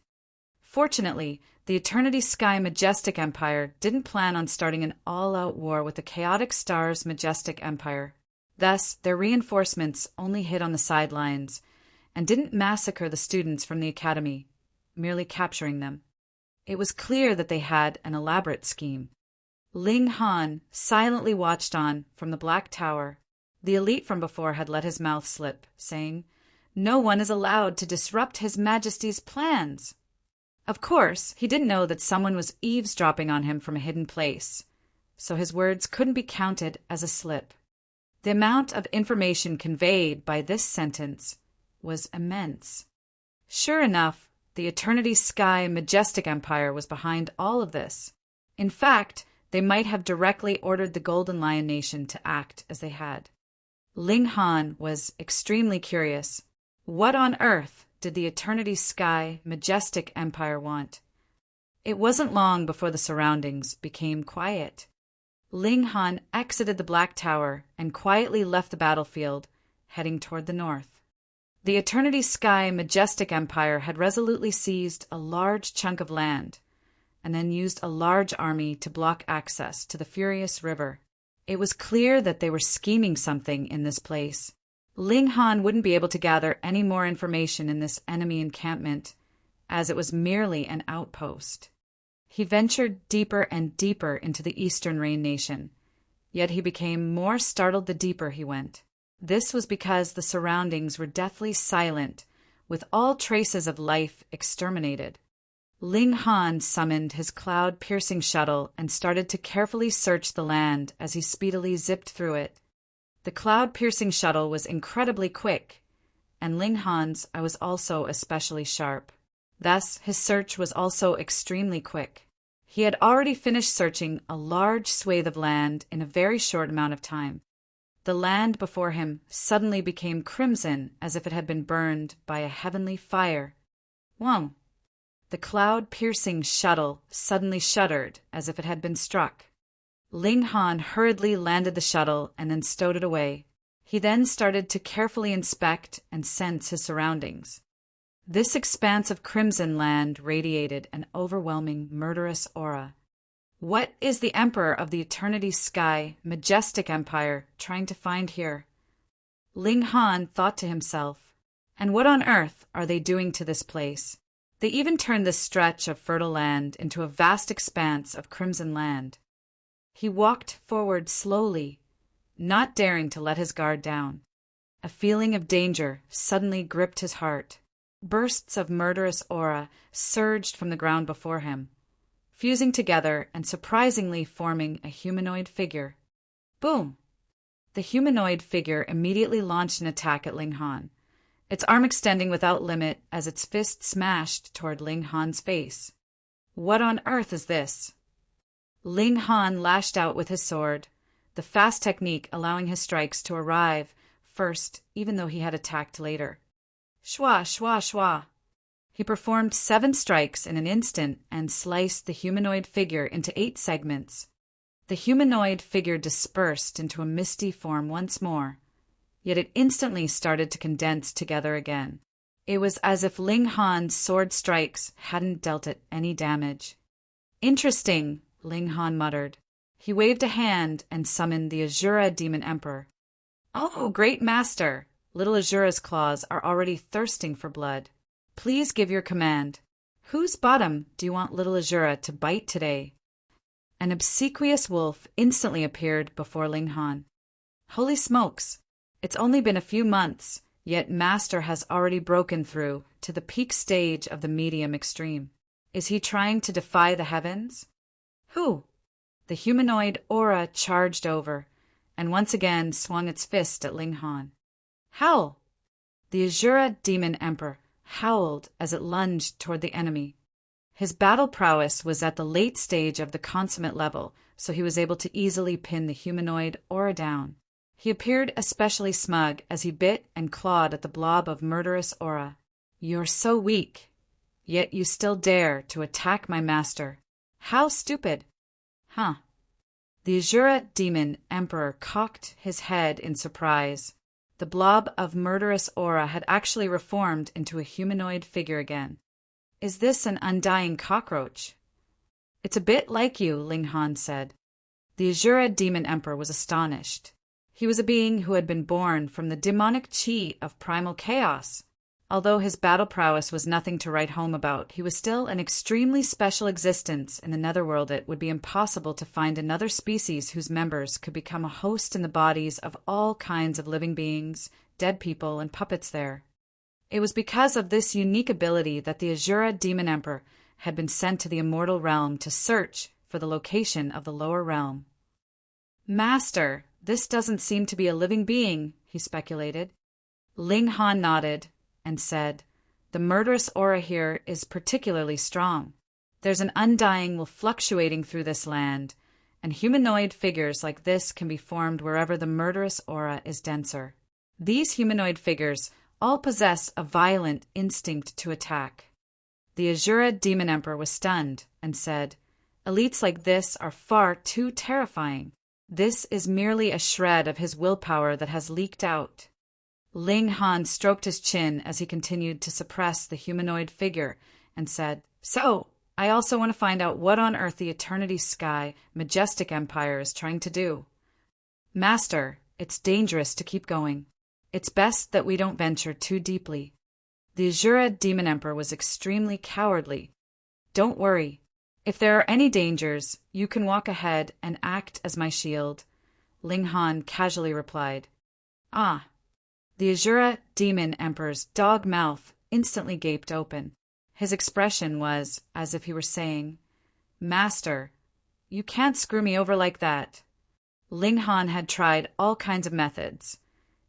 Fortunately, the Eternity Sky Majestic Empire didn't plan on starting an all-out war with the Chaotic Stars Majestic Empire. Thus, their reinforcements only hid on the sidelines and didn't massacre the students from the academy, merely capturing them. It was clear that they had an elaborate scheme. Ling Han silently watched on from the Black Tower. The elite from before had let his mouth slip, saying, "No one is allowed to disrupt His Majesty's plans." Of course, he didn't know that someone was eavesdropping on him from a hidden place, so his words couldn't be counted as a slip. The amount of information conveyed by this sentence was immense. Sure enough, the Eternity Sky Majestic Empire was behind all of this. In fact, they might have directly ordered the Golden Lion Nation to act as they had. Ling Han was extremely curious. What on earth did the Eternity Sky Majestic Empire want? It wasn't long before the surroundings became quiet. Ling Han exited the Black Tower and quietly left the battlefield, heading toward the north. The Eternity Sky Majestic Empire had resolutely seized a large chunk of land, and then used a large army to block access to the furious river. It was clear that they were scheming something in this place. Ling Han wouldn't be able to gather any more information in this enemy encampment, as it was merely an outpost. He ventured deeper and deeper into the Eastern Rain Nation, yet he became more startled the deeper he went. This was because the surroundings were deathly silent, with all traces of life exterminated. Ling Han summoned his cloud-piercing shuttle and started to carefully search the land as he speedily zipped through it. The cloud-piercing shuttle was incredibly quick, and Ling Han's eye was also especially sharp. Thus, his search was also extremely quick. He had already finished searching a large swathe of land in a very short amount of time. The land before him suddenly became crimson as if it had been burned by a heavenly fire. Whoa! The cloud-piercing shuttle suddenly shuddered as if it had been struck. Ling Han hurriedly landed the shuttle and then stowed it away. He then started to carefully inspect and sense his surroundings. This expanse of crimson land radiated an overwhelming, murderous aura. What is the Emperor of the Eternity Sky Majestic Empire trying to find here? Ling Han thought to himself, and what on earth are they doing to this place? They even turned this stretch of fertile land into a vast expanse of crimson land. He walked forward slowly, not daring to let his guard down. A feeling of danger suddenly gripped his heart. Bursts of murderous aura surged from the ground before him, fusing together and surprisingly forming a humanoid figure. Boom! The humanoid figure immediately launched an attack at Ling Han, its arm extending without limit as its fist smashed toward Ling Han's face. What on earth is this? Ling Han lashed out with his sword, the fast technique allowing his strikes to arrive first, even though he had attacked later. Shwa, shwa, shwa. He performed 7 strikes in an instant and sliced the humanoid figure into 8 segments. The humanoid figure dispersed into a misty form once more, yet it instantly started to condense together again. It was as if Ling Han's sword strikes hadn't dealt it any damage. Interesting, Ling Han muttered. He waved a hand and summoned the Azura Demon Emperor. Oh, great master! Little Azura's claws are already thirsting for blood. Please give your command. Whose bottom do you want little Azura to bite today? An obsequious wolf instantly appeared before Ling Han. Holy smokes! It's only been a few months, yet Master has already broken through to the peak stage of the medium extreme. Is he trying to defy the heavens? Who? The humanoid aura charged over, and once again swung its fist at Ling Han. Howl! The The Azura Demon Emperor howled as it lunged toward the enemy. His battle prowess was at the late stage of the consummate level, so he was able to easily pin the humanoid aura down. He appeared especially smug as he bit and clawed at the blob of murderous aura. "You're so weak, yet you still dare to attack my master. How stupid!" Huh. The Azura Demon Emperor cocked his head in surprise. The blob of murderous aura had actually reformed into a humanoid figure again. "Is this an undying cockroach?" "It's a bit like you," Ling Han said. The Azura Demon Emperor was astonished. He was a being who had been born from the demonic chi of primal chaos. Although his battle prowess was nothing to write home about, he was still an extremely special existence in the netherworld. It would be impossible to find another species whose members could become a host in the bodies of all kinds of living beings, dead people, and puppets there. It was because of this unique ability that the Azura Demon Emperor had been sent to the immortal realm to search for the location of the lower realm. "Master, this doesn't seem to be a living being," he speculated. Ling Han nodded and said, "The murderous aura here is particularly strong. There's an undying will fluctuating through this land, and humanoid figures like this can be formed wherever the murderous aura is denser. These humanoid figures all possess a violent instinct to attack." The Azura Demon Emperor was stunned and said, "Elites like this are far too terrifying. This is merely a shred of his willpower that has leaked out." Ling Han stroked his chin as he continued to suppress the humanoid figure and said, "So, I also want to find out what on earth the Eternity Sky Majestic Empire is trying to do. Master, it's dangerous to keep going. It's best that we don't venture too deeply." The Azura Demon Emperor was extremely cowardly. "Don't worry. If there are any dangers, you can walk ahead and act as my shield," Ling Han casually replied. "Ah." The Azura Demon Emperor's dog mouth instantly gaped open. His expression was as if he were saying, "Master, you can't screw me over like that." Ling Han had tried all kinds of methods,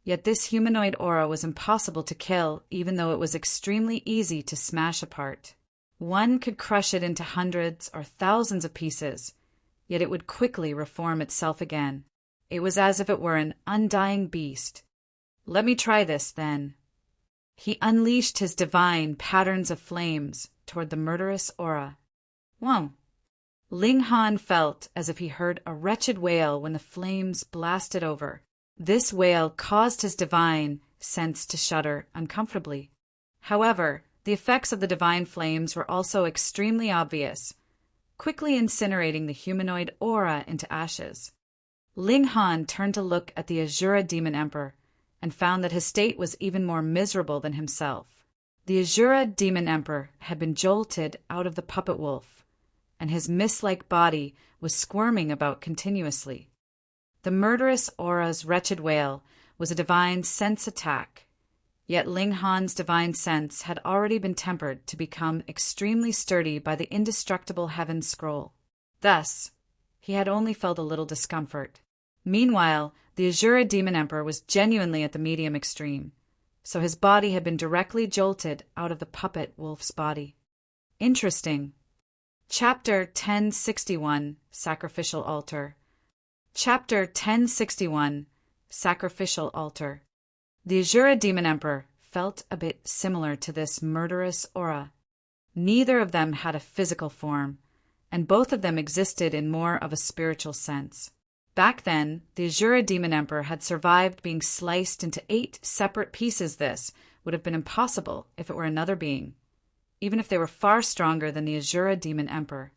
yet this humanoid aura was impossible to kill, even though it was extremely easy to smash apart. One could crush it into hundreds or thousands of pieces, yet it would quickly reform itself again. It was as if it were an undying beast. "Let me try this, then." He unleashed his divine patterns of flames toward the murderous aura. Whoa! Ling Han felt as if he heard a wretched wail when the flames blasted over. This wail caused his divine sense to shudder uncomfortably. However, the effects of the divine flames were also extremely obvious, quickly incinerating the humanoid aura into ashes. Ling Han turned to look at the Azura Demon Emperor and found that his state was even more miserable than himself. The Azura Demon Emperor had been jolted out of the puppet wolf, and his mist-like body was squirming about continuously. The murderous aura's wretched wail was a divine sense attack, yet Ling Han's divine sense had already been tempered to become extremely sturdy by the indestructible heaven scroll. Thus, he had only felt a little discomfort. Meanwhile, the Azura Demon Emperor was genuinely at the medium extreme, so his body had been directly jolted out of the puppet wolf's body. Interesting. Chapter 1061, Sacrificial Altar. Chapter 1061, Sacrificial Altar. The Azura Demon Emperor felt a bit similar to this murderous aura. Neither of them had a physical form, and both of them existed in more of a spiritual sense. Back then, the Azura Demon Emperor had survived being sliced into 8 separate pieces. This would have been impossible if it were another being, even if they were far stronger than the Azura Demon Emperor.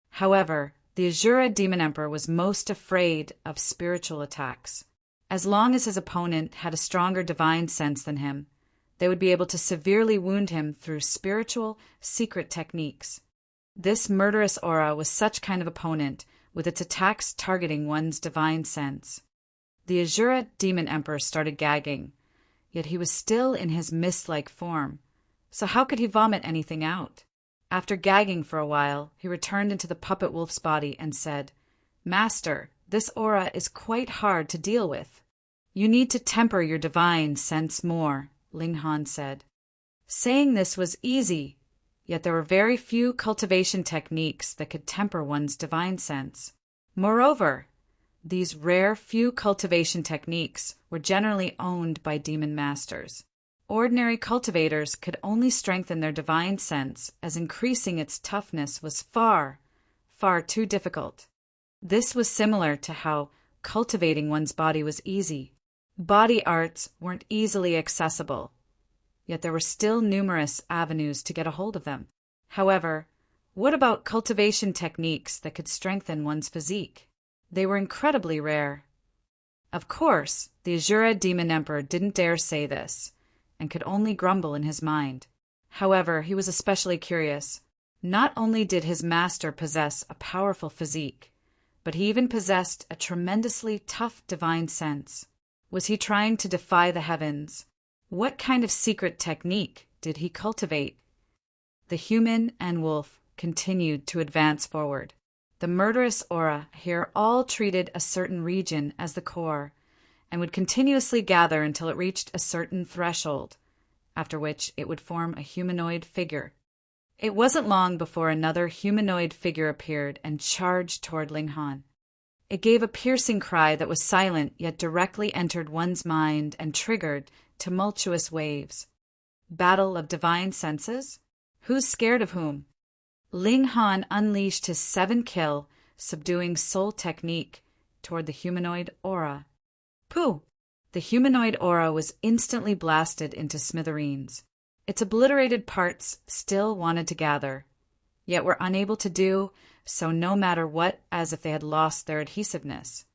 However, the Azura Demon Emperor was most afraid of spiritual attacks. As long as his opponent had a stronger divine sense than him, they would be able to severely wound him through spiritual, secret techniques. This murderous aura was such kind of opponent, with its attacks targeting one's divine sense. The Azura Demon Emperor started gagging, yet he was still in his mist-like form, so how could he vomit anything out? After gagging for a while, he returned into the puppet wolf's body and said, "Master, this aura is quite hard to deal with. You need to temper your divine sense more," Ling Han said. Saying this was easy, yet there were very few cultivation techniques that could temper one's divine sense. Moreover, these rare few cultivation techniques were generally owned by demon masters. Ordinary cultivators could only strengthen their divine sense, as increasing its toughness was far, far too difficult. This was similar to how cultivating one's body was easy. Body arts weren't easily accessible, yet there were still numerous avenues to get a hold of them. However, what about cultivation techniques that could strengthen one's physique? They were incredibly rare. Of course, the Azura Demon Emperor didn't dare say this, and could only grumble in his mind. However, he was especially curious. Not only did his master possess a powerful physique, but he even possessed a tremendously tough divine sense. Was he trying to defy the heavens? What kind of secret technique did he cultivate? The human and wolf continued to advance forward. The murderous aura here all treated a certain region as the core, and would continuously gather until it reached a certain threshold, after which it would form a humanoid figure. It wasn't long before another humanoid figure appeared and charged toward Ling Han. It gave a piercing cry that was silent yet directly entered one's mind and triggered tumultuous waves. Battle of divine senses? Who's scared of whom? Ling Han unleashed his 7-kill, subduing soul technique toward the humanoid aura. Pooh! The humanoid aura was instantly blasted into smithereens. Its obliterated parts still wanted to gather, yet were unable to do so no matter what, as if they had lost their adhesiveness.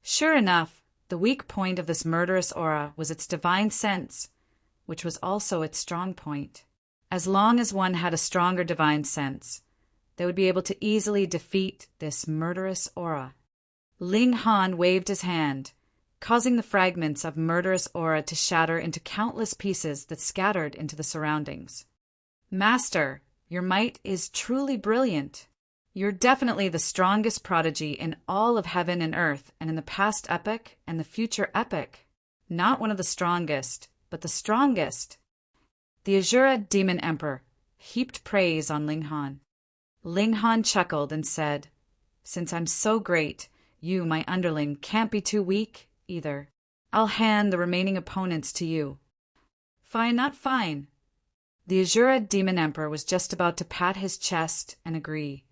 Sure enough, the weak point of this murderous aura was its divine sense, which was also its strong point. As long as one had a stronger divine sense, they would be able to easily defeat this murderous aura. Ling Han waved his hand, causing the fragments of murderous aura to shatter into countless pieces that scattered into the surroundings. Master, your might is truly brilliant. You're definitely the strongest prodigy in all of heaven and earth, and in the past epoch and the future epoch. Not one of the strongest, but the strongest. The Azura Demon Emperor heaped praise on Ling Han. Ling Han chuckled and said, "Since I'm so great, you, my underling, can't be too weak either. I'll hand the remaining opponents to you." Fine, not fine. The Azura Demon Emperor was just about to pat his chest and agree,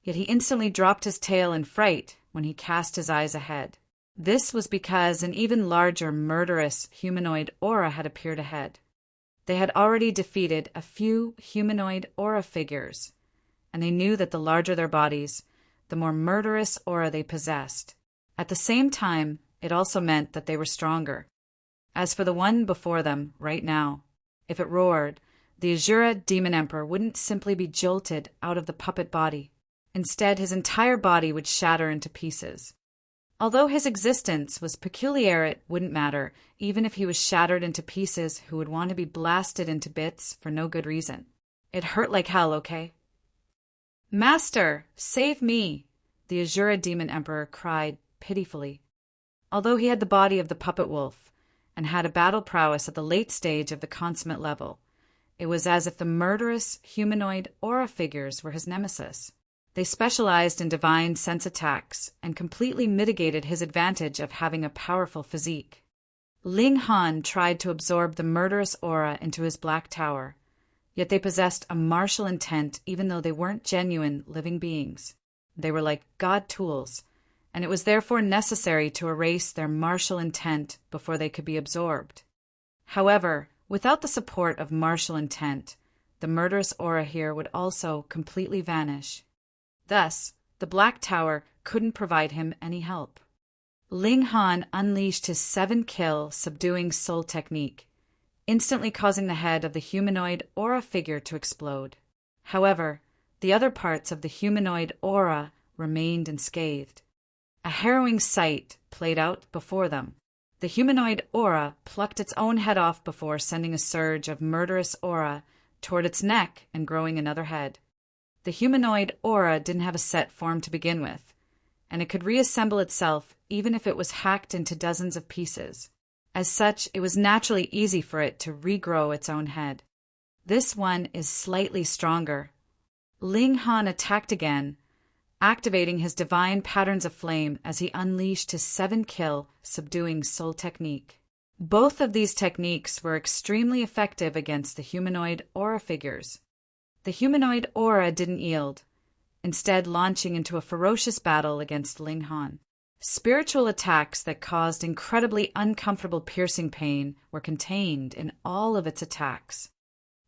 yet he instantly dropped his tail in fright when he cast his eyes ahead. This was because an even larger murderous humanoid aura had appeared ahead. They had already defeated a few humanoid aura figures, and they knew that the larger their bodies, the more murderous aura they possessed. At the same time, it also meant that they were stronger. As for the one before them, right now, if it roared, the Azura Demon Emperor wouldn't simply be jolted out of the puppet body. Instead, his entire body would shatter into pieces. Although his existence was peculiar, it wouldn't matter, even if he was shattered into pieces who would want to be blasted into bits for no good reason. It hurt like hell, okay? "Master, save me!" the Azura Demon Emperor cried pitifully. Although he had the body of the puppet wolf, and had a battle prowess at the late stage of the consummate level, it was as if the murderous humanoid aura figures were his nemesis. They specialized in divine sense attacks and completely mitigated his advantage of having a powerful physique. Ling Han tried to absorb the murderous aura into his black tower, yet they possessed a martial intent even though they weren't genuine living beings. They were like god tools, and it was therefore necessary to erase their martial intent before they could be absorbed. However, without the support of martial intent, the murderous aura here would also completely vanish. Thus, the Black Tower couldn't provide him any help. Ling Han unleashed his 7-kill subduing soul technique, instantly causing the head of the humanoid aura figure to explode. However, the other parts of the humanoid aura remained unscathed. A harrowing sight played out before them. The humanoid aura plucked its own head off before sending a surge of murderous aura toward its neck and growing another head. The humanoid aura didn't have a set form to begin with, and it could reassemble itself even if it was hacked into dozens of pieces. As such, it was naturally easy for it to regrow its own head. This one is slightly stronger. Ling Han attacked again, activating his divine patterns of flame as he unleashed his 7-kill subduing soul technique. Both of these techniques were extremely effective against the humanoid aura figures. The humanoid aura didn't yield, instead launching into a ferocious battle against Ling Han. Spiritual attacks that caused incredibly uncomfortable piercing pain were contained in all of its attacks.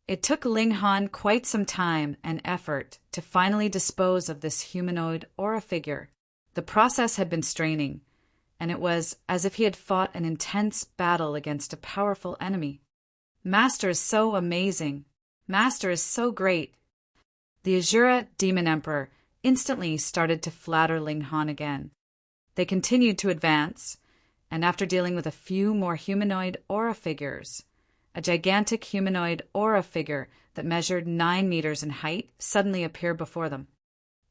It took Ling Han quite some time and effort to finally dispose of this humanoid aura figure. The process had been straining, and it was as if he had fought an intense battle against a powerful enemy. Master is so amazing. Master is so great. The Azura Demon Emperor instantly started to flatter Ling Han again. They continued to advance, and after dealing with a few more humanoid aura figures, a gigantic humanoid aura figure that measured 9 meters in height suddenly appeared before them.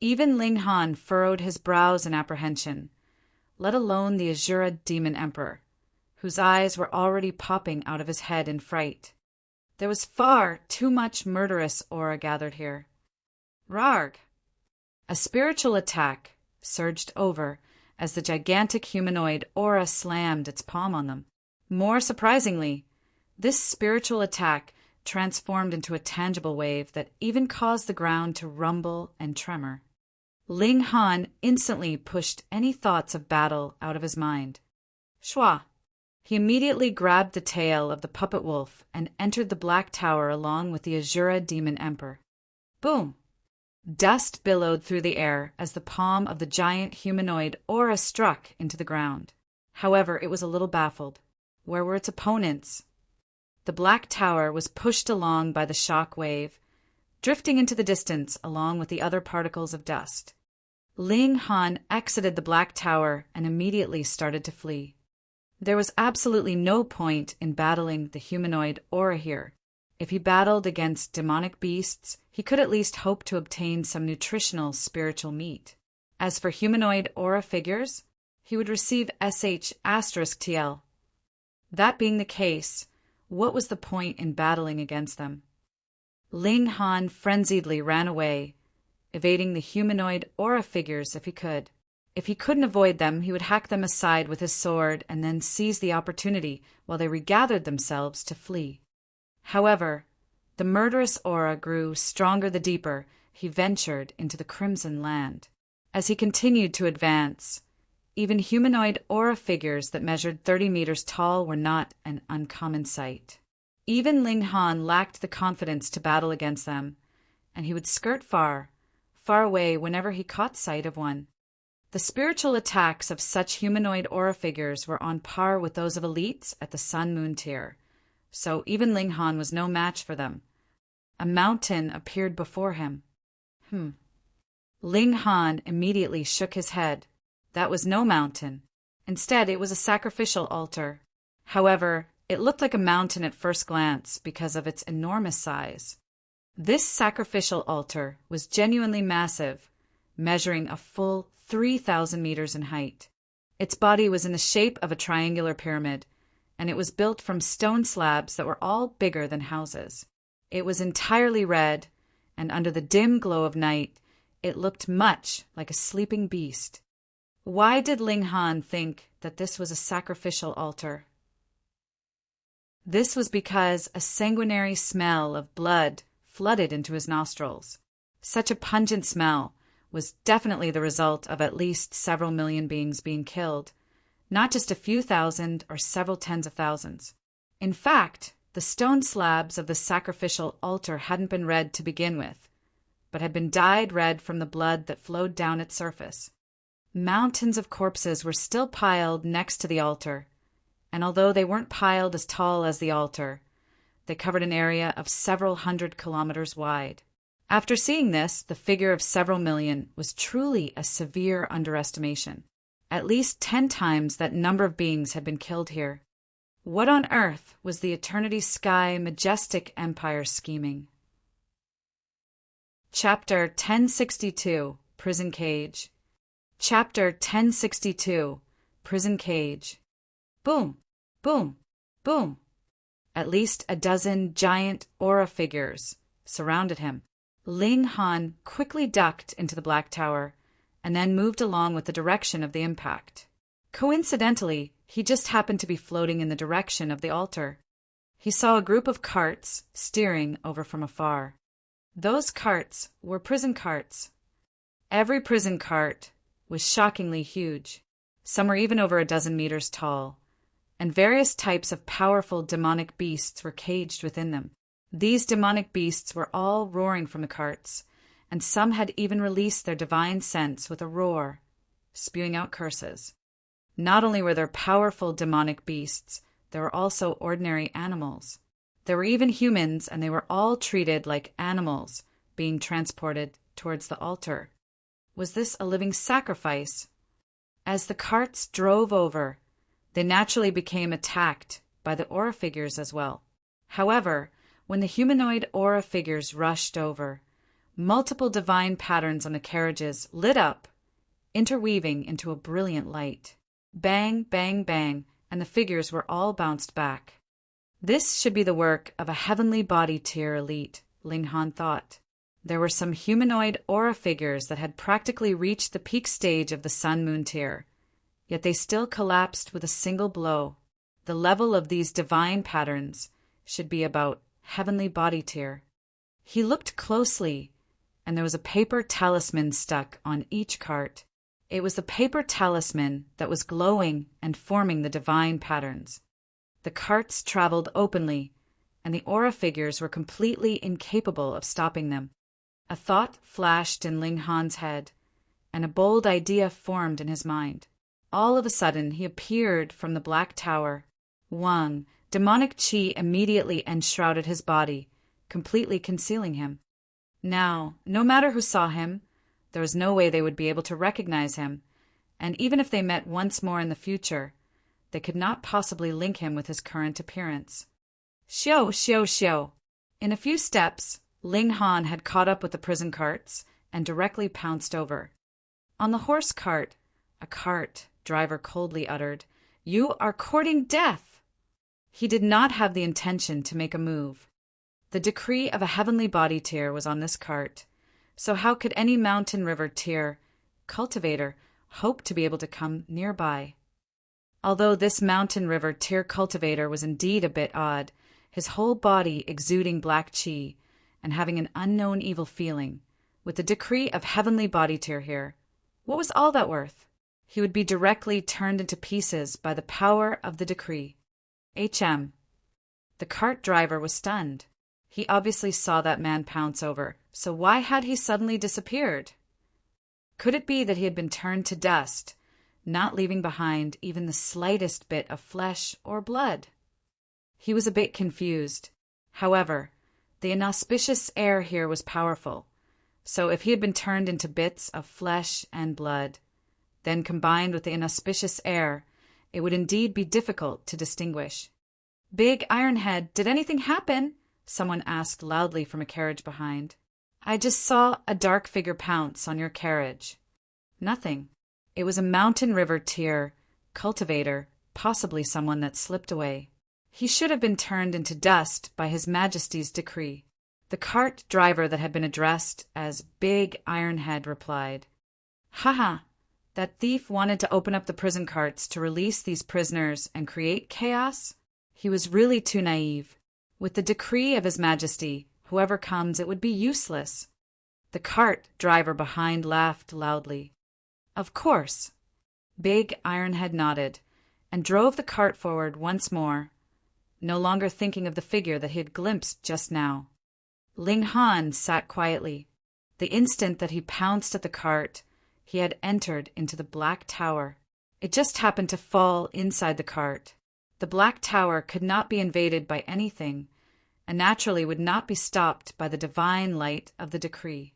Even Ling Han furrowed his brows in apprehension, let alone the Azura Demon Emperor, whose eyes were already popping out of his head in fright. There was far too much murderous aura gathered here. Rarg! A spiritual attack surged over as the gigantic humanoid aura slammed its palm on them. More surprisingly, this spiritual attack transformed into a tangible wave that even caused the ground to rumble and tremor. Ling Han instantly pushed any thoughts of battle out of his mind. Shua! He immediately grabbed the tail of the puppet wolf and entered the Black Tower along with the Azura Demon Emperor. Boom! Dust billowed through the air as the palm of the giant humanoid aura struck into the ground. However, it was a little baffled. Where were its opponents? The Black Tower was pushed along by the shock wave, drifting into the distance along with the other particles of dust. Ling Han exited the Black Tower and immediately started to flee. There was absolutely no point in battling the humanoid aura here. If he battled against demonic beasts, he could at least hope to obtain some nutritional spiritual meat. As for humanoid aura figures, he would receive SH*TL. That being the case, what was the point in battling against them? Ling Han frenziedly ran away, evading the humanoid aura figures if he could. If he couldn't avoid them, he would hack them aside with his sword and then seize the opportunity while they regathered themselves to flee. However, the murderous aura grew stronger the deeper he ventured into the Crimson Land. As he continued to advance, even humanoid aura figures that measured 30 meters tall were not an uncommon sight. Even Ling Han lacked the confidence to battle against them, and he would skirt far, far away whenever he caught sight of one. The spiritual attacks of such humanoid aura figures were on par with those of elites at the Sun-Moon tier, so even Ling Han was no match for them. A mountain appeared before him. Ling Han immediately shook his head. That was no mountain. Instead, it was a sacrificial altar. However, it looked like a mountain at first glance because of its enormous size. This sacrificial altar was genuinely massive, measuring a full 3,000 meters in height. Its body was in the shape of a triangular pyramid, and it was built from stone slabs that were all bigger than houses. It was entirely red, and under the dim glow of night, it looked much like a sleeping beast. Why did Ling Han think that this was a sacrificial altar? This was because a sanguinary smell of blood flooded into his nostrils. Such a pungent smell was definitely the result of at least several million beings being killed, not just a few thousand or several tens of thousands. In fact, the stone slabs of the sacrificial altar hadn't been red to begin with, but had been dyed red from the blood that flowed down its surface. Mountains of corpses were still piled next to the altar, and although they weren't piled as tall as the altar, they covered an area of several 100 kilometers wide. After seeing this, the figure of several million was truly a severe underestimation. At least 10 times that number of beings had been killed here. What on earth was the Eternity Sky Majestic Empire scheming? Chapter 1062, Prison Cage. Chapter 1062, Prison Cage. Boom, boom. Boom! At least a dozen giant aura figures surrounded him. Ling Han quickly ducked into the Black Tower and then moved along with the direction of the impact. Coincidentally, he just happened to be floating in the direction of the altar. He saw a group of carts steering over from afar. Those carts were prison carts. Every prison cart was shockingly huge. Some were even over a dozen meters tall, and various types of powerful demonic beasts were caged within them. These demonic beasts were all roaring from the carts, and some had even released their divine sense with a roar, spewing out curses. Not only were there powerful demonic beasts, there were also ordinary animals. There were even humans, and they were all treated like animals being transported towards the altar. Was this a living sacrifice? As the carts drove over, they naturally became attacked by the aura figures as well. However, when the humanoid aura figures rushed over, multiple divine patterns on the carriages lit up, interweaving into a brilliant light. Bang, bang, bang, and the figures were all bounced back. This should be the work of a heavenly body tier elite, Ling Han thought. There were some humanoid aura figures that had practically reached the peak stage of the Sun-Moon tier, yet they still collapsed with a single blow. The level of these divine patterns should be about heavenly body tier. He looked closely, and there was a paper talisman stuck on each cart. It was the paper talisman that was glowing and forming the divine patterns. The carts traveled openly, and the aura figures were completely incapable of stopping them. A thought flashed in Ling Han's head, and a bold idea formed in his mind. All of a sudden, he appeared from the Black Tower. Wang, demonic qi immediately enshrouded his body, completely concealing him. Now, no matter who saw him, there was no way they would be able to recognize him, and even if they met once more in the future, they could not possibly link him with his current appearance. Xiao, xiao, xiao. In a few steps, Ling Han had caught up with the prison carts and directly pounced over. On the horse cart, a cart driver coldly uttered, "You are courting death!" He did not have the intention to make a move. The decree of a heavenly body tier was on this cart, so how could any mountain river tier cultivator hope to be able to come nearby? Although this mountain river tier cultivator was indeed a bit odd, his whole body exuding black qi and having an unknown evil feeling, with the decree of heavenly body tier here, what was all that worth? He would be directly turned into pieces by the power of the decree. The cart driver was stunned. He obviously saw that man pounce over, so why had he suddenly disappeared? Could it be that he had been turned to dust, not leaving behind even the slightest bit of flesh or blood? He was a bit confused. However, the inauspicious air here was powerful, so if he had been turned into bits of flesh and blood, then combined with the inauspicious air, it would indeed be difficult to distinguish. "Big Ironhead, did anything happen?" someone asked loudly from a carriage behind. "I just saw a dark figure pounce on your carriage." Nothing. It was a mountain river tier cultivator, possibly someone that slipped away. He should have been turned into dust by His Majesty's decree. The cart driver that had been addressed as Big Ironhead replied, "Haha, that thief wanted to open up the prison carts to release these prisoners and create chaos? He was really too naive. With the decree of His Majesty, whoever comes, it would be useless." The cart driver behind laughed loudly. "Of course." Big Ironhead nodded and drove the cart forward once more, no longer thinking of the figure that he had glimpsed just now. Ling Han sat quietly. The instant that he pounced at the cart, he had entered into the Black Tower. It just happened to fall inside the cart. The Black Tower could not be invaded by anything, and naturally would not be stopped by the divine light of the decree.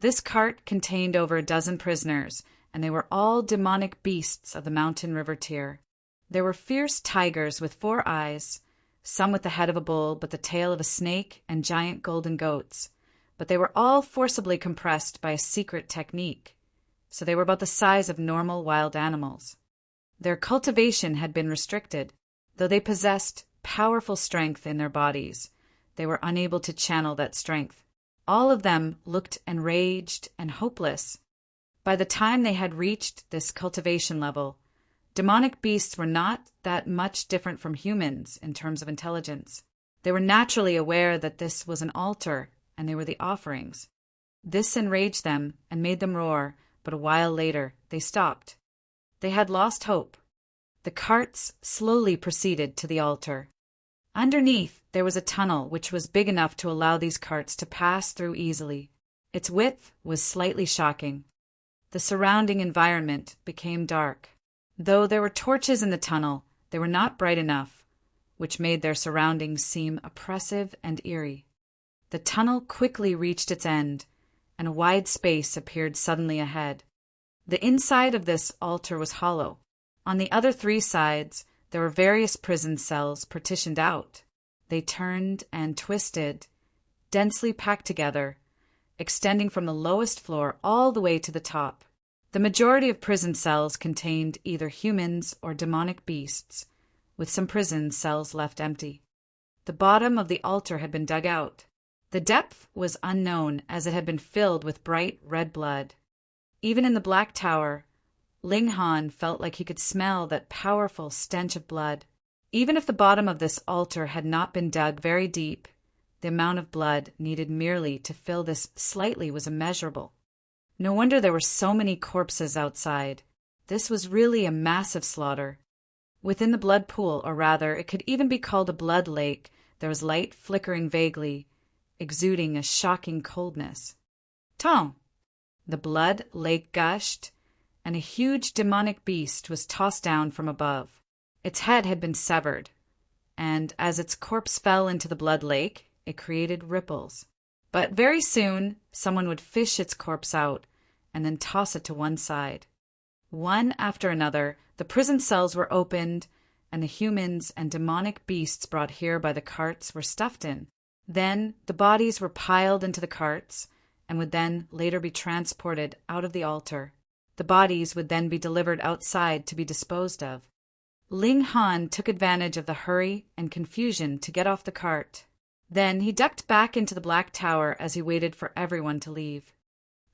This cart contained over a dozen prisoners, and they were all demonic beasts of the mountain river tier. There were fierce tigers with 4 eyes, some with the head of a bull but the tail of a snake, and giant golden goats, but they were all forcibly compressed by a secret technique, so they were about the size of normal wild animals. Their cultivation had been restricted, though they possessed powerful strength in their bodies. They were unable to channel that strength. All of them looked enraged and hopeless. By the time they had reached this cultivation level, demonic beasts were not that much different from humans in terms of intelligence. They were naturally aware that this was an altar and they were the offerings. This enraged them and made them roar, but a while later they stopped. They had lost hope. The carts slowly proceeded to the altar. Underneath there was a tunnel which was big enough to allow these carts to pass through easily. Its width was slightly shocking. The surrounding environment became dark. Though there were torches in the tunnel, they were not bright enough, which made their surroundings seem oppressive and eerie. The tunnel quickly reached its end, and a wide space appeared suddenly ahead. The inside of this altar was hollow. On the other three sides, there were various prison cells partitioned out. They turned and twisted, densely packed together, extending from the lowest floor all the way to the top. The majority of prison cells contained either humans or demonic beasts, with some prison cells left empty. The bottom of the altar had been dug out. The depth was unknown, as it had been filled with bright red blood. Even in the Black Tower, Ling Han felt like he could smell that powerful stench of blood. Even if the bottom of this altar had not been dug very deep, the amount of blood needed merely to fill this slightly was immeasurable. No wonder there were so many corpses outside. This was really a massive slaughter. Within the blood pool, or rather, it could even be called a blood lake, there was light flickering vaguely, exuding a shocking coldness. Tant! The blood lake gushed, and a huge demonic beast was tossed down from above. Its head had been severed, and as its corpse fell into the blood lake, it created ripples. But very soon, someone would fish its corpse out and then toss it to one side. One after another, the prison cells were opened, and the humans and demonic beasts brought here by the carts were stuffed in. Then the bodies were piled into the carts and would then later be transported out of the altar. The bodies would then be delivered outside to be disposed of. Ling Han took advantage of the hurry and confusion to get off the cart. Then he ducked back into the Black Tower as he waited for everyone to leave.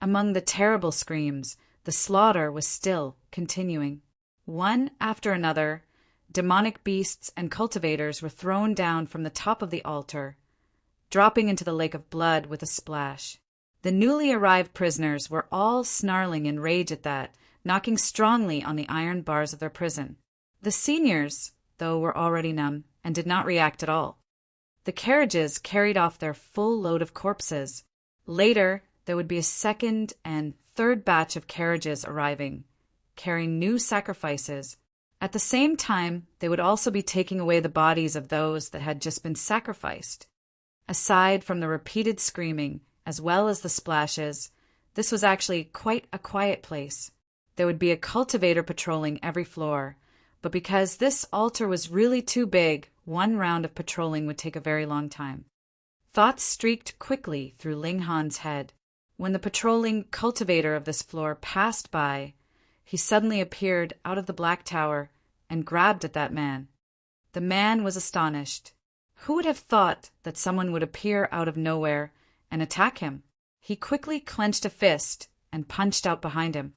Among the terrible screams, the slaughter was still continuing. One after another, demonic beasts and cultivators were thrown down from the top of the altar, dropping into the lake of blood with a splash. The newly arrived prisoners were all snarling in rage at that, knocking strongly on the iron bars of their prison. The seniors, though, were already numb and did not react at all. The carriages carried off their full load of corpses. Later, there would be a second and third batch of carriages arriving, carrying new sacrifices. At the same time, they would also be taking away the bodies of those that had just been sacrificed. Aside from the repeated screaming, as well as the splashes, this was actually quite a quiet place. There would be a cultivator patrolling every floor, but because this altar was really too big, one round of patrolling would take a very long time. Thoughts streaked quickly through Ling Han's head. When the patrolling cultivator of this floor passed by, he suddenly appeared out of the Black Tower and grabbed at that man. The man was astonished. Who would have thought that someone would appear out of nowhere and attack him? He quickly clenched a fist and punched out behind him.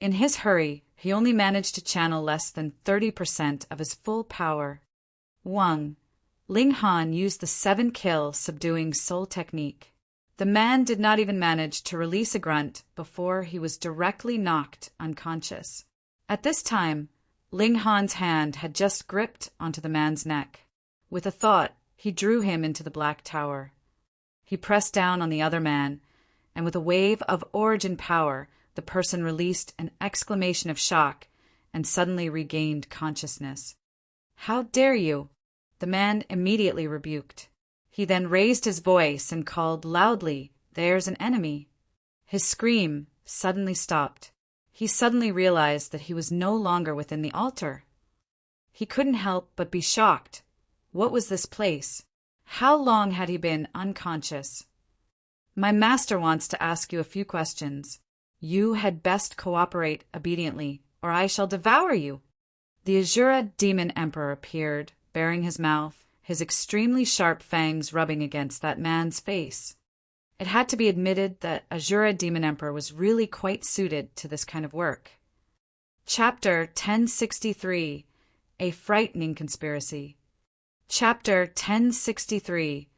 In his hurry, he only managed to channel less than 30% of his full power. Ling Han used the 7-kill subduing soul technique. The man did not even manage to release a grunt before he was directly knocked unconscious. At this time, Ling Han's hand had just gripped onto the man's neck. With a thought, he drew him into the Black Tower. He pressed down on the other man, and with a wave of origin power, the person released an exclamation of shock and suddenly regained consciousness. "How dare you?" The man immediately rebuked. He then raised his voice and called loudly, "There's an enemy." His scream suddenly stopped. He suddenly realized that he was no longer within the altar. He couldn't help but be shocked. What was this place? How long had he been unconscious? "My master wants to ask you a few questions. You had best cooperate obediently, or I shall devour you." The Azura Demon Emperor appeared, baring his mouth his extremely sharp fangs rubbing against that man's face. It had to be admitted that Azura Demon Emperor was really quite suited to this kind of work. Chapter 1063, A Frightening Conspiracy. Chapter 1063,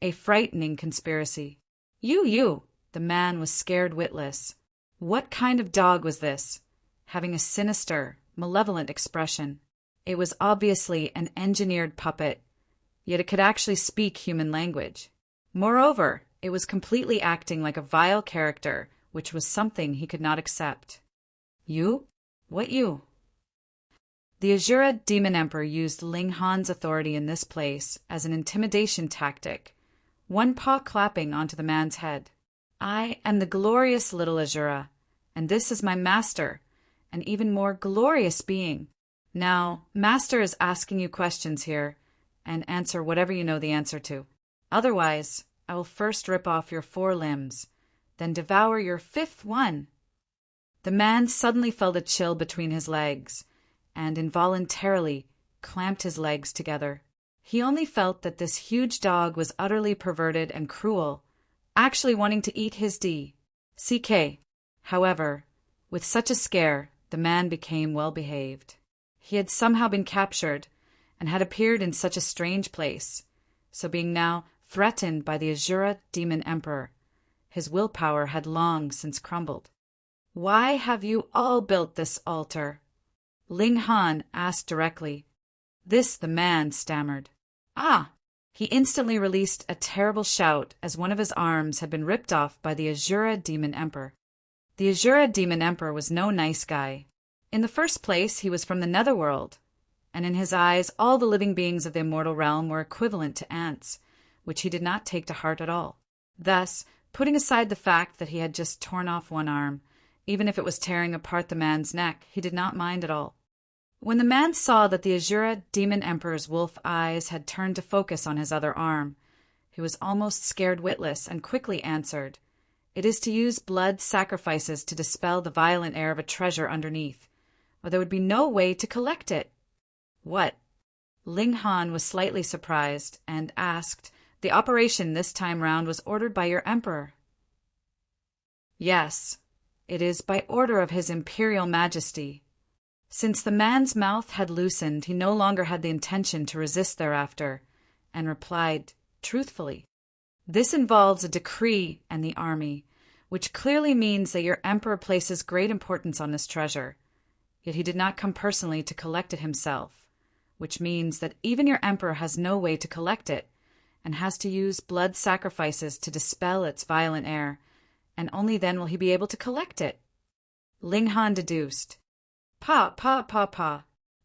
A Frightening Conspiracy. You! The man was scared witless. What kind of dog was this, having a sinister, malevolent expression? It was obviously an engineered puppet, yet it could actually speak human language. Moreover, it was completely acting like a vile character, which was something he could not accept. You? What you? The Azura Demon Emperor used Ling Han's authority in this place as an intimidation tactic, one paw clapping onto the man's head. I am the glorious little Azura, and this is my master, an even more glorious being. Now, master is asking you questions here, and answer whatever you know the answer to. Otherwise, I will first rip off your 4 limbs, then devour your 5th one. The man suddenly felt a chill between his legs, and involuntarily clamped his legs together. He only felt that this huge dog was utterly perverted and cruel, actually wanting to eat his CK. However, with such a scare, the man became well behaved. He had somehow been captured, and had appeared in such a strange place, so being now threatened by the Azura Demon Emperor, his willpower had long since crumbled. Why have you all built this altar? Ling Han asked directly. This the man stammered. Ah! He instantly released a terrible shout as one of his arms had been ripped off by the Azura Demon Emperor. The Azura Demon Emperor was no nice guy. In the first place, he was from the Netherworld, and in his eyes all the living beings of the immortal realm were equivalent to ants, which he did not take to heart at all. Thus, putting aside the fact that he had just torn off one arm, even if it was tearing apart the man's neck, he did not mind at all. When the man saw that the Azura Demon Emperor's wolf eyes had turned to focus on his other arm, he was almost scared witless and quickly answered, "It is to use blood sacrifices to dispel the violent air of a treasure underneath, or there would be no way to collect it." What? Ling Han was slightly surprised and asked, "The operation this time round was ordered by your emperor?" "Yes, it is by order of His Imperial Majesty." Since the man's mouth had loosened, he no longer had the intention to resist thereafter, and replied truthfully, "This involves a decree and the army, which clearly means that your emperor places great importance on this treasure. Yet he did not come personally to collect it himself, which means that even your emperor has no way to collect it, and has to use blood sacrifices to dispel its violent air, and only then will he be able to collect it." Ling Han deduced. Pa.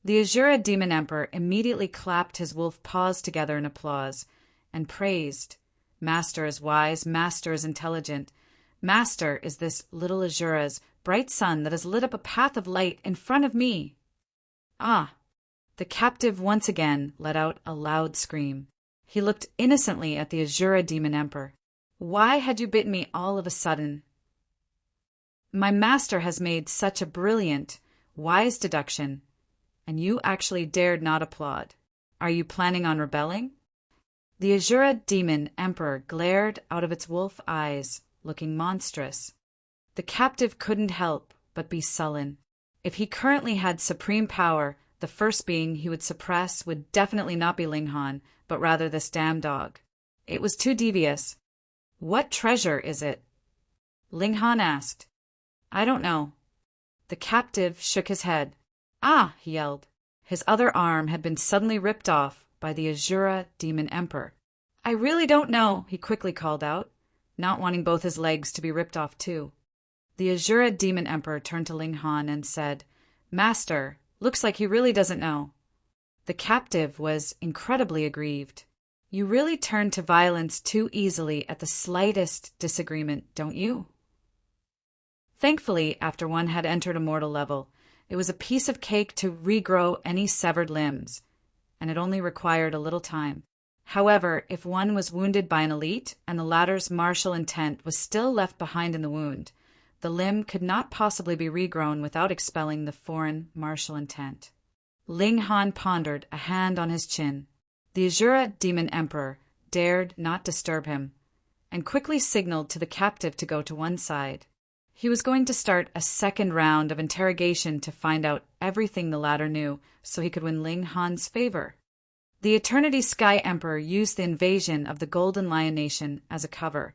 The Azura Demon Emperor immediately clapped his wolf paws together in applause, and praised. Master is wise, master is intelligent. Master is this little Azura's bright sun that has lit up a path of light in front of me. Ah! The captive once again let out a loud scream. He looked innocently at the Azura Demon Emperor. Why had you bitten me all of a sudden? My master has made such a brilliant, wise deduction, and you actually dared not applaud. Are you planning on rebelling? The Azura Demon Emperor glared out of its wolf eyes, looking monstrous. The captive couldn't help but be sullen. If he currently had supreme power, the first being he would suppress would definitely not be Ling Han, but rather this damn dog. It was too devious. What treasure is it? Ling Han asked. I don't know. The captive shook his head. Ah, he yelled. His other arm had been suddenly ripped off by the Azura Demon Emperor. I really don't know, he quickly called out, not wanting both his legs to be ripped off too. The Azura Demon Emperor turned to Ling Han and said, Master, looks like he really doesn't know. The captive was incredibly aggrieved. You really turn to violence too easily at the slightest disagreement, don't you? Thankfully, after one had entered immortal level, it was a piece of cake to regrow any severed limbs, and it only required a little time. However, if one was wounded by an elite and the latter's martial intent was still left behind in the wound, the limb could not possibly be regrown without expelling the foreign martial intent. Ling Han pondered, a hand on his chin. The Azura demon emperor dared not disturb him, and quickly signaled to the captive to go to one side. He was going to start a second round of interrogation to find out everything the latter knew so he could win Ling Han's favor. The Eternity Sky Emperor used the invasion of the Golden Lion Nation as a cover,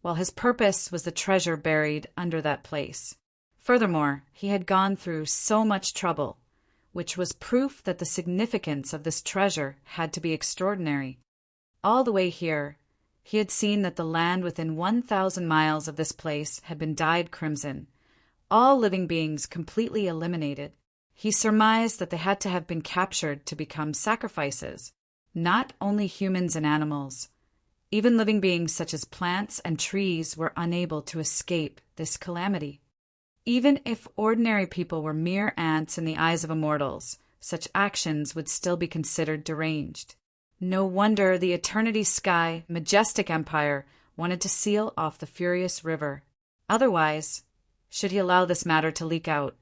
while his purpose was the treasure buried under that place. Furthermore, he had gone through so much trouble, which was proof that the significance of this treasure had to be extraordinary. All the way here, he had seen that the land within 1,000 miles of this place had been dyed crimson, all living beings completely eliminated. He surmised that they had to have been captured to become sacrifices, not only humans and animals. Even living beings such as plants and trees were unable to escape this calamity. Even if ordinary people were mere ants in the eyes of immortals, such actions would still be considered deranged. No wonder the Eternity Sky Majestic Empire wanted to seal off the furious river. Otherwise, should he allow this matter to leak out,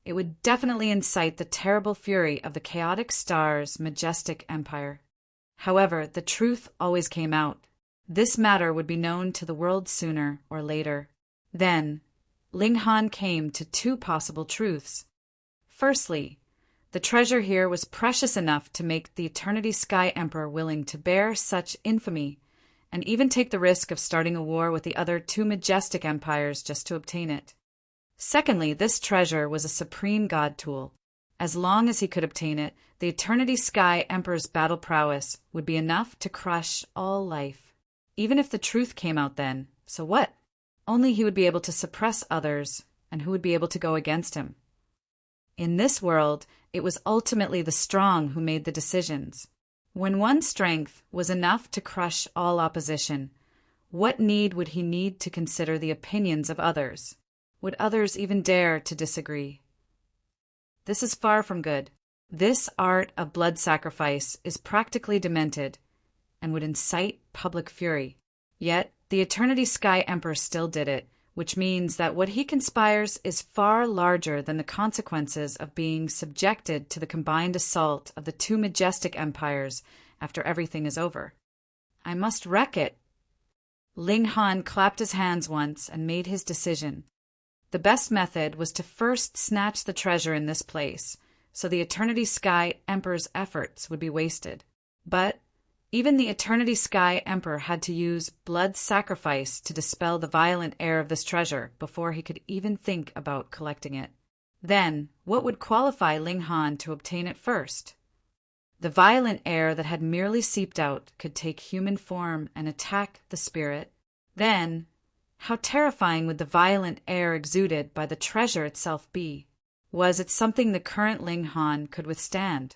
it would definitely incite the terrible fury of the chaotic stars' majestic empire. However, the truth always came out. This matter would be known to the world sooner or later. Then, Ling Han came to two possible truths. Firstly, the treasure here was precious enough to make the Eternity Sky Emperor willing to bear such infamy, and even take the risk of starting a war with the other two majestic empires just to obtain it. Secondly, this treasure was a supreme god tool. As long as he could obtain it, the Eternity Sky Emperor's battle prowess would be enough to crush all life. Even if the truth came out then, so what? Only he would be able to suppress others, and who would be able to go against him? In this world, it was ultimately the strong who made the decisions. When one strength was enough to crush all opposition, what need would he need to consider the opinions of others? Would others even dare to disagree? This is far from good. This art of blood sacrifice is practically demented and would incite public fury. Yet, the Eternity Sky Emperor still did it, which means that what he conspires is far larger than the consequences of being subjected to the combined assault of the two majestic empires after everything is over. I must wreck it. Ling Han clapped his hands once and made his decision. The best method was to first snatch the treasure in this place, so the Eternity Sky Emperor's efforts would be wasted. But even the Eternity Sky Emperor had to use blood sacrifice to dispel the violent air of this treasure before he could even think about collecting it. Then, what would qualify Ling Han to obtain it first? The violent air that had merely seeped out could take human form and attack the spirit. Then, how terrifying would the violent air exuded by the treasure itself be? Was it something the current Ling Han could withstand?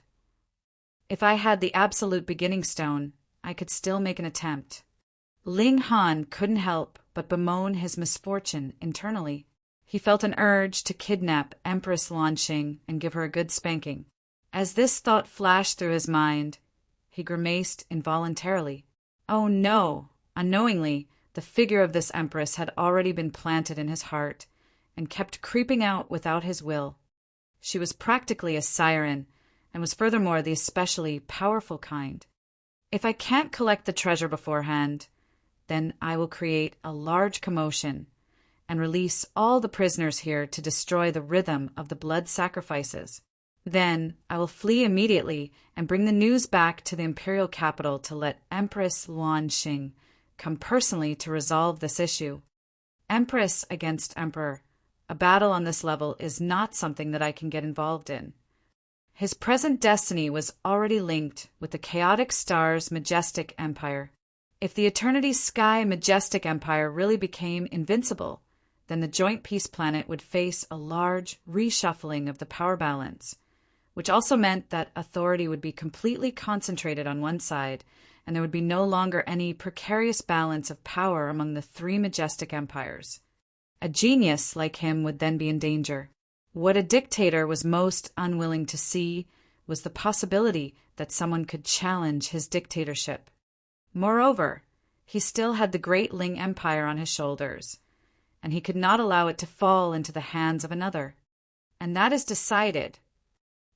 If I had the absolute beginning stone, I could still make an attempt. Ling Han couldn't help but bemoan his misfortune internally. He felt an urge to kidnap Empress Lanxing and give her a good spanking. As this thought flashed through his mind, he grimaced involuntarily. Oh no! Unknowingly, the figure of this empress had already been planted in his heart and kept creeping out without his will. She was practically a siren, and was furthermore the especially powerful kind. If I can't collect the treasure beforehand, then I will create a large commotion and release all the prisoners here to destroy the rhythm of the blood sacrifices. Then I will flee immediately and bring the news back to the imperial capital to let Empress Lanxing come personally to resolve this issue. Empress against Emperor. A battle on this level is not something that I can get involved in. His present destiny was already linked with the chaotic star's majestic empire. If the Eternity Sky Majestic Empire really became invincible, then the joint peace planet would face a large reshuffling of the power balance, which also meant that authority would be completely concentrated on one side, and there would be no longer any precarious balance of power among the three majestic empires. A genius like him would then be in danger. What a dictator was most unwilling to see was the possibility that someone could challenge his dictatorship. Moreover, he still had the great Ling Empire on his shoulders, and he could not allow it to fall into the hands of another. And that is decided.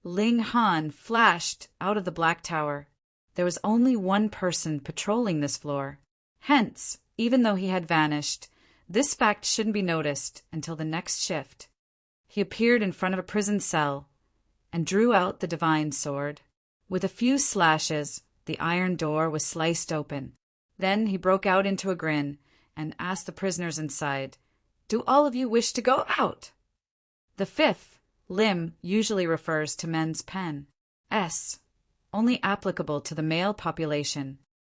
Ling Han flashed out of the Black Tower. There was only one person patrolling this floor. Hence, even though he had vanished, this fact shouldn't be noticed until the next shift. He appeared in front of a prison cell and drew out the divine sword. With a few slashes, the iron door was sliced open. Then he broke out into a grin and asked the prisoners inside, "Do all of you wish to go out?" The fifth, limb, usually refers to men's pen. S, only applicable to the male population.